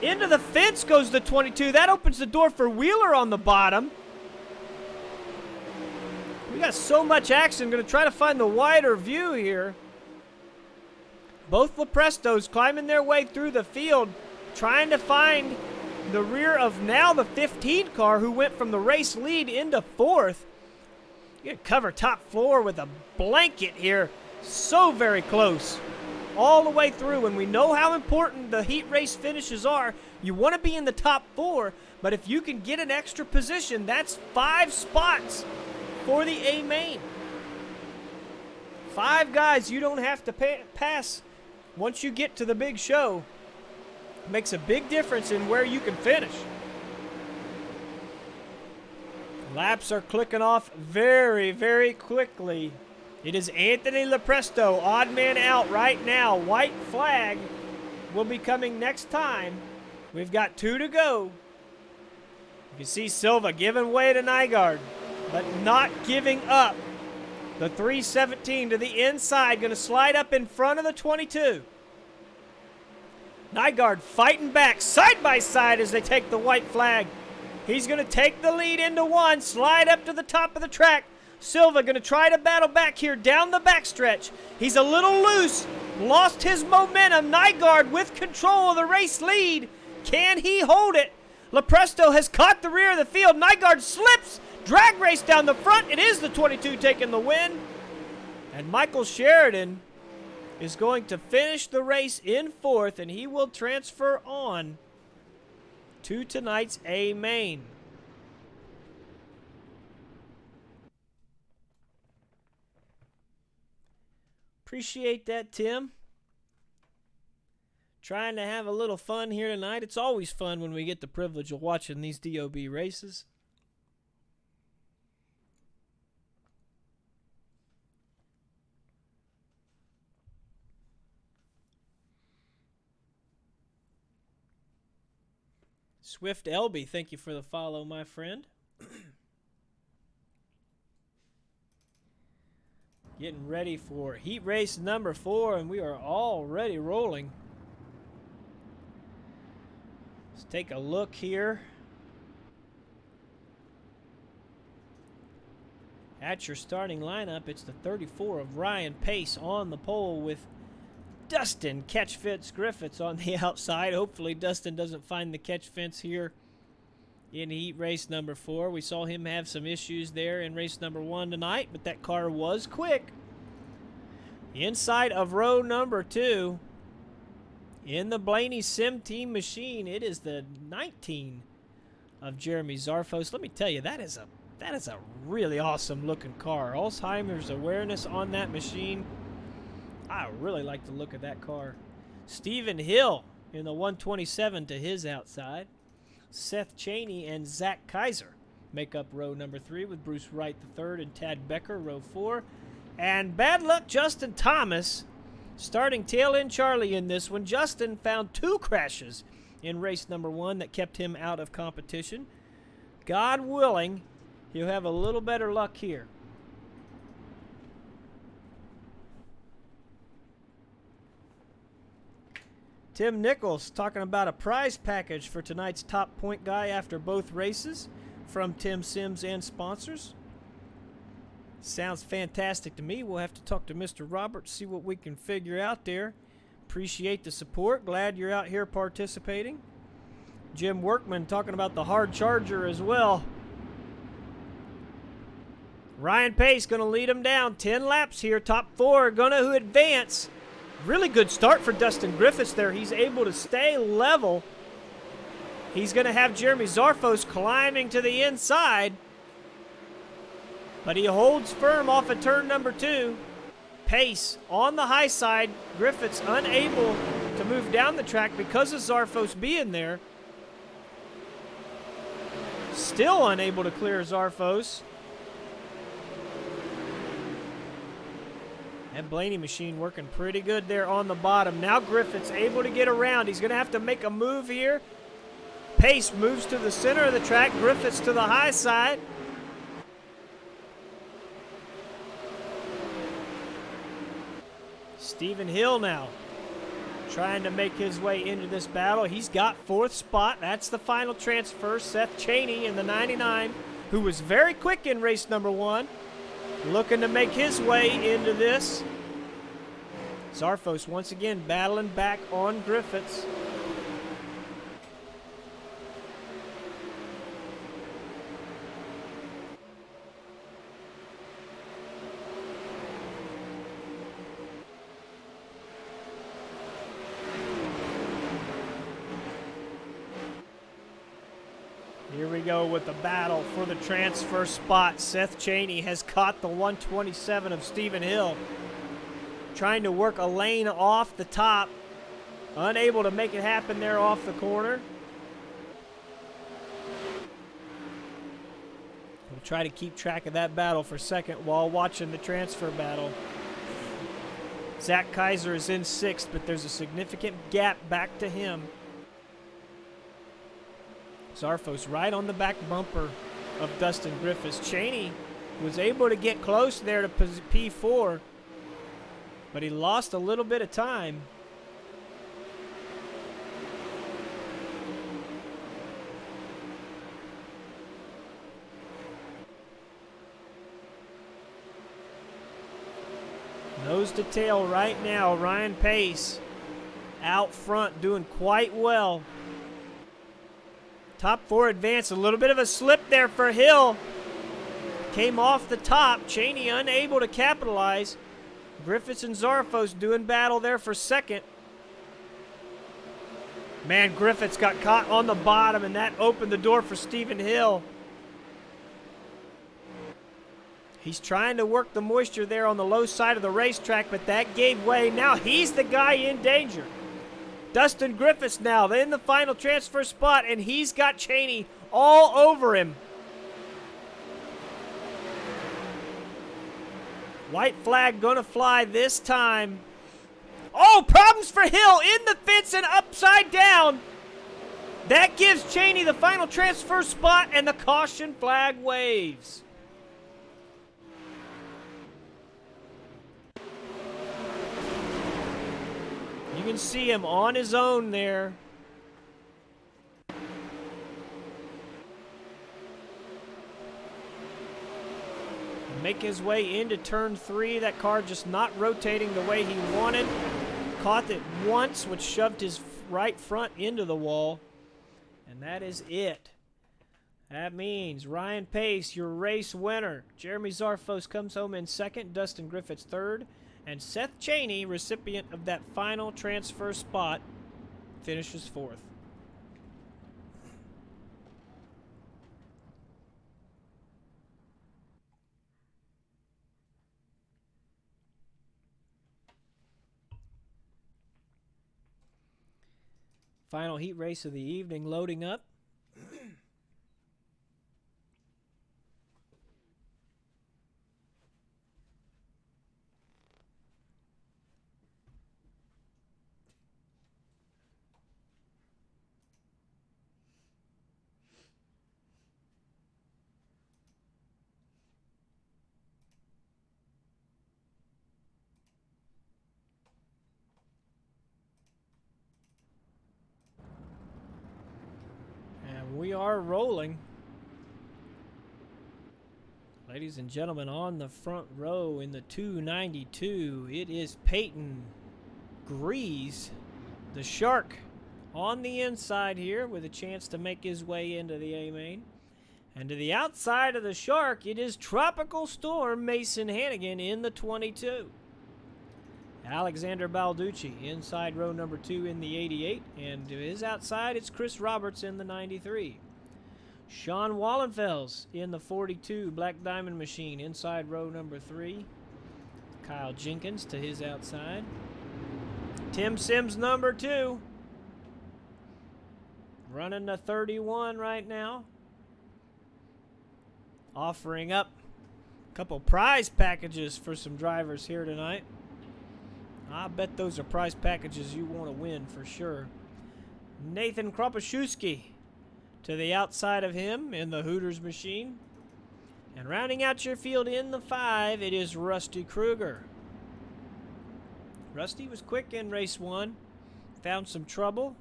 Into the fence goes the 22. That opens the door for Wheeler on the bottom. We got so much action. Going to try to find the wider view here. Both Leprestos climbing their way through the field, trying to find the rear of now the 15 car who went from the race lead into 4th. You can cover top 4 with a blanket here. So very close. All the way through, and we know how important the heat race finishes are. You want to be in the top 4, but if you can get an extra position, that's 5 spots for the A main. 5 guys you don't have to pass once you get to the big show. It makes a big difference in where you can finish. Laps are clicking off very, very quickly. It is Anthony Lepresto, odd man out right now. White flag will be coming next time. We've got 2 to go. You can see Silva giving way to Nygaard, but not giving up. The 317 to the inside, going to slide up in front of the 22. Nygaard fighting back side by side as they take the white flag. He's going to take the lead into 1, slide up to the top of the track. Silva going to try to battle back here down the backstretch. He's a little loose, lost his momentum. Nygaard with control of the race lead. Can he hold it? Lepresto has caught the rear of the field. Nygaard slips. Drag race down the front. It is the 22 taking the win. And Michael Sheridan is going to finish the race in 4th, and he will transfer on to tonight's A main. Appreciate that, Tim. Trying to have a little fun here tonight. It's always fun when we get the privilege of watching these DOB races. Swift Elby, thank you for the follow, my friend. Getting ready for heat race number 4, and we are already rolling. Let's take a look here at your starting lineup. It's the 34 of Ryan Pace on the pole with Dustin Catch Fence Griffiths on the outside. Hopefully Dustin doesn't find the catch fence here in heat race number 4. We saw him have some issues there in race number 1 tonight, but that car was quick. Inside of row number 2, in the Blaney Sim Team machine, it is the 19 of Jeremy Zarfos. Let me tell you, that is a really awesome looking car. Alzheimer's awareness on that machine. I really like the look of that car. Stephen Hill in the 127 to his outside. Seth Cheney and Zach Kaiser make up row number 3 with Bruce Wright III and Tad Becker, row 4. And bad luck Justin Thomas starting tail end Charlie in this one. Justin found 2 crashes in race number 1 that kept him out of competition. God willing, he'll have a little better luck here. Tim Nichols talking about a prize package for tonight's top point guy after both races from Tim Sims and sponsors. Sounds fantastic to me. We'll have to talk to Mr. Roberts, see what we can figure out there. Appreciate the support. Glad you're out here participating. Jim Workman talking about the hard charger as well. Ryan Pace going to lead him down. 10 laps here. Top 4 going to advance. Really good start for Dustin Griffiths there. He's able to stay level. He's going to have Jeremy Zarfos climbing to the inside. But he holds firm off of turn number 2. Pace on the high side. Griffiths unable to move down the track because of Zarfos being there. Still unable to clear Zarfos. That Blaney machine working pretty good there on the bottom. Now Griffiths able to get around. He's going to have to make a move here. Pace moves to the center of the track. Griffiths to the high side. Stephen Hill now trying to make his way into this battle. He's got 4th spot. That's the final transfer. Seth Cheney in the 99, who was very quick in race number 1. Looking to make his way into this. Zarfos once again battling back on Griffiths. Here we go with the battle for the transfer spot. Seth Cheney has caught the 127 of Stephen Hill. Trying to work a lane off the top. Unable to make it happen there off the corner. We'll try to keep track of that battle for second while watching the transfer battle. Zach Kaiser is in 6th, but there's a significant gap back to him. Zarfos right on the back bumper of Dustin Griffiths. Cheney was able to get close there to P4, but he lost a little bit of time. Nose to tail right now. Ryan Pace out front doing quite well. Top 4 advance. A little bit of a slip there for Hill. Came off the top. Cheney unable to capitalize. Griffiths and Zarfos doing battle there for second. Man, Griffiths got caught on the bottom, and that opened the door for Stephen Hill. He's trying to work the moisture there on the low side of the racetrack, but that gave way. Now he's the guy in danger. Dustin Griffiths now in the final transfer spot, and he's got Cheney all over him. White flag gonna fly this time. Oh, problems for Hill in the fence and upside down. That gives Cheney the final transfer spot, and the caution flag waves. You can see him on his own there. Make his way into turn 3. That car just not rotating the way he wanted. Caught it once, which shoved his right front into the wall. And that is it. That means Ryan Pace, your race winner. Jeremy Zarfos comes home in second. Dustin Griffiths third. And Seth Cheney, recipient of that final transfer spot, finishes fourth. Final heat race of the evening loading up. We are rolling. Ladies and gentlemen, on the front row in the 292, it is Peyton Grease, the Shark, on the inside here with a chance to make his way into the A-main. And to the outside of the Shark, it is Tropical Storm Mason Hannigan in the 22. Alexander Balducci inside row number 2 in the 88, and to his outside it's Chris Roberts in the 93. Sean Wallenfels in the 42 Black Diamond Machine inside row number 3. Kyle Jenkins to his outside. Tim Sims number 2 running the 31 right now, offering up a couple prize packages for some drivers here tonight. I bet those are prize packages you want to win for sure. Nathan Kropaszewski to the outside of him in the Hooters machine. And rounding out your field in the 5, it is Rusty Kruger. Rusty was quick in race 1, found some trouble,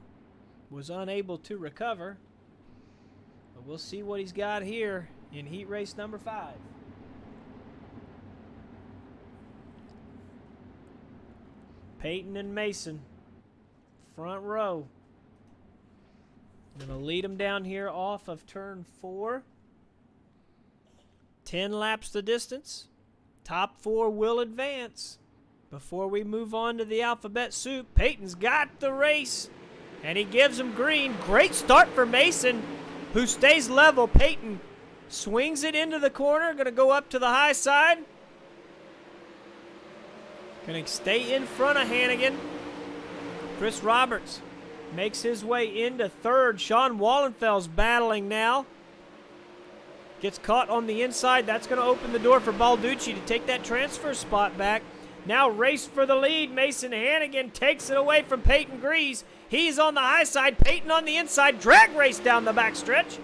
was unable to recover. But we'll see what he's got here in heat race number 5. Peyton and Mason, front row. Gonna lead them down here off of turn 4. 10 laps the distance. Top 4 will advance. Before we move on to the alphabet soup, Peyton's got the race, and he gives them green. Great start for Mason, who stays level. Peyton swings it into the corner, gonna go up to the high side. Going to stay in front of Hannigan. Chris Roberts makes his way into third. Sean Wallenfels battling now. Gets caught on the inside. That's going to open the door for Balducci to take that transfer spot back. Now race for the lead. Mason Hannigan takes it away from Peyton Grease. He's on the high side. Peyton on the inside. Drag race down the backstretch.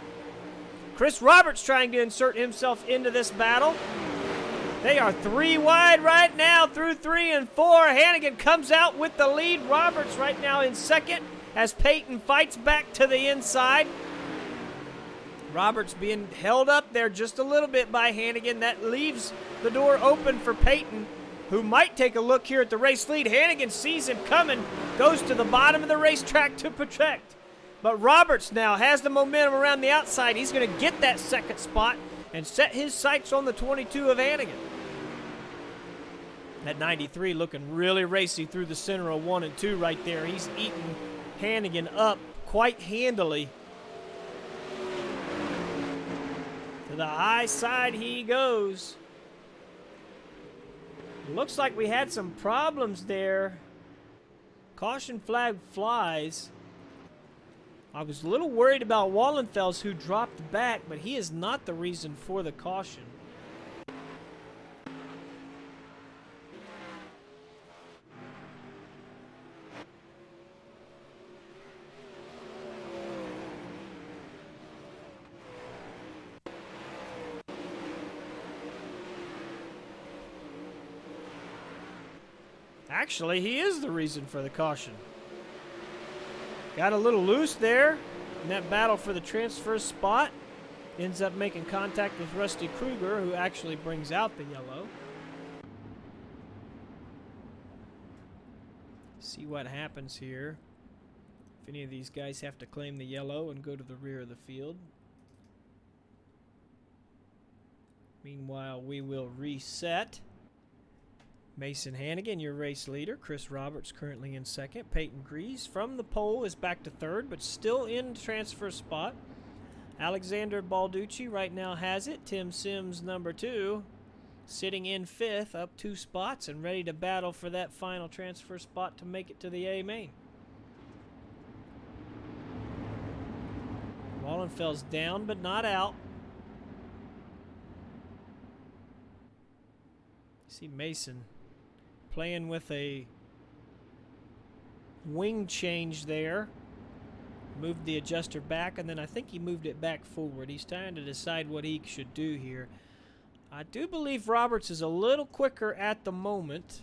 Chris Roberts trying to insert himself into this battle. They are 3 wide right now through 3 and 4. Hannigan comes out with the lead. Roberts right now in second as Peyton fights back to the inside. Roberts being held up there just a little bit by Hannigan. That leaves the door open for Peyton, who might take a look here at the race lead. Hannigan sees him coming, goes to the bottom of the racetrack to protect. But Roberts now has the momentum around the outside. He's going to get that second spot and set his sights on the 22 of Hannigan. That 93 looking really racy through the center of 1 and 2 right there. He's eating Hannigan up quite handily. To the high side he goes. Looks like we had some problems there. Caution flag flies. I was a little worried about Wallenfels, who dropped back, but he is not the reason for the caution. Actually, he is the reason for the caution. Got a little loose there in that battle for the transfer spot. Ends up making contact with Rusty Kruger, who actually brings out the yellow. See what happens here. If any of these guys have to claim the yellow and go to the rear of the field. Meanwhile, we will reset. Mason Hannigan, your race leader. Chris Roberts currently in second. Peyton Grease from the pole is back to third, but still in transfer spot. Alexander Balducci right now has it. Tim Sims, number 2, sitting in 5th, up 2 spots and ready to battle for that final transfer spot to make it to the A main. Wallenfels down but not out. See Mason playing with a wing change there. Moved the adjuster back, and then I think he moved it back forward. He's trying to decide what he should do here. I do believe Roberts is a little quicker at the moment.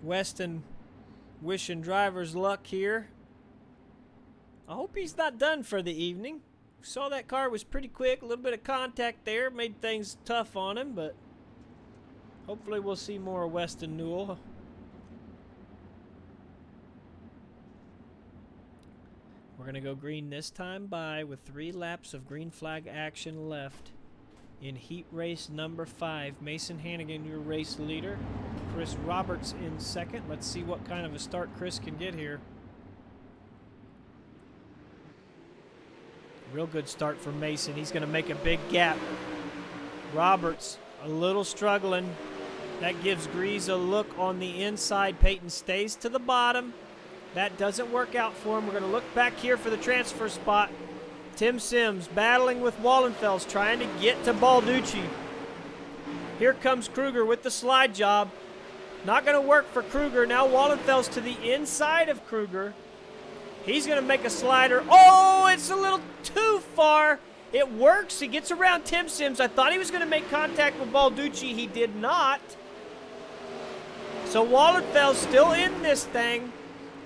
Weston wishing drivers luck here. I hope he's not done for the evening. Saw that car was pretty quick. A little bit of contact there. Made things tough on him, but hopefully we'll see more of Weston Newell. We're going to go green this time by with 3 laps of green flag action left in heat race number 5. Mason Hannigan, your race leader. Chris Roberts in second. Let's see what kind of a start Chris can get here. Real good start for Mason. He's going to make a big gap. Roberts a little struggling. That gives Grease a look on the inside. Peyton stays to the bottom. That doesn't work out for him. We're going to look back here for the transfer spot. Tim Sims battling with Wallenfels, trying to get to Balducci. Here comes Kruger with the slide job. Not going to work for Kruger. Now Wallenfels to the inside of Kruger. He's going to make a slider. Oh, it's a little too far. It works. He gets around Tim Sims. I thought he was going to make contact with Balducci. He did not. So Wallenfels still in this thing.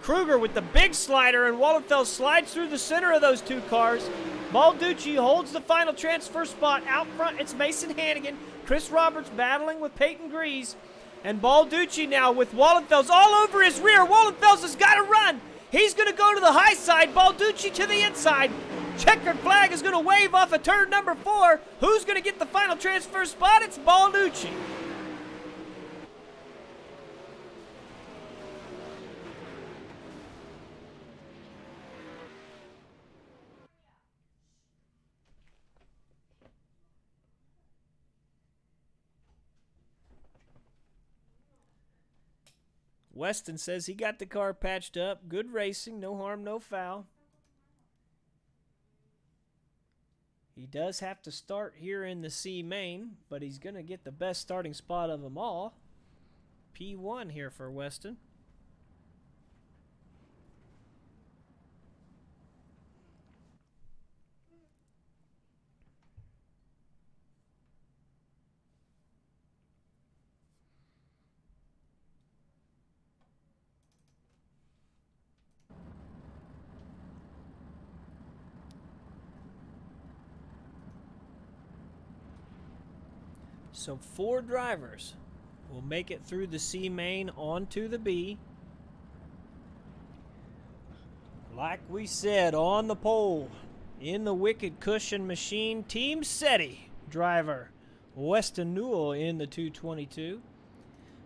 Kruger with the big slider, and Wallenfels slides through the center of those 2 cars. Balducci holds the final transfer spot. Out front, it's Mason Hannigan. Chris Roberts battling with Peyton Grease. And Balducci now with Wallenfels all over his rear. Wallenfels has got to run. He's going to go to the high side. Balducci to the inside. Checkered flag is going to wave off of turn number 4. Who's going to get the final transfer spot? It's Balducci. Weston says he got the car patched up. Good racing, no harm, no foul. He does have to start here in the C main, but he's going to get the best starting spot of them all. P1 here for Weston. So 4 drivers will make it through the C main onto the B. Like we said, on the pole, in the Wicked Cushion Machine, Team SETI driver Weston Newell in the 222.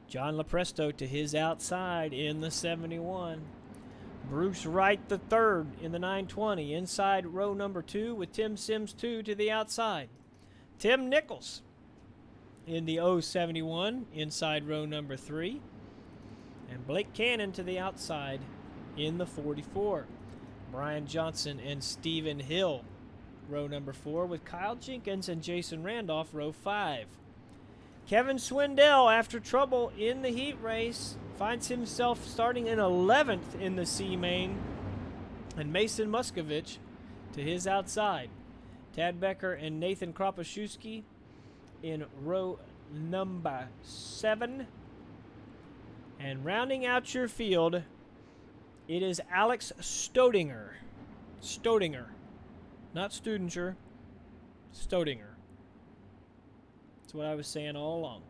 John Lepresto to his outside in the 71. Bruce Wright the third in the 920, inside row number 2 with Tim Sims 2 to the outside. Tim Nichols in the 071, inside row number 3. And Blake Cannon to the outside in the 44. Brian Johnson and Stephen Hill, row number 4, with Kyle Jenkins and Jason Randolph, row 5. Kevin Swindell, after trouble in the heat race, finds himself starting in 11th in the C main, and Mason Muskovich to his outside. Tad Becker and Nathan Kropaszewski in row number 7. And rounding out your field, it is Alex Stodinger. Stodinger. Not Studinger. Stodinger. That's what I was saying all along.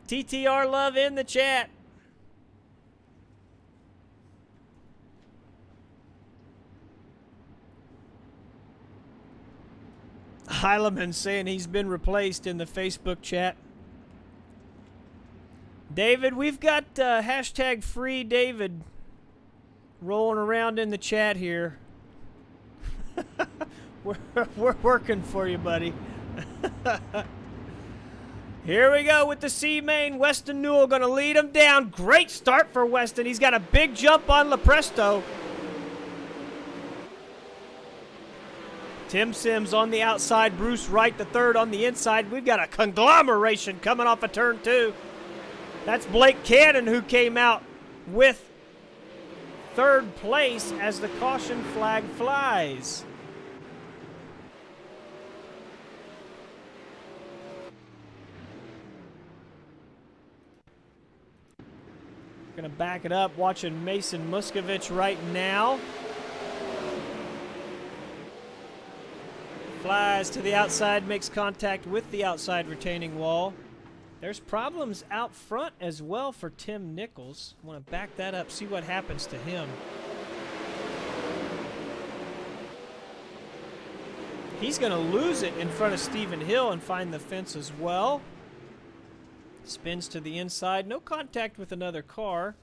TTR love in the chat. Heileman saying he's been replaced in the Facebook chat. David, we've got hashtag free David rolling around in the chat here. we're working for you, buddy. Here we go with the C main. Weston Newell going to lead him down. Great start for Weston. He's got a big jump on Lepresto. Tim Sims on the outside. Bruce Wright the third on the inside. We've got a conglomeration coming off of turn 2. That's Blake Cannon who came out with third place as the caution flag flies. Gonna back it up, watching Mason Muskovich right now. Flies to the outside, makes contact with the outside retaining wall. There's problems out front as well for Tim Nichols. I want to back that up, see what happens to him. He's going to lose it in front of Stephen Hill and find the fence as well. Spins to the inside. No contact with another car.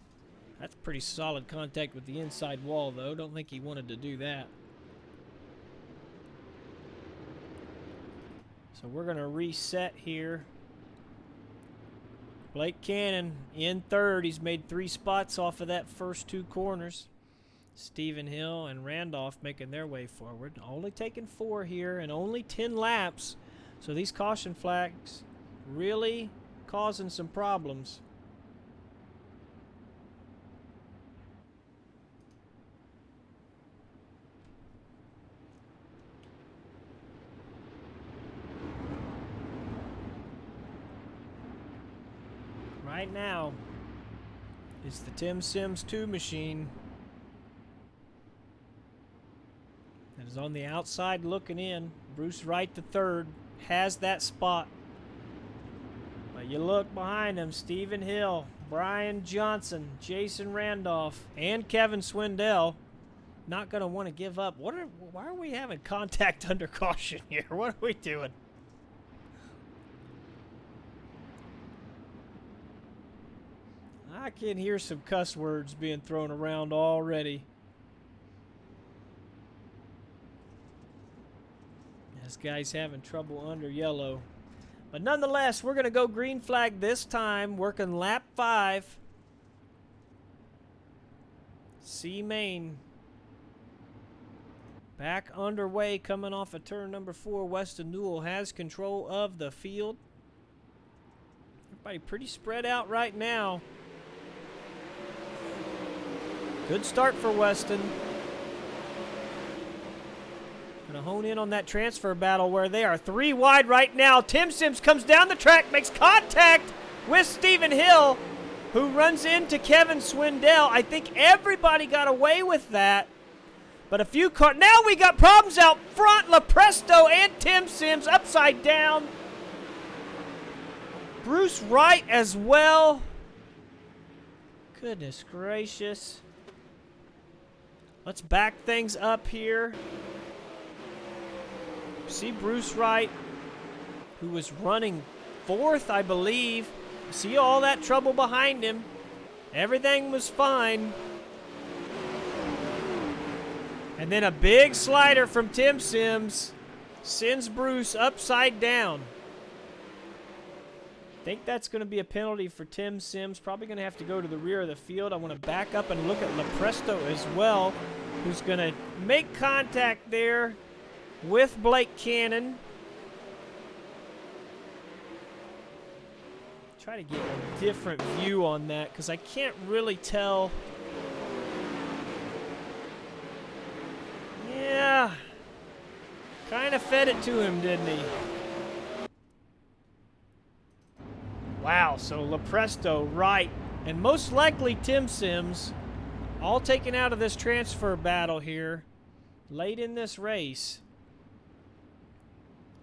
That's pretty solid contact with the inside wall, though. Don't think he wanted to do that. So we're going to reset here. Blake Cannon in third. He's made 3 spots off of that first 2 corners. Stephen Hill and Randolph making their way forward. Only taking 4 here and only 10 laps. So these caution flags really causing some problems. Right now is the Tim Sims 2 machine that is on the outside looking in. Bruce Wright the third has that spot. But you look behind him, Stephen Hill, Brian Johnson, Jason Randolph, and Kevin Swindell not going to want to give up. Why are we having contact under caution here? What are we doing? I can hear some cuss words being thrown around already. This guy's having trouble under yellow. But nonetheless, we're going to go green flag this time, working lap 5. C main. Back underway, coming off of turn number 4. Weston Newell has control of the field. Everybody pretty spread out right now. Good start for Weston. Gonna hone in on that transfer battle where they are 3 wide right now. Tim Sims comes down the track, makes contact with Stephen Hill, who runs into Kevin Swindell. I think everybody got away with that. But a few cars. Now we got problems out front. Lepresto and Tim Sims upside down. Bruce Wright as well. Goodness gracious. Let's back things up here. See Bruce Wright, who was running 4th, I believe. See all that trouble behind him. Everything was fine. And then a big slider from Tim Sims sends Bruce upside down. I think that's going to be a penalty for Tim Sims. Probably going to have to go to the rear of the field. I want to back up and look at Lepresto as well, who's going to make contact there with Blake Cannon. Try to get a different view on that because I can't really tell. Yeah. Kind of fed it to him, didn't he? Wow, so Lepresto, right. And most likely Tim Sims, all taken out of this transfer battle here late in this race.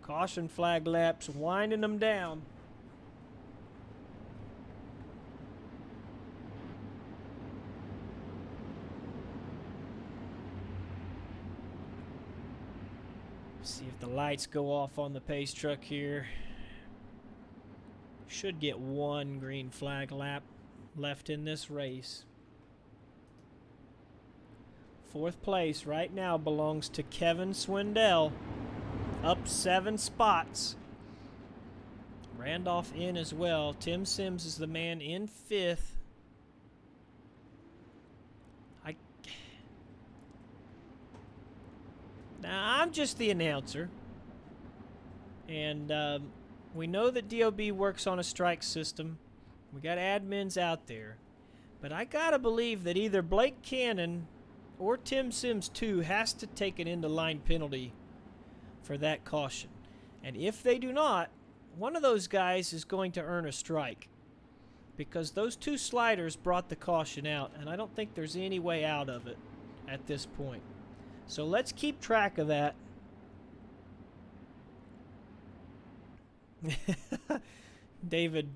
Caution flag laps, winding them down. See if the lights go off on the pace truck here. Should get one green flag lap left in this race. 4th place right now belongs to Kevin Swindell, up 7 spots. Randolph in as well. Tim Sims is the man in 5th. Now, I'm just the announcer, and we know that DOB works on a strike system. We got admins out there. But I gotta believe that either Blake Cannon or Tim Sims 2 has to take an end-of-line penalty for that caution. And if they do not, one of those guys is going to earn a strike. Because those 2 sliders brought the caution out, and I don't think there's any way out of it at this point. So let's keep track of that. David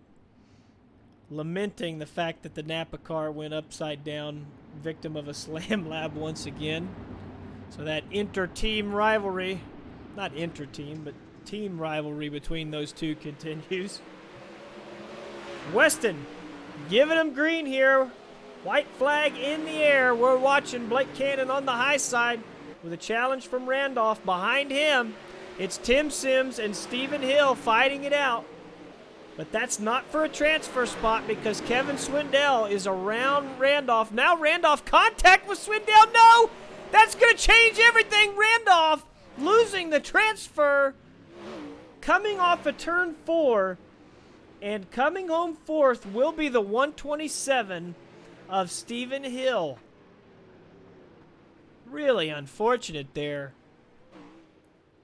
lamenting the fact that the Napa car went upside down, victim of a slam lab once again. So that inter-team rivalry, not inter-team, but team rivalry between those two continues. Weston giving him green here. White flag in the air. We're watching Blake Cannon on the high side with a challenge from Randolph. Behind him, it's Tim Sims and Stephen Hill fighting it out. But that's not for a transfer spot because Kevin Swindell is around Randolph. Now Randolph contact with Swindell. No! That's going to change everything. Randolph losing the transfer, coming off of turn 4, and coming home 4th will be the 127 of Stephen Hill. Really unfortunate there.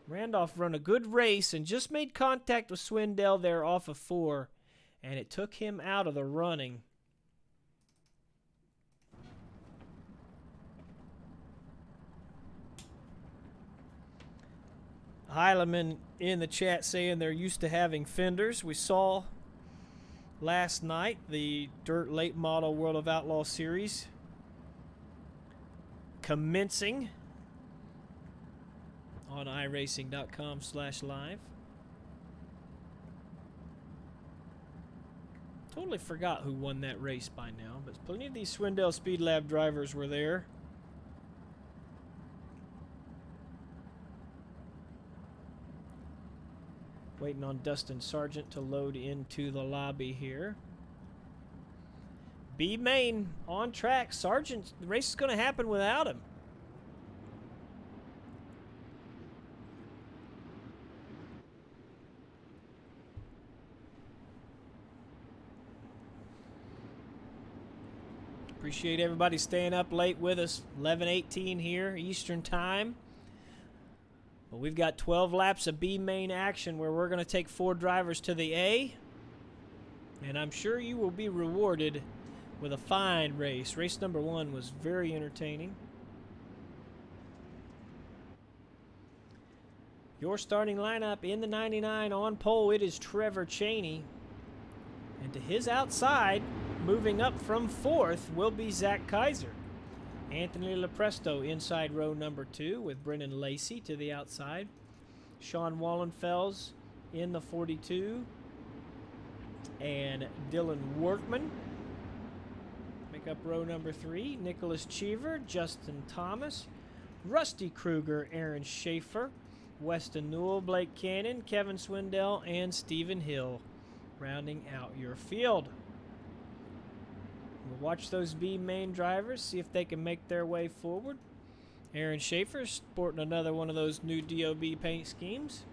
Randolph run a good race and just made contact with Swindell there off of 4, and it took him out of the running. Heileman in the chat saying they're used to having fenders. We saw last night the Dirt Late Model World of Outlaw Series commencing on iRacing.com/live. Totally forgot who won that race by now, but plenty of these Swindell Speed Lab drivers were there. Waiting on Dustin Sargent to load into the lobby here. B main on track. Sargent, the race is going to happen without him. Appreciate everybody staying up late with us. 11:18 here, Eastern Time. Well, we've got 12 laps of B main action where we're going to take 4 drivers to the A. And I'm sure you will be rewarded with a fine race. Race number 1 was very entertaining. Your starting lineup in the 99 on pole, it is Trevor Chaney. And to his outside, moving up from 4th, will be Zach Kaiser. Anthony Lepresto inside row number 2 with Brennan Lacey to the outside. Sean Wallenfels in the 42. and Dylan Workman. Make up row number 3. Nicholas Cheever, Justin Thomas, Rusty Kruger, Aaron Schaefer, Weston Newell, Blake Cannon, Kevin Swindell, and Stephen Hill, rounding out your field. We'll watch those B main drivers, see if they can make their way forward. Aaron Schaefer sporting another one of those new DOB paint schemes.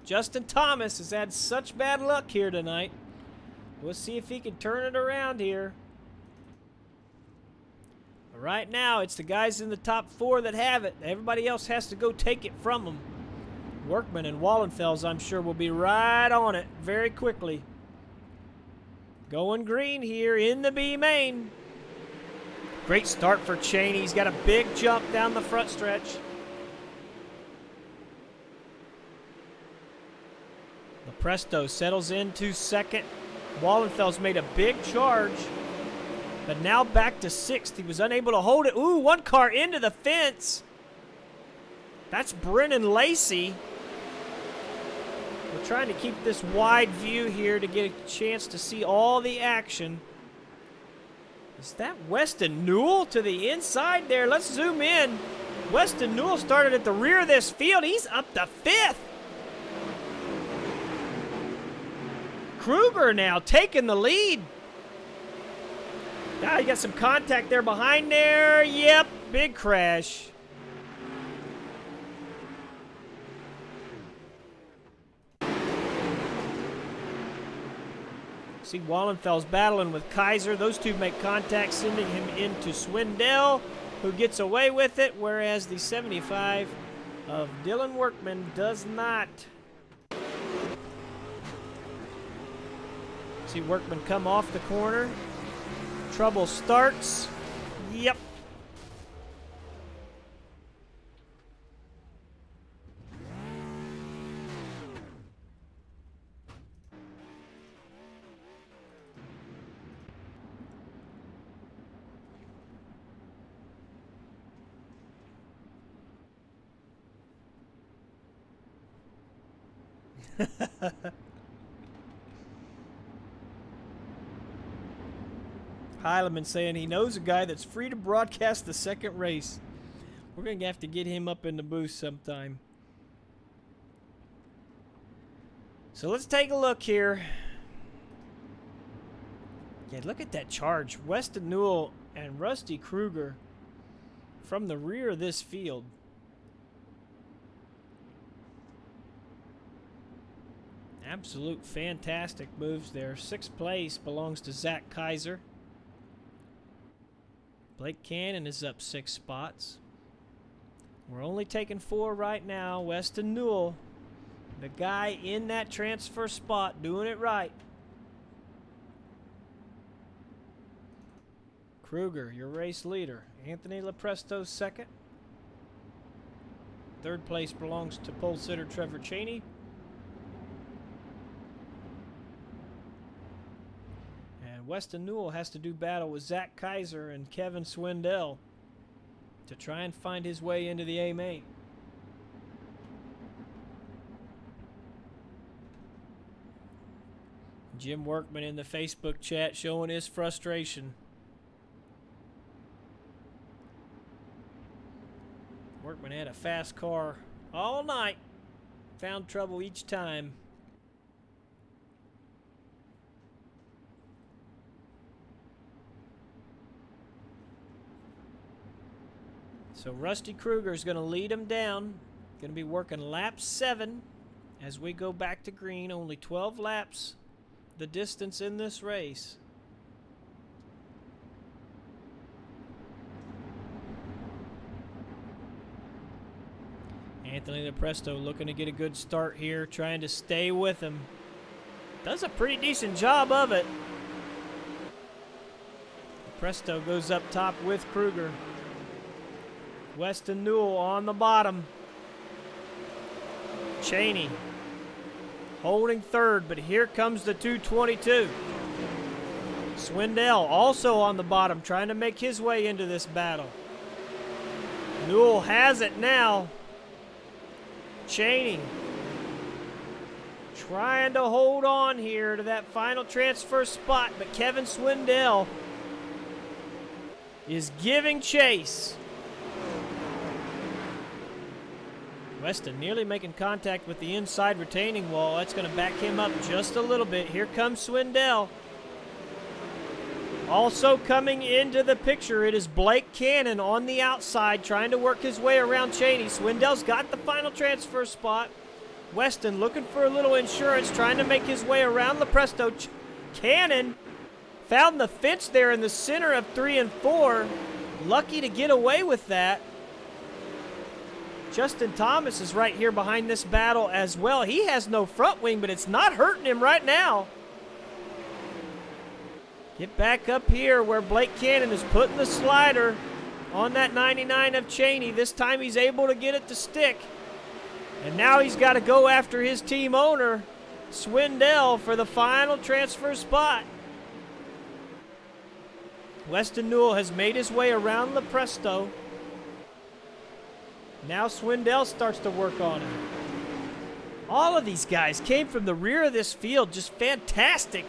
Justin Thomas has had such bad luck here tonight. We'll see if he can turn it around here. But right now, it's the guys in the top 4 that have it. Everybody else has to go take it from them. Workman and Wallenfels, I'm sure, will be right on it very quickly. Going green here in the B main. Great start for Cheney. He's got a big jump down the front stretch. Presto settles into second. Wallenfels made a big charge, but now back to 6th. He was unable to hold it. Ooh, one car into the fence. That's Brennan Lacey. We're trying to keep this wide view here to get a chance to see all the action. Is that Weston Newell to the inside there? Let's zoom in. Weston Newell started at the rear of this field. He's up to 5th. Kruger now taking the lead. Now you got some contact there behind there. Yep, big crash. See Wallenfels battling with Kaiser. Those two make contact, sending him into Swindell, who gets away with it, whereas the 75 of Dylan Workman does not. See Workman come off the corner. Trouble starts. Yep. Heileman saying he knows a guy that's free to broadcast the second race. We're going to have to get him up in the booth sometime. So let's take a look here. Yeah, look at that charge. Weston Newell and Rusty Kruger from the rear of this field. Absolute fantastic moves there. 6th place belongs to Zach Kaiser. Blake Cannon is up 6 spots. We're only taking 4 right now. Weston Newell, the guy in that transfer spot, doing it right. Kruger, your race leader. Anthony Lepresto 2nd. 3rd place belongs to pole sitter Trevor Cheney. Weston Newell has to do battle with Zach Kaiser and Kevin Swindell to try and find his way into the A main. Jim Workman in the Facebook chat showing his frustration. Workman had a fast car all night. Found trouble each time. So Rusty Kruger is going to lead him down. Going to be working lap 7 as we go back to green. Only 12 laps the distance in this race. Anthony Lepresto looking to get a good start here, trying to stay with him. Does a pretty decent job of it. Lepresto goes up top with Kruger. Weston Newell on the bottom. Cheney holding 3rd, but here comes the 222. Swindell also on the bottom, trying to make his way into this battle. Newell has it now. Cheney trying to hold on here to that final transfer spot, but Kevin Swindell is giving chase. Weston nearly making contact with the inside retaining wall. That's going to back him up just a little bit. Here comes Swindell. Also coming into the picture, it is Blake Cannon on the outside trying to work his way around Cheney. Swindell's got the final transfer spot. Weston looking for a little insurance, trying to make his way around Lepresto. Cannon found the fence there in the center of 3 and 4. Lucky to get away with that. Justin Thomas is right here behind this battle as well. He has no front wing, but it's not hurting him right now. Get back up here where Blake Cannon is putting the slider on that 99 of Cheney. This time he's able to get it to stick. And now he's got to go after his team owner, Swindell, for the final transfer spot. Weston Newell has made his way around Lepresto. Now Swindell starts to work on him. All of these guys came from the rear of this field, just fantastic.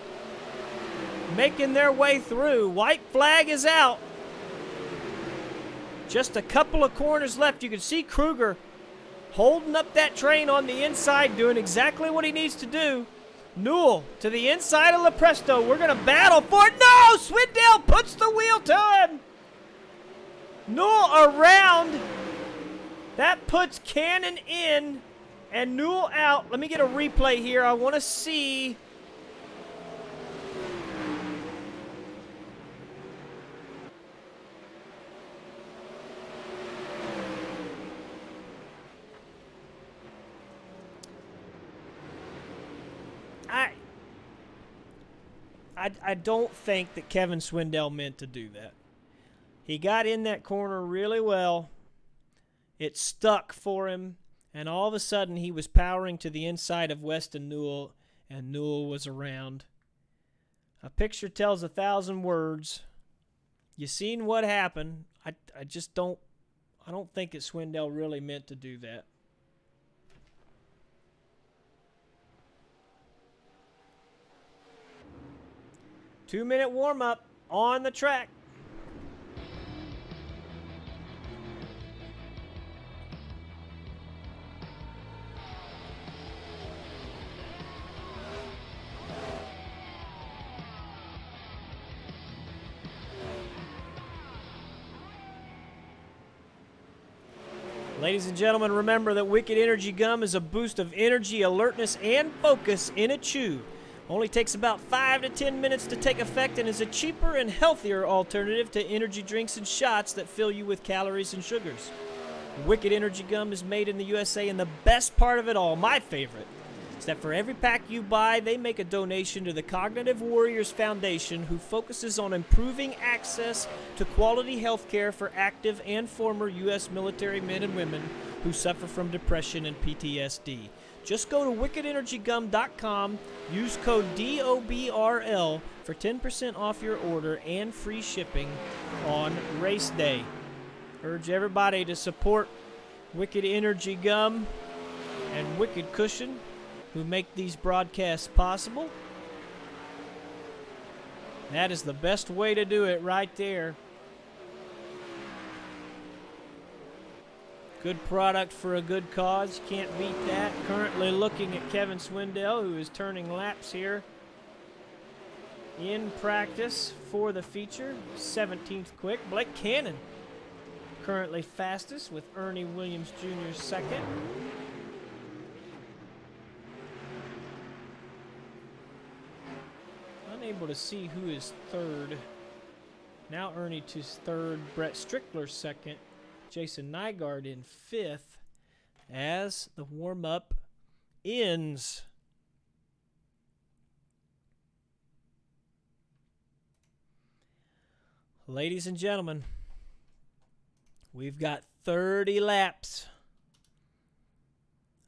Making their way through. White flag is out. Just a couple of corners left. You can see Kruger holding up that train on the inside, doing exactly what he needs to do. Newell to the inside of Lepresto. We're going to battle for it. No! Swindell puts the wheel to him. Newell around. That puts Cannon in and Newell out. Let me get a replay here. I want to see. I don't think that Kevin Swindell meant to do that. He got in that corner really well. It stuck for him, and all of a sudden he was powering to the inside of Weston Newell, and Newell was around. A picture tells 1,000 words. You seen what happened. I don't think that Swindell really meant to do that. Two-minute warm-up on the track. Ladies and gentlemen, remember that Wicked Energy Gum is a boost of energy, alertness, and focus in a chew. Only takes about 5 to 10 minutes to take effect and is a cheaper and healthier alternative to energy drinks and shots that fill you with calories and sugars. Wicked Energy Gum is made in the USA, and the best part of it all, my favorite, is that for every pack you buy, they make a donation to the Cognitive Warriors Foundation, who focuses on improving access to quality health care for active and former U.S. military men and women who suffer from depression and PTSD. Just go to wickedenergygum.com, use code DOBRL for 10% off your order and free shipping on race day. Urge everybody to support Wicked Energy Gum and Wicked Cushion, who make these broadcasts possible. That is the best way to do it right there. Good product for a good cause. Can't beat that. Currently looking at Kevin Swindell, who is turning laps here in practice for the feature. 17th quick. Blake Cannon currently fastest, with Ernie Williams Jr. second. Unable to see who is third. Now Ernie to third. Brett Strickler second. Jason Nygaard in fifth as the warm-up ends. Ladies and gentlemen, we've got 30 laps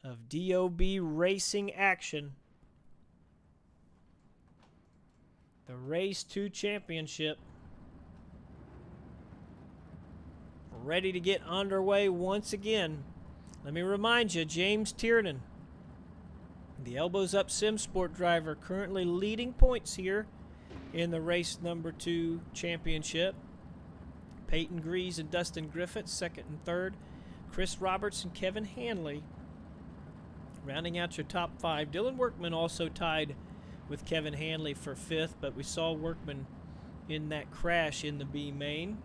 of DOB racing action. The Race 2 Championship ready to get underway once again. Let me remind you, James Tiernan The Elbows Up Sim Sport driver currently leading points here in the race number 2 championship. Peyton Grease and Dustin Griffith, second and third. Chris Roberts and Kevin Hanley rounding out your top 5. Dylan Workman also tied with Kevin Hanley for 5th, but we saw Workman in that crash in the B main.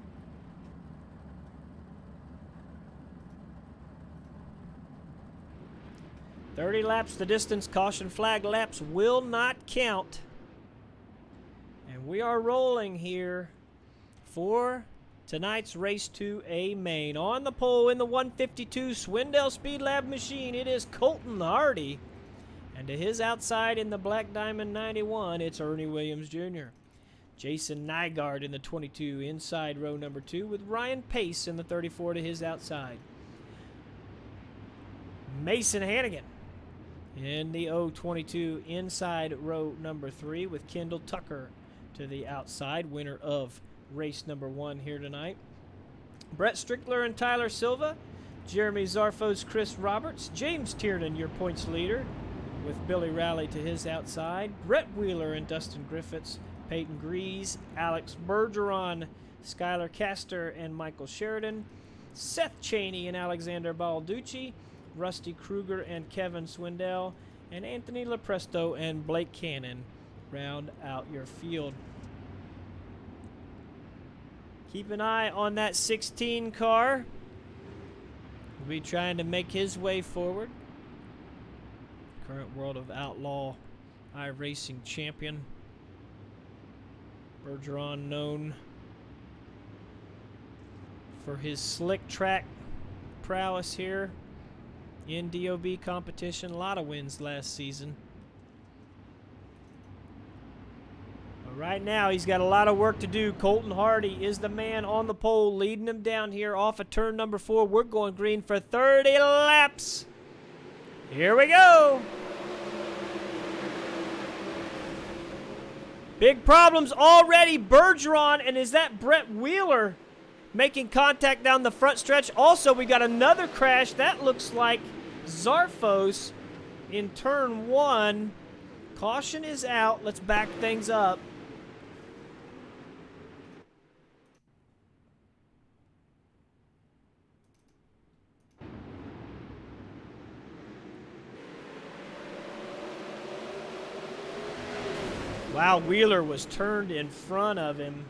"30 laps the distance. Caution flag laps will not count." And we are rolling here for tonight's Race 2A main. On the pole in the 152 Swindell Speed Lab machine, it is Colton Hardy. And to his outside in the Black Diamond 91, it's Ernie Williams Jr. Jason Nygaard in the 22 inside row number 2 with Ryan Pace in the 34 to his outside. Mason Hannigan in the 022 inside row number 3 with Kendall Tucker to the outside, winner of race number 1 here tonight. Brett Strickler and Tyler Silva, Jeremy Zarfos, Chris Roberts, James Tiernan, your points leader, with Billy Rowley to his outside. Brett Wheeler and Dustin Griffiths, Peyton Grease, Alex Bergeron, Skylar Castor, and Michael Sheridan. Seth Cheney and Alexander Balducci, Rusty Kruger and Kevin Swindell, and Anthony Lepresto and Blake Cannon round out your field. Keep an eye on that 16 car. We'll be trying to make his way forward. Current World of Outlaw iRacing champion. Bergeron, known for his slick track prowess here in DOB competition. A lot of wins last season. But right now, he's got a lot of work to do. Colton Hardy is the man on the pole, leading him down here off of turn number 4. We're going green for 30 laps. Here we go. Big problems already. Bergeron, and is that Brett Wheeler making contact down the front stretch? Also, we got another crash. That looks like Zarfos in turn 1. Caution is out. Let's back things up. Wow, Wheeler was turned in front of him.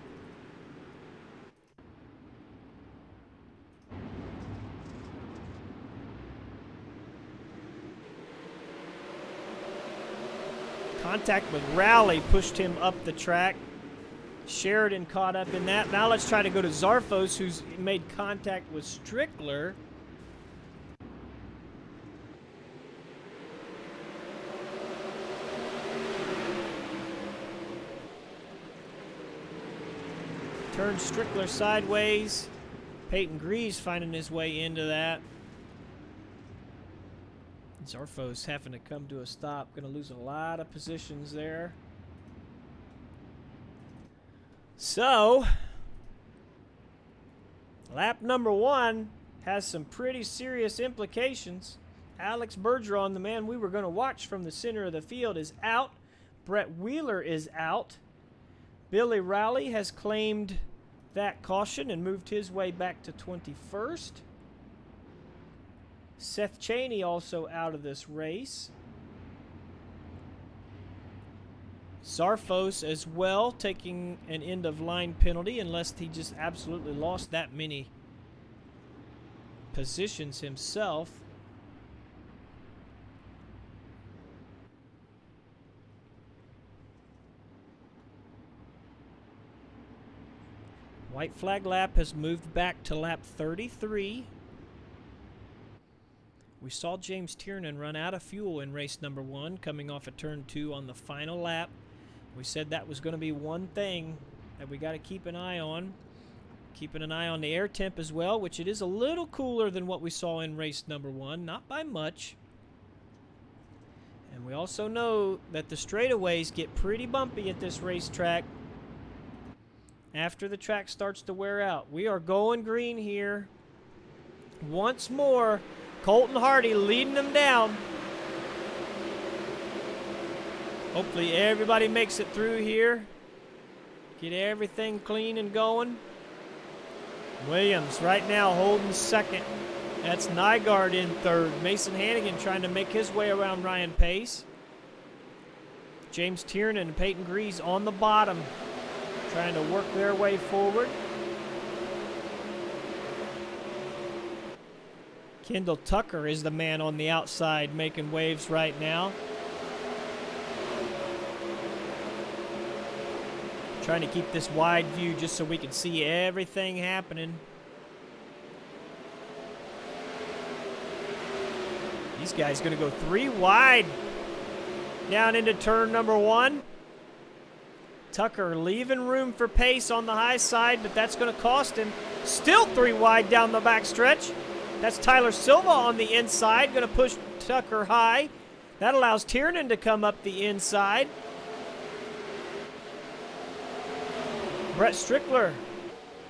Contact with Rowley pushed him up the track. Sheridan caught up in that. Now let's try to go to Zarfos, who's made contact with Strickler. Turned Strickler sideways. Peyton Grease finding his way into that. Zarfos having to come to a stop. Going to lose a lot of positions there. So, lap number 1 has some pretty serious implications. Alex Bergeron, the man we were going to watch from the center of the field, is out. Brett Wheeler is out. Billy Rowley has claimed that caution and moved his way back to 21st. Seth Cheney also out of this race. Zarfos as well, taking an end-of-line penalty, unless he just absolutely lost that many positions himself. White flag lap has moved back to lap 33. We saw James Tiernan run out of fuel in race number 1, coming off of turn 2 on the final lap. We said that was going to be one thing that we got to keep an eye on. Keeping an eye on the air temp as well, which it is a little cooler than what we saw in race number 1, not by much. And we also know that the straightaways get pretty bumpy at this racetrack after the track starts to wear out. We are going green here. Once more, Colton Hardy leading them down. Hopefully everybody makes it through here. Get everything clean and going. Williams right now holding second. That's Nygaard in third. Mason Hannigan trying to make his way around Ryan Pace. James Tiernan and Peyton Grease on the bottom, trying to work their way forward. Kendall Tucker is the man on the outside making waves right now. Trying to keep this wide view just so we can see everything happening. These guys going to go 3 wide down into turn number 1. Tucker leaving room for pace on the high side, but that's going to cost him. Still 3 wide down the back stretch. That's Tyler Silva on the inside, going to push Tucker high. That allows Tiernan to come up the inside. Brett Strickler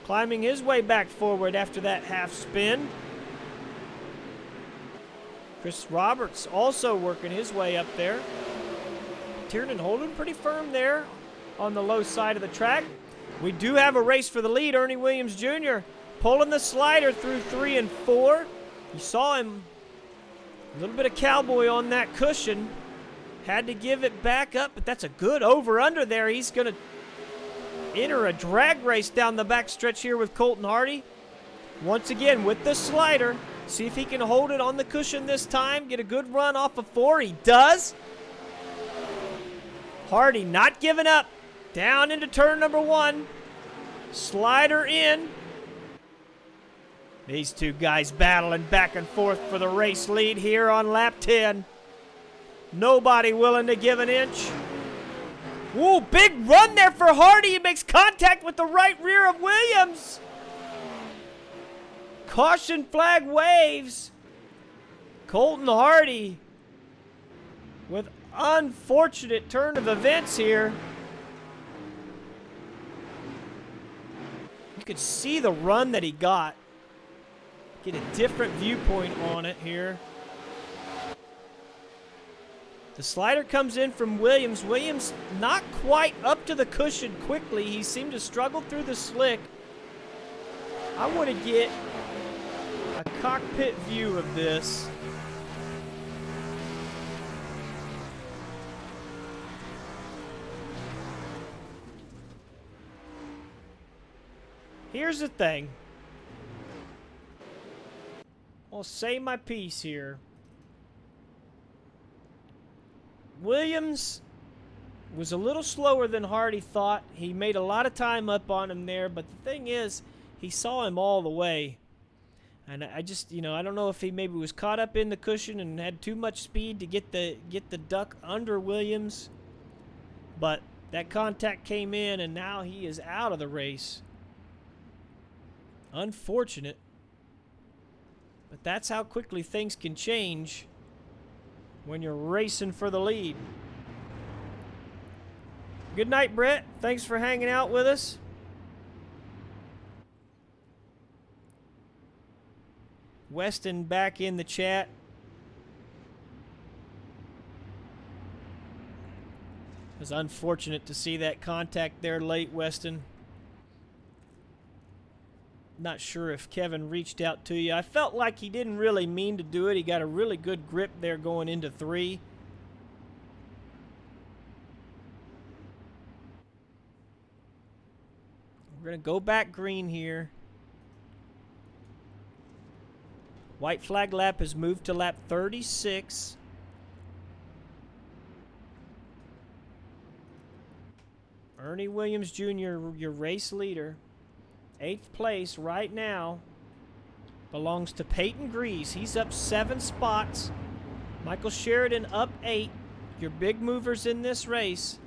climbing his way back forward after that half spin. Chris Roberts also working his way up there. Tiernan holding pretty firm there on the low side of the track. We do have a race for the lead. Ernie Williams Jr. pulling the slider through 3 and 4. You saw him, a little bit of cowboy on that cushion. Had to give it back up, but that's a good over-under there. He's going to enter a drag race down the back stretch here with Colton Hardy. Once again with the slider. See if he can hold it on the cushion this time. Get a good run off of 4. He does. Hardy not giving up. Down into turn number 1. Slider in. These two guys battling back and forth for the race lead here on lap 10. Nobody willing to give an inch. Whoa, big run there for Hardy. He makes contact with the right rear of Williams. Caution flag waves. Colton Hardy with unfortunate turn of events here. You could see the run that he got. Get a different viewpoint on it here. The slider comes in from Williams. Williams not quite up to the cushion quickly. He seemed to struggle through the slick. I want to get a cockpit view of this. Here's the thing. I'll say my piece here. Williams was a little slower than Hardy thought. He made a lot of time up on him there, but the thing is, he saw him all the way. And I just, I don't know if he maybe was caught up in the cushion and had too much speed to get the duck under Williams. But that contact came in, and now he is out of the race. Unfortunate. But that's how quickly things can change when you're racing for the lead. Good night, Brett. Thanks for hanging out with us. Weston back in the chat. It was unfortunate to see that contact there late, Weston. Not sure if Kevin reached out to you. I felt like he didn't really mean to do it. He got a really good grip there going into 3. We're going to go back green here. White flag lap has moved to lap 36. Ernie Williams Jr., your race leader. 8th place right now belongs to Peyton Grease. He's up 7 spots. Michael Sheridan up 8. Your big movers in this race.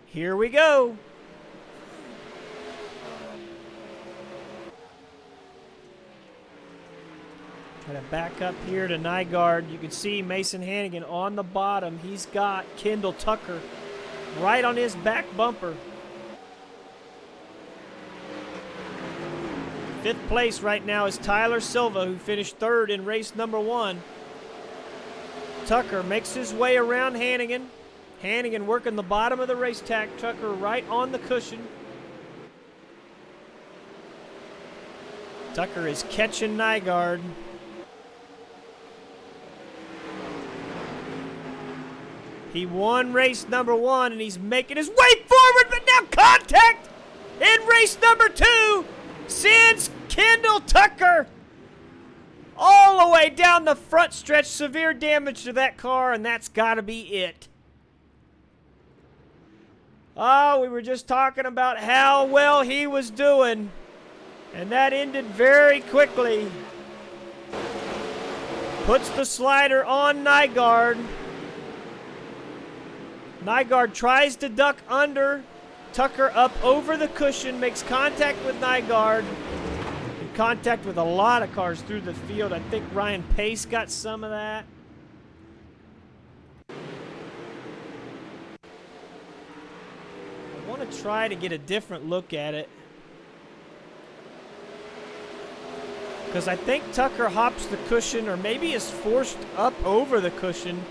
Here we go. Try to back up here to Nygaard. You can see Mason Hannigan on the bottom. He's got Kendall Tucker right on his back bumper. 5th place right now is Tyler Silva, who finished 3rd in race number 1. Tucker makes his way around Hannigan. Hannigan working the bottom of the racetrack. Tucker right on the cushion. Tucker is catching Nygaard. He won race number 1, and he's making his way forward, but now contact in race number 2 sends Kendall Tucker all the way down the front stretch. Severe damage to that car, and that's got to be it. Oh, we were just talking about how well he was doing, and that ended very quickly. Puts the slider on Nygaard. Nygaard tries to duck under. Tucker up over the cushion, makes contact with Nygaard. In contact with a lot of cars through the field. I think Ryan Pace got some of that. I want to try to get a different look at it, because I think Tucker hops the cushion, or maybe is forced up over the cushion.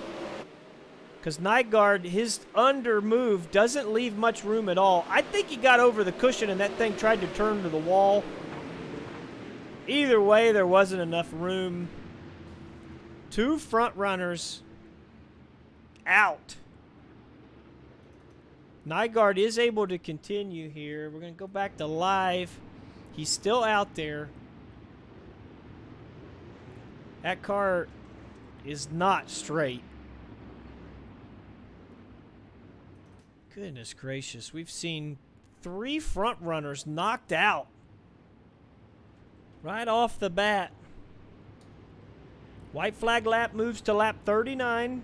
Because Nygaard, his under move doesn't leave much room at all. I think he got over the cushion and that thing tried to turn to the wall. Either way, there wasn't enough room. 2 front runners out. Nygaard is able to continue here. We're going to go back to live. He's still out there. That car is not straight. Goodness gracious, we've seen 3 front runners knocked out right off the bat. White flag lap moves to lap 39.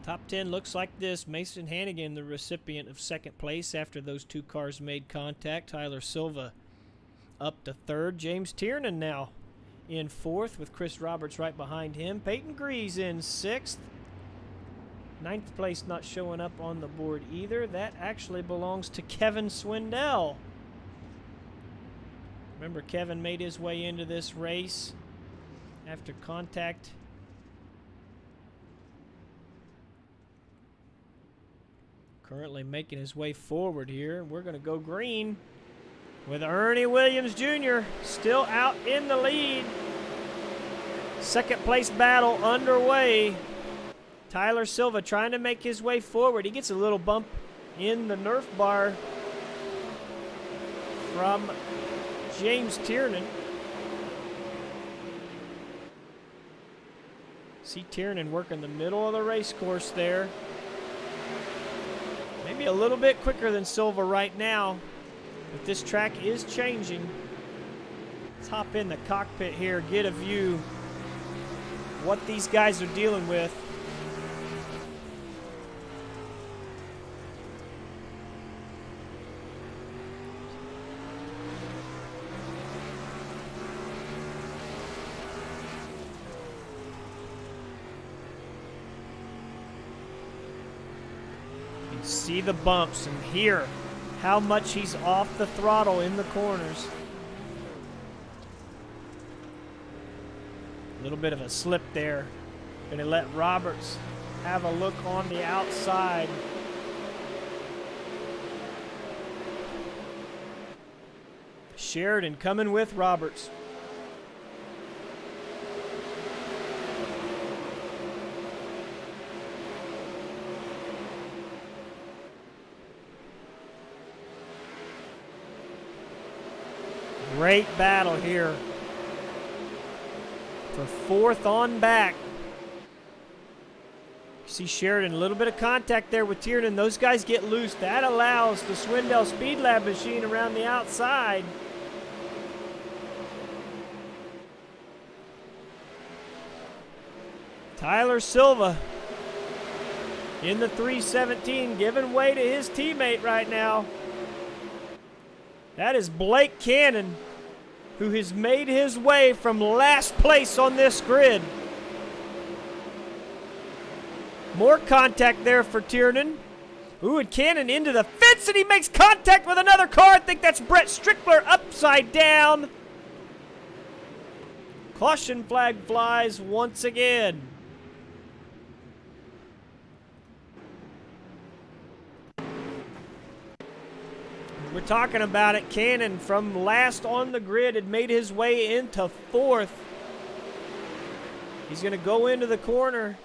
Top 10 looks like this. Mason Hannigan, the recipient of 2nd place after those 2 cars made contact. Tyler Silva up to 3rd. James Tiernan now in 4th with Chris Roberts right behind him. Peyton Grease in 6th. 9th place not showing up on the board either. That actually belongs to Kevin Swindell. Remember, Kevin made his way into this race after contact. Currently making his way forward here. We're going to go green with Ernie Williams Jr. still out in the lead. 2nd place battle underway. Tyler Silva trying to make his way forward. He gets a little bump in the Nerf bar from James Tiernan. See Tiernan working the middle of the race course there. Maybe a little bit quicker than Silva right now. But this track is changing. Let's hop in the cockpit here, get a view what these guys are dealing with. You can see the bumps and hear how much he's off the throttle in the corners. A little bit of a slip there. Gonna let Roberts have a look on the outside. Sheridan coming with Roberts. Great battle here for 4th on back. You see Sheridan, a little bit of contact there with Tiernan. Those guys get loose. That allows the Swindell Speed Lab machine around the outside. Tyler Silva in the 317, giving way to his teammate right now. That is Blake Cannon, who has made his way from last place on this grid. More contact there for Tiernan. Ooh, and Cannon into the fence. fence, and he makes contact with another car. I think that's Brett Strickler upside down. Caution flag flies once again. We're talking about it. Cannon, from last on the grid, had made his way into 4th. He's going to go into the corner,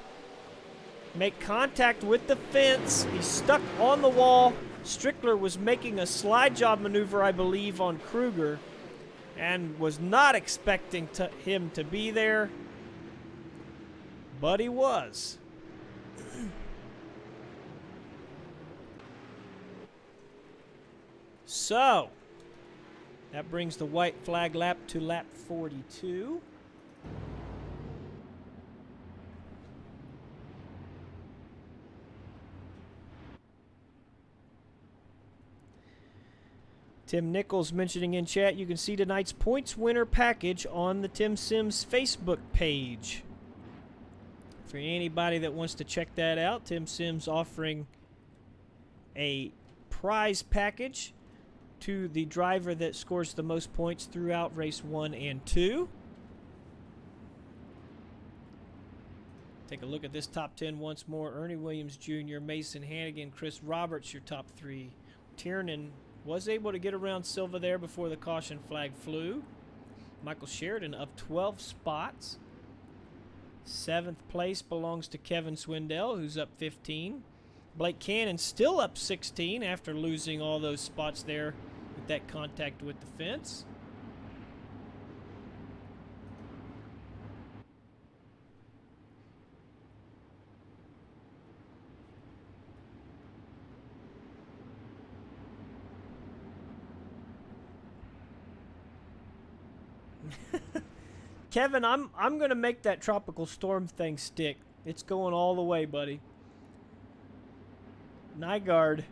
make contact with the fence. He's stuck on the wall. Strickler was making a slide job maneuver, I believe, on Kruger, and was not expecting him to be there, but he was. So, that brings the white flag lap to lap 42. Tim Nichols mentioning in chat, you can see tonight's points winner package on the Tim Sims Facebook page. For anybody that wants to check that out, Tim Sims offering a prize package to the driver that scores the most points throughout race 1 and 2. Take a look at this top 10 once more. Ernie Williams Jr., Mason Hannigan, Chris Roberts, your top 3. Tiernan was able to get around Silva there before the caution flag flew. Michael Sheridan up 12 spots. 7th place belongs to Kevin Swindell, who's up 15. Blake Cannon still up 16 after losing all those spots there with that contact with the fence. Kevin, I'm going to make that tropical storm thing stick. It's going all the way, buddy. Nygaard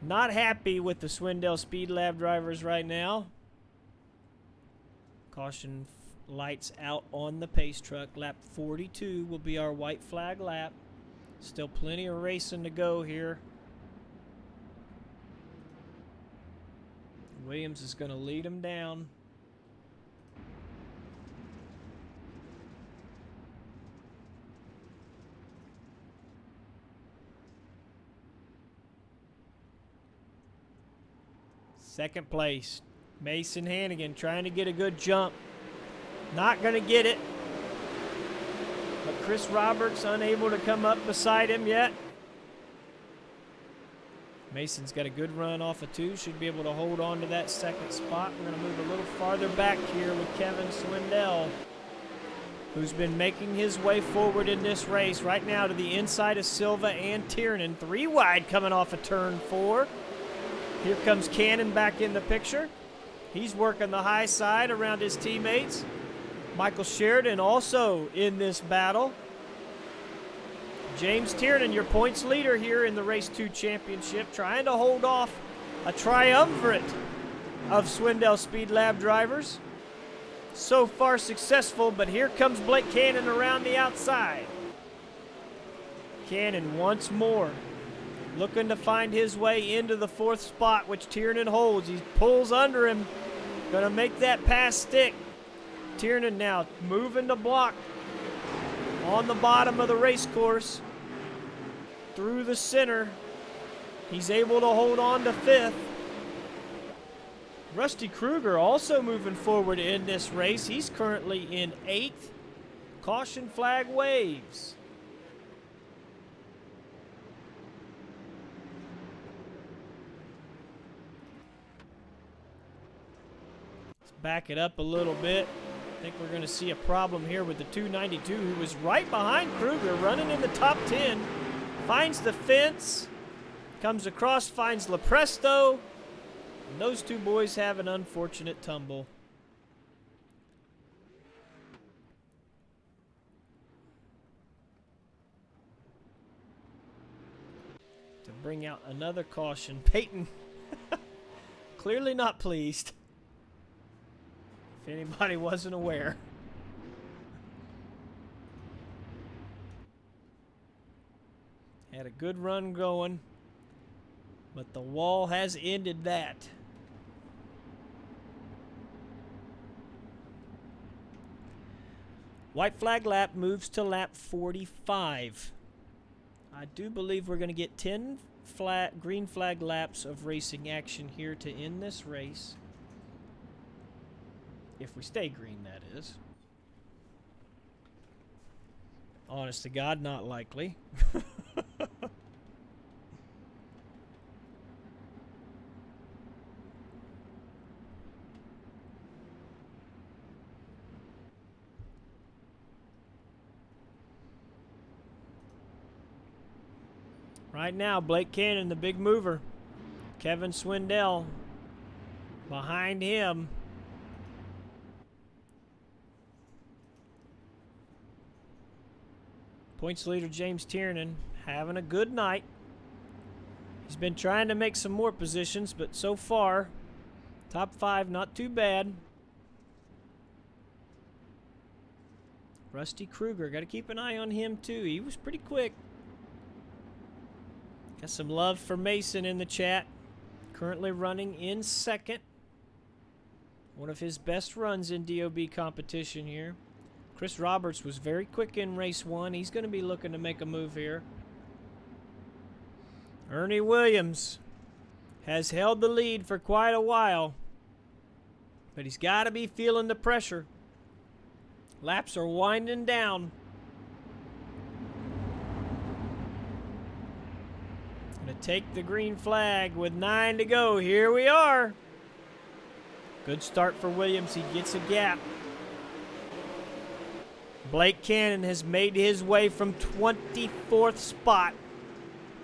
not happy with the Swindell Speed Lab drivers right now. Caution lights out on the pace truck. Lap 42 will be our white flag lap. Still plenty of racing to go here. Williams is going to lead him down. Second place, Mason Hannigan trying to get a good jump. Not going to get it. But Chris Roberts unable to come up beside him yet. Mason's got a good run off of 2. Should be able to hold on to that second spot. We're going to move a little farther back here with Kevin Swindell, who's been making his way forward in this race right now to the inside of Silva and Tiernan. 3 wide coming off of turn 4. Here comes Cannon back in the picture. He's working the high side around his teammates. Michael Sheridan also in this battle. James Tiernan, your points leader here in the Race 2 Championship, trying to hold off a triumvirate of Swindell Speed Lab drivers. So far successful, but here comes Blake Cannon around the outside. Cannon once more looking to find his way into the 4th spot, which Tiernan holds. He pulls under him. Gonna make that pass stick. Tiernan now moving the block on the bottom of the race course through the center. He's able to hold on to 5th. Rusty Kruger also moving forward in this race. He's currently in 8th. Caution flag waves. Back it up a little bit. I think we're going to see a problem here with the 292, who was right behind Kruger, running in the top 10. Finds the fence, comes across, finds LaPresto, and those 2 boys have an unfortunate tumble. To bring out another caution, Peyton clearly not pleased. If anybody wasn't aware. Had a good run going. But the wall has ended that. White flag lap moves to lap 45. I do believe we're going to get 10 green flag laps of racing action here to end this race. If we stay green, that is. Honest to God, not likely. Right now, Blake Cannon, the big mover. Kevin Swindell behind him. Points leader James Tiernan having a good night. He's been trying to make some more positions, but so far, top 5, not too bad. Rusty Kruger, got to keep an eye on him too. He was pretty quick. Got some love for Mason in the chat. Currently running in second. One of his best runs in DOB competition here. Chris Roberts was very quick in race 1. He's going to be looking to make a move here. Ernie Williams has held the lead for quite a while. But he's got to be feeling the pressure. Laps are winding down. Going to take the green flag with 9 to go. Here we are. Good start for Williams. He gets a gap. Blake Cannon has made his way from 24th spot.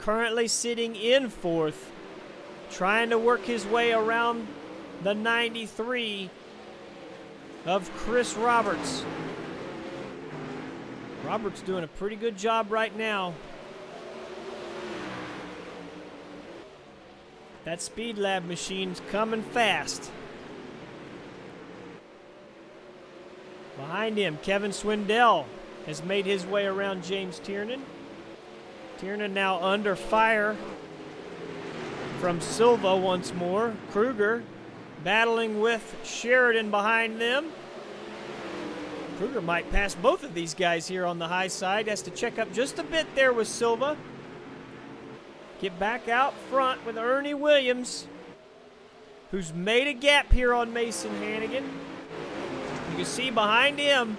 Currently sitting in 4th. Trying to work his way around the 93 of Chris Roberts. Roberts doing a pretty good job right now. That Speed Lab machine's coming fast. Behind him, Kevin Swindell has made his way around James Tiernan. Tiernan now under fire from Silva once more. Kruger battling with Sheridan behind them. Kruger might pass both of these guys here on the high side. Has to check up just a bit there with Silva. Get back out front with Ernie Williams, who's made a gap here on Mason Hannigan. You can see behind him,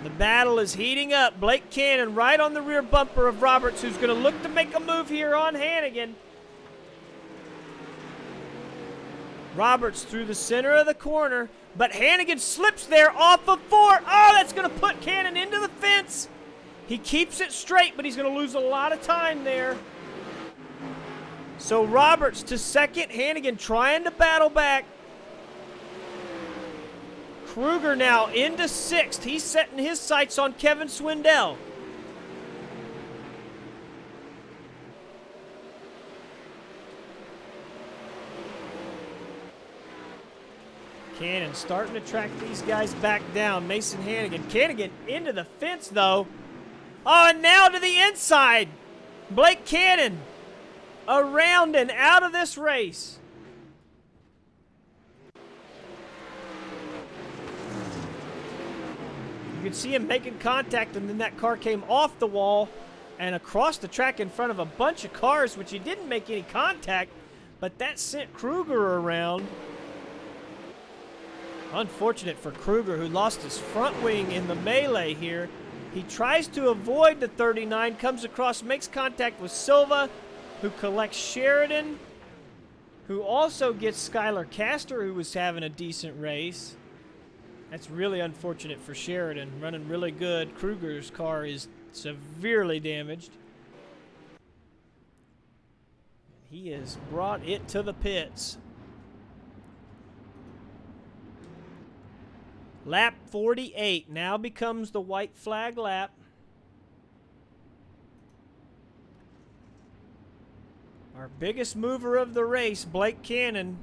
the battle is heating up. Blake Cannon right on the rear bumper of Roberts, who's going to look to make a move here on Hannigan. Roberts through the center of the corner, but Hannigan slips there off of 4. Oh, that's going to put Cannon into the fence. He keeps it straight, but he's going to lose a lot of time there. So Roberts to second, Hannigan trying to battle back. Kruger now into 6th. He's setting his sights on Kevin Swindell. Cannon starting to track these guys back down. Mason Hannigan. Hannigan into the fence, though. Oh, and now to the inside. Blake Cannon around and out of this race. You could see him making contact, and then that car came off the wall and across the track in front of a bunch of cars, which he didn't make any contact, but that sent Kruger around. Unfortunate for Kruger, who lost his front wing in the melee here. He tries to avoid the 39, comes across, makes contact with Silva, who collects Sheridan, who also gets Skylar Castor, who was having a decent race. That's really unfortunate for Sheridan, running really good. Kruger's car is severely damaged. He has brought it to the pits. Lap 48 now becomes the white flag lap. Our biggest mover of the race, Blake Cannon,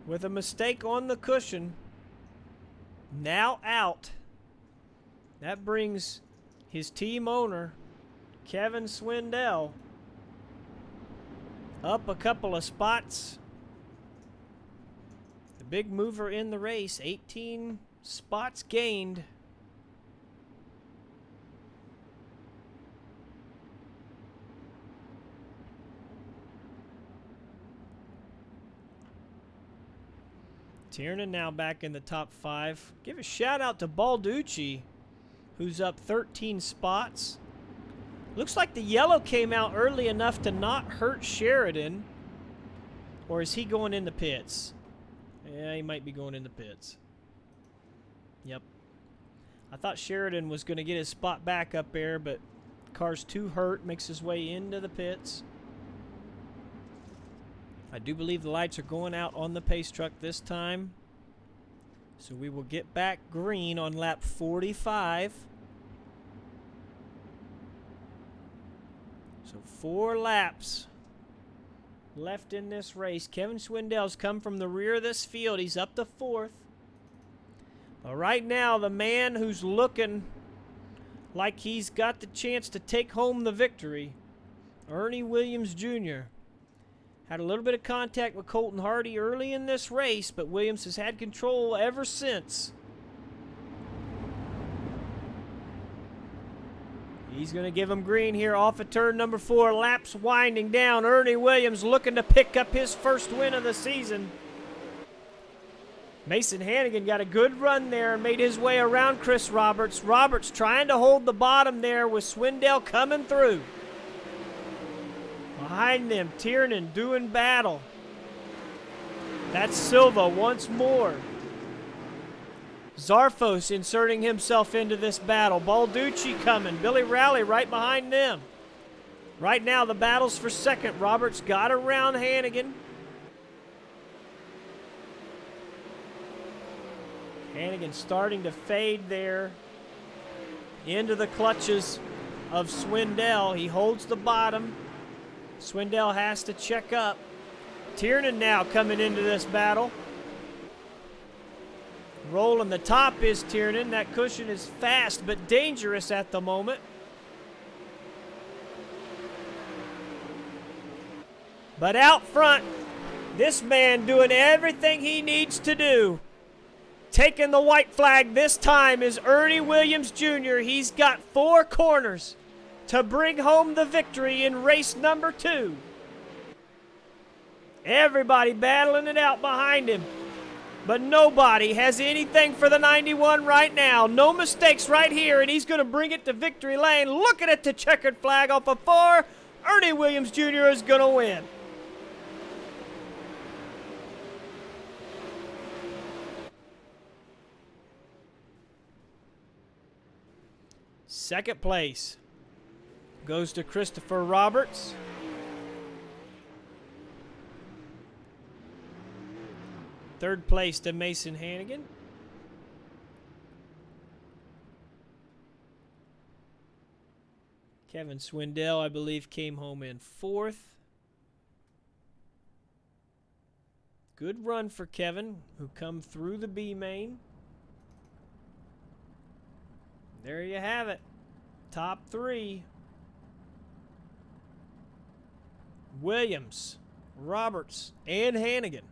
with a mistake on the cushion, now out. That brings his team owner, Kevin Swindell, up a couple of spots. The big mover in the race, 18 spots gained. Tiernan now back in the top 5. Give a shout out to Balducci, who's up 13 spots. Looks like the yellow came out early enough to not hurt Sheridan. Or is he going in the pits? Yeah, he might be going in the pits. Yep. I thought Sheridan was going to get his spot back up there, but car's too hurt, makes his way into the pits. I do believe the lights are going out on the pace truck this time. So we will get back green on lap 45. So 4 laps left in this race. Kevin Swindell's come from the rear of this field. He's up to 4th. But right now, the man who's looking like he's got the chance to take home the victory, Ernie Williams Jr., had a little bit of contact with Colton Hardy early in this race, but Williams has had control ever since. He's going to give him green here off of turn number 4. Laps winding down. Ernie Williams looking to pick up his first win of the season. Mason Hannigan got a good run there and made his way around Chris Roberts. Roberts trying to hold the bottom there with Swindell coming through. Behind them, Tiernan doing battle. That's Silva once more. Zarfos inserting himself into this battle. Balducci coming. Billy Rowley right behind them. Right now, the battle's for second. Roberts got around Hannigan. Hannigan starting to fade there into the clutches of Swindell. He holds the bottom. Swindell has to check up. Tiernan now coming into this battle. Rolling the top is Tiernan. That cushion is fast but dangerous at the moment. But out front, this man doing everything he needs to do. Taking the white flag this time is Ernie Williams Jr. He's got 4 corners to bring home the victory in race number 2. Everybody battling it out behind him. But nobody has anything for the 91 right now. No mistakes right here, and he's going to bring it to victory lane. Looking at the checkered flag off of 4. Ernie Williams Jr. is going to win. Second place goes to Christopher Roberts. Third place to Mason Hannigan. Kevin Swindell, I believe, came home in 4th. Good run for Kevin, who come through the B main. There you have it. Top 3. Williams, Roberts, and Hannigan.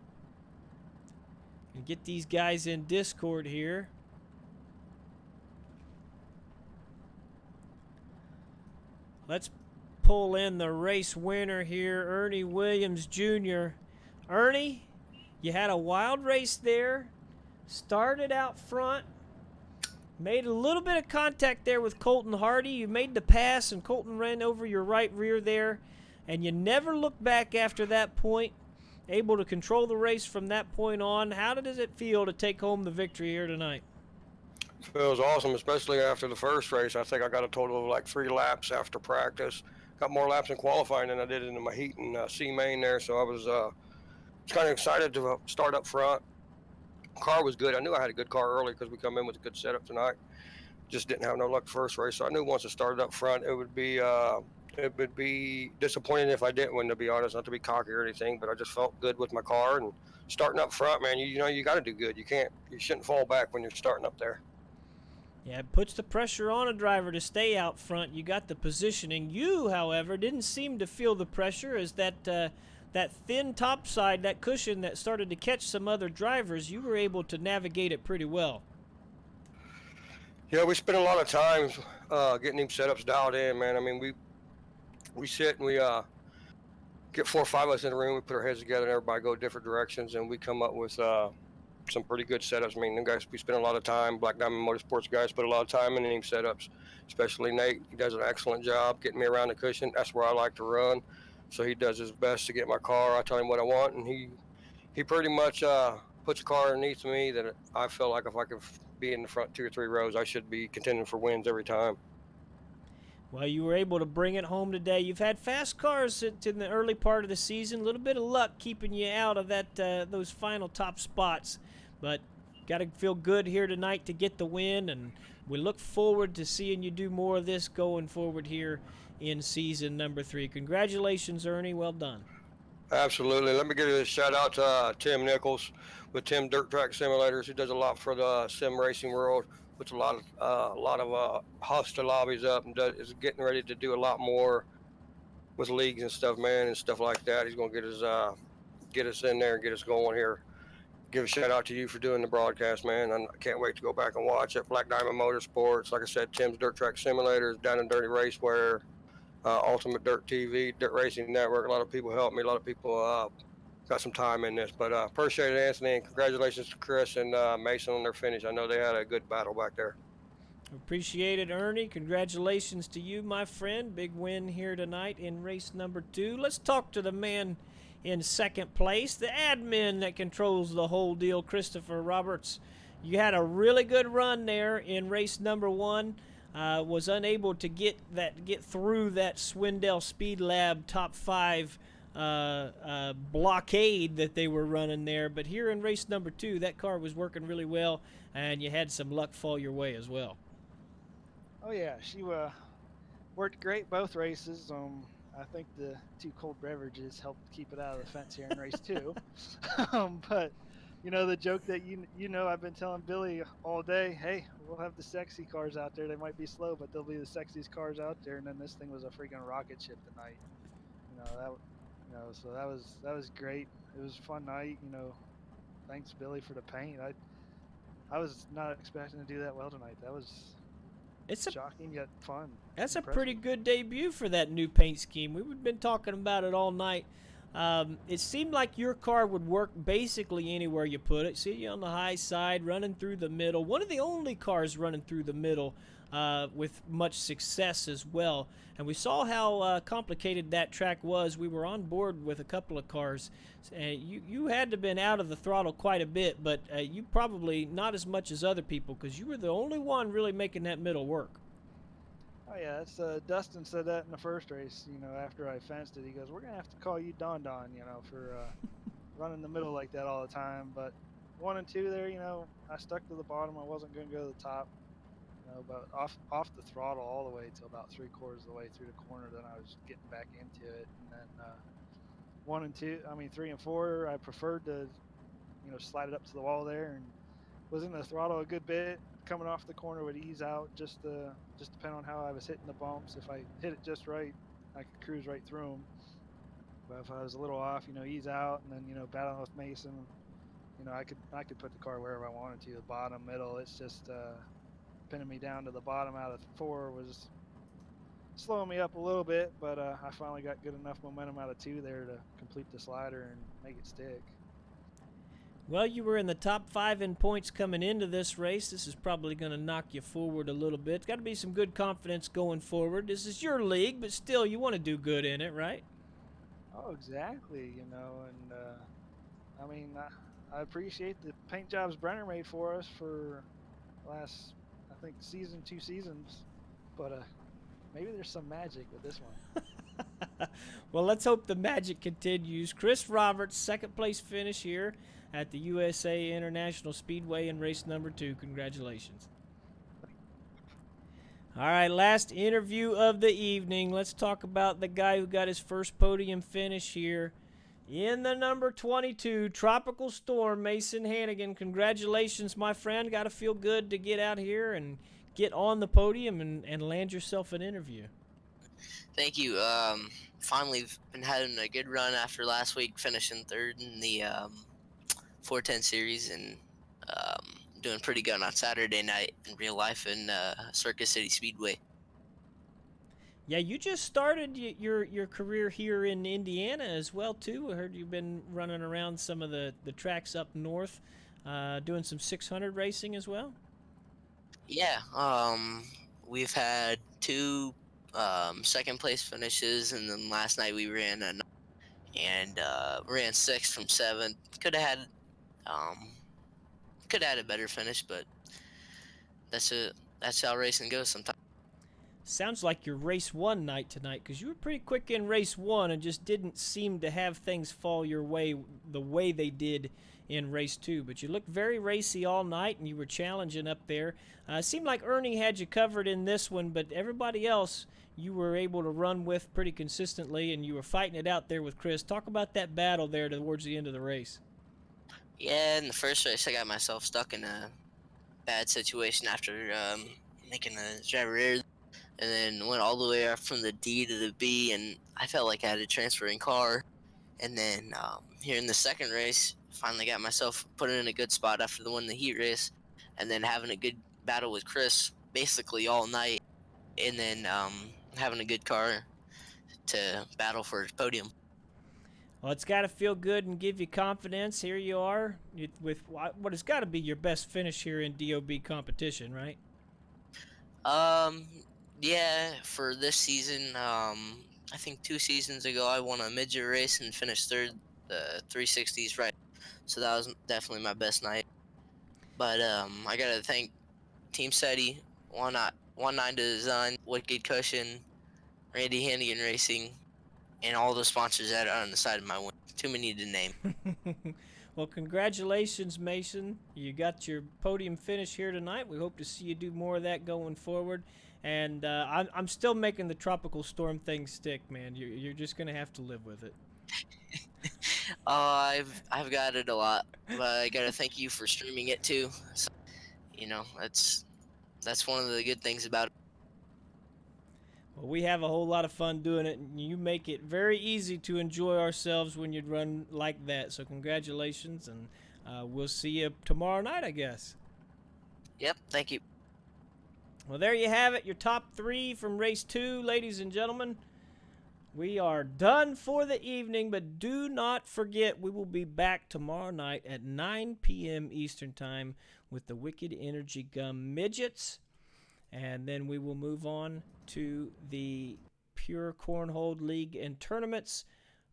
And get these guys in Discord here. Let's pull in the race winner here, Ernie Williams Jr. Ernie, you had a wild race there. Started out front. Made a little bit of contact there with Colton Hardy. You made the pass, and Colton ran over your right rear there. And you never looked back after that point. Able to control the race from that point on. How does it feel to take home the victory here tonight? Feels awesome, especially after the first race. I think I got a total of like 3 laps after practice. Got more laps in qualifying than I did in my heat and C main there. So I was kind of excited to start up front. Car was good. I knew I had a good car early because we come in with a good setup tonight. Just didn't have no luck first race. So I knew once I started up front, it would be disappointing if I didn't win, to be honest. Not to be cocky or anything, but I just felt good with my car. And starting up front, man, you know you got to do good. You shouldn't fall back when you're starting up there. Yeah, it puts the pressure on a driver to stay out front. You got the positioning. You, however, didn't seem to feel the pressure as that that thin top side, that cushion that started to catch some other drivers, you were able to navigate it pretty well. Yeah, we spent a lot of time getting these setups dialed in, man. I mean, we sit and we get 4 or 5 of us in the room. We put our heads together, and everybody go different directions, and we come up with some pretty good setups. I mean, the guys, we spend a lot of time. Black Diamond Motorsports guys put a lot of time in these setups, especially Nate. He does an excellent job getting me around the cushion. That's where I like to run, so he does his best to get my car. I tell him what I want, and he pretty much puts a car underneath me that I feel like if I could be in the front 2 or 3 rows, I should be contending for wins every time. Well, you were able to bring it home today. You've had fast cars in the early part of the season. A little bit of luck keeping you out of those final top spots. But got to feel good here tonight to get the win, and we look forward to seeing you do more of this going forward here in season number 3. Congratulations, Ernie. Well done. Absolutely. Let me give a shout out to Tim Nichols with Tim Dirt Track Simulators. He does a lot for the sim racing world. Puts a lot of hostile lobbies up, and is getting ready to do a lot more with leagues and stuff, man, and stuff like that. He's gonna get us in there and get us going here. Give a shout out to you for doing the broadcast, man. I can't wait to go back and watch it. Black Diamond Motorsports, like I said, Tim's Dirt Track Simulators, Down and Dirty Raceware, Ultimate Dirt TV, Dirt Racing Network. A lot of people helped me. A lot of people got some time in this, but appreciate it, Anthony, and congratulations to Chris and Mason on their finish. I know they had a good battle back there. Appreciate it, Ernie. Congratulations to you, my friend. Big win here tonight in race number 2. Let's talk to the man in second place, the admin that controls the whole deal, Christopher Roberts. You had a really good run there in race number 1. Was unable to get through that Swindell Speed Lab top 5 blockade that they were running there, but here in race number 2, that car was working really well, and you had some luck fall your way as well. Oh yeah, she worked great both races. I think the 2 cold beverages helped keep it out of the fence here in race 2. But you know, the joke that you know I've been telling Billy all day, hey, we'll have the sexy cars out there. They might be slow, but they'll be the sexiest cars out there. And then this thing was a freaking rocket ship tonight. So that was great. It was a fun night. Thanks Billy for the paint. I was not expecting to do that well tonight. That was shocking yet fun. That's impressive. A pretty good debut for that new paint scheme. We've been talking about it all night. It seemed like your car would work basically anywhere you put it. See you on the high side, running through the middle. One of the only cars running through the middle with much success as well. And we saw how complicated that track was. We were on board with a couple of cars. You had to have been out of the throttle quite a bit, but you probably not as much as other people because you were the only one really making that middle work. Oh yeah, it's Dustin said that in the first race. After I fenced it, he goes, "We're gonna have to call you Don Don, for running the middle like that all the time." But 1 and 2 there, I stuck to the bottom. I wasn't gonna go to the top, but off the throttle all the way till about 3/4 of the way through the corner. Then I was getting back into it, and then 3 and 4, I preferred to, slide it up to the wall there, and was in the throttle a good bit. Coming off the corner would ease out, just depend on how I was hitting the bumps. If I hit it just right, I could cruise right through them. But if I was a little off, ease out, and then battling with Mason, I could put the car wherever I wanted to, the bottom, middle. It's just pinning me down to the bottom out of 4 was slowing me up a little bit. But I finally got good enough momentum out of 2 there to complete the slider and make it stick. Well, you were in the top 5 in points coming into this race. This is probably going to knock you forward a little bit. It's got to be some good confidence going forward. This is your league, but still, you want to do good in it, right? Oh, exactly. I appreciate the paint jobs Brenner made for us for last, I think, 2 seasons. But maybe there's some magic with this one. Well, let's hope the magic continues. Chris Roberts, second place finish here at the USA International Speedway in race number 2. Congratulations. All right, last interview of the evening. Let's talk about the guy who got his first podium finish here in the number 22 Tropical Storm, Mason Hannigan. Congratulations, my friend. Got to feel good to get out here and get on the podium and land yourself an interview. Thank you. Finally been having a good run after last week, finishing third in the 410 series, and doing pretty good on Saturday night in real life in Circus City Speedway. Yeah, you just started your career here in Indiana as well too. I heard you've been running around some of the tracks up north, doing some 600 racing as well. Yeah. We've had two second place finishes, and then last night we ran and ran sixth from seventh. Um, could have had a better finish, but that's it. That's how racing goes sometimes. Sounds like your race one night tonight, because you were pretty quick in race one and just didn't seem to have things fall your way the way they did in race two. But you looked very racy all night, and you were challenging up there. Seemed like Ernie had you covered in this one, but everybody else you were able to run with pretty consistently, and you were fighting it out there with Chris. Talk about that battle there towards the end of the race. Yeah, in the first race, I got myself stuck in a bad situation after making a driver error, and then went all the way up from the D to the B, and I felt like I had a transferring car. And then here in the second race, finally got myself put in a good spot after the win the heat race, and then having a good battle with Chris basically all night, and then having a good car to battle for his podium. Well, it's got to feel good and give you confidence. Here you are with what has got to be your best finish here in DOB competition, right? Um, yeah, for this season, I think 2 seasons ago I won a midget race and finished third, the 360s, right? So that was definitely my best night. But I gotta thank Team SETI, 19 Design, Wicked Cushion, Randy Hannigan Racing, and all the sponsors that are on the side of my win. Too many to name. Well, congratulations, Mason. You got your podium finish here tonight. We hope to see you do more of that going forward. And I'm still making the tropical storm thing stick, man. You're just going to have to live with it. I've got it a lot, but I gotta thank you for streaming it too. So, that's one of the good things about it. Well, we have a whole lot of fun doing it, and you make it very easy to enjoy ourselves when you run like that. So, congratulations, and we'll see you tomorrow night, I guess. Yep, thank you. Well, there you have it, your top three from race two, ladies and gentlemen. We are done for the evening, but do not forget we will be back tomorrow night at 9 p.m. Eastern Time with the Wicked Energy Gum Midgets. And then we will move on to the Pure Cornhole League and Tournaments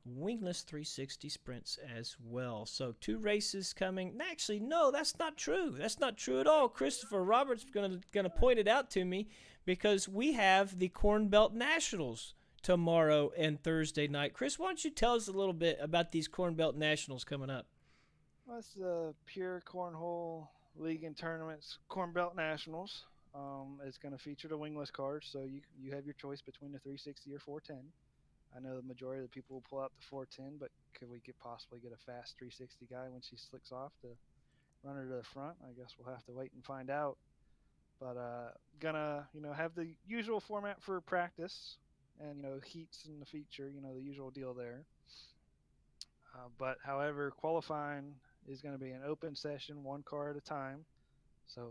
wingless 360 sprints as well. So 2 races coming. Actually, no, that's not true. That's not true at all. Christopher Roberts gonna point it out to me because we have the Corn Belt Nationals tomorrow and Thursday night. Chris, why don't you tell us a little bit about these Corn Belt Nationals coming up? Well, it's the Pure Cornhole League and Tournaments Corn Belt Nationals. It's going to feature the wingless cars, so you have your choice between the 360 or 410. I know the majority of the people will pull out the 410, but could we possibly get a fast 360 guy when she slicks off to run her to the front? I guess we'll have to wait and find out. But gonna have the usual format for practice, and heats in the feature, the usual deal there. But however, qualifying is going to be an open session, one car at a time. So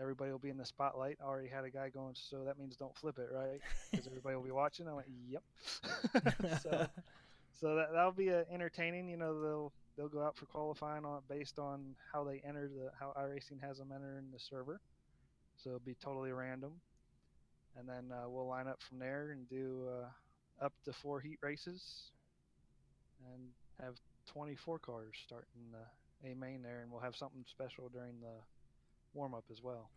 everybody will be in the spotlight. I already had a guy going, so that means don't flip it, right? Because everybody will be watching. I went, yep. so that'll be entertaining. They'll go out for qualifying based on how they enter how iRacing has them enter in the server. So it'll be totally random, and then we'll line up from there and do up to 4 heat races, and have 24 cars starting the A main there, and we'll have something special during the warm up as well.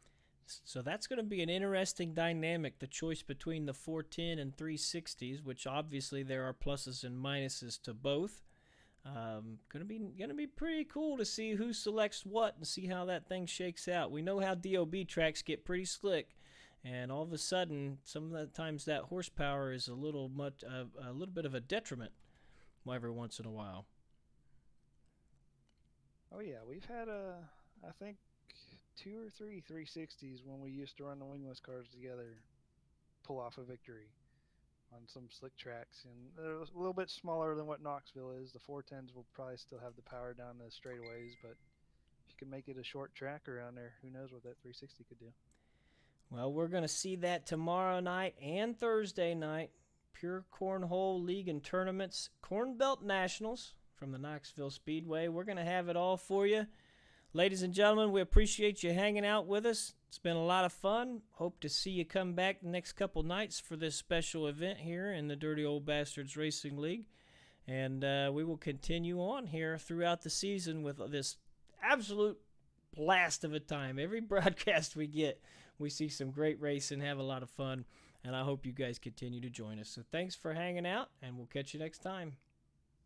So that's going to be an interesting dynamic, the choice between the 410 and 360s, which obviously there are pluses and minuses to both. Gonna be pretty cool to see who selects what and see how that thing shakes out. We know how DOB tracks get pretty slick, and all of a sudden, some of the times that horsepower is a little bit of a detriment every once in a while. Oh yeah, we've had I think 2 or 3 360s when we used to run the wingless cars together pull off a victory. on some slick tracks, and they're a little bit smaller than what Knoxville is. The 410s will probably still have the power down the straightaways, but if you can make it a short track around there, who knows what that 360 could do. Well, we're going to see that tomorrow night and Thursday night. Pure Cornhole League and Tournaments, Corn Belt Nationals from the Knoxville Speedway. We're going to have it all for you. Ladies and gentlemen, we appreciate you hanging out with us. It's been a lot of fun. Hope to see you come back the next couple nights for this special event here in the Dirty Old Bastards Racing League. And we will continue on here throughout the season with this absolute blast of a time. Every broadcast we get, we see some great racing, have a lot of fun, and I hope you guys continue to join us. So thanks for hanging out, and we'll catch you next time.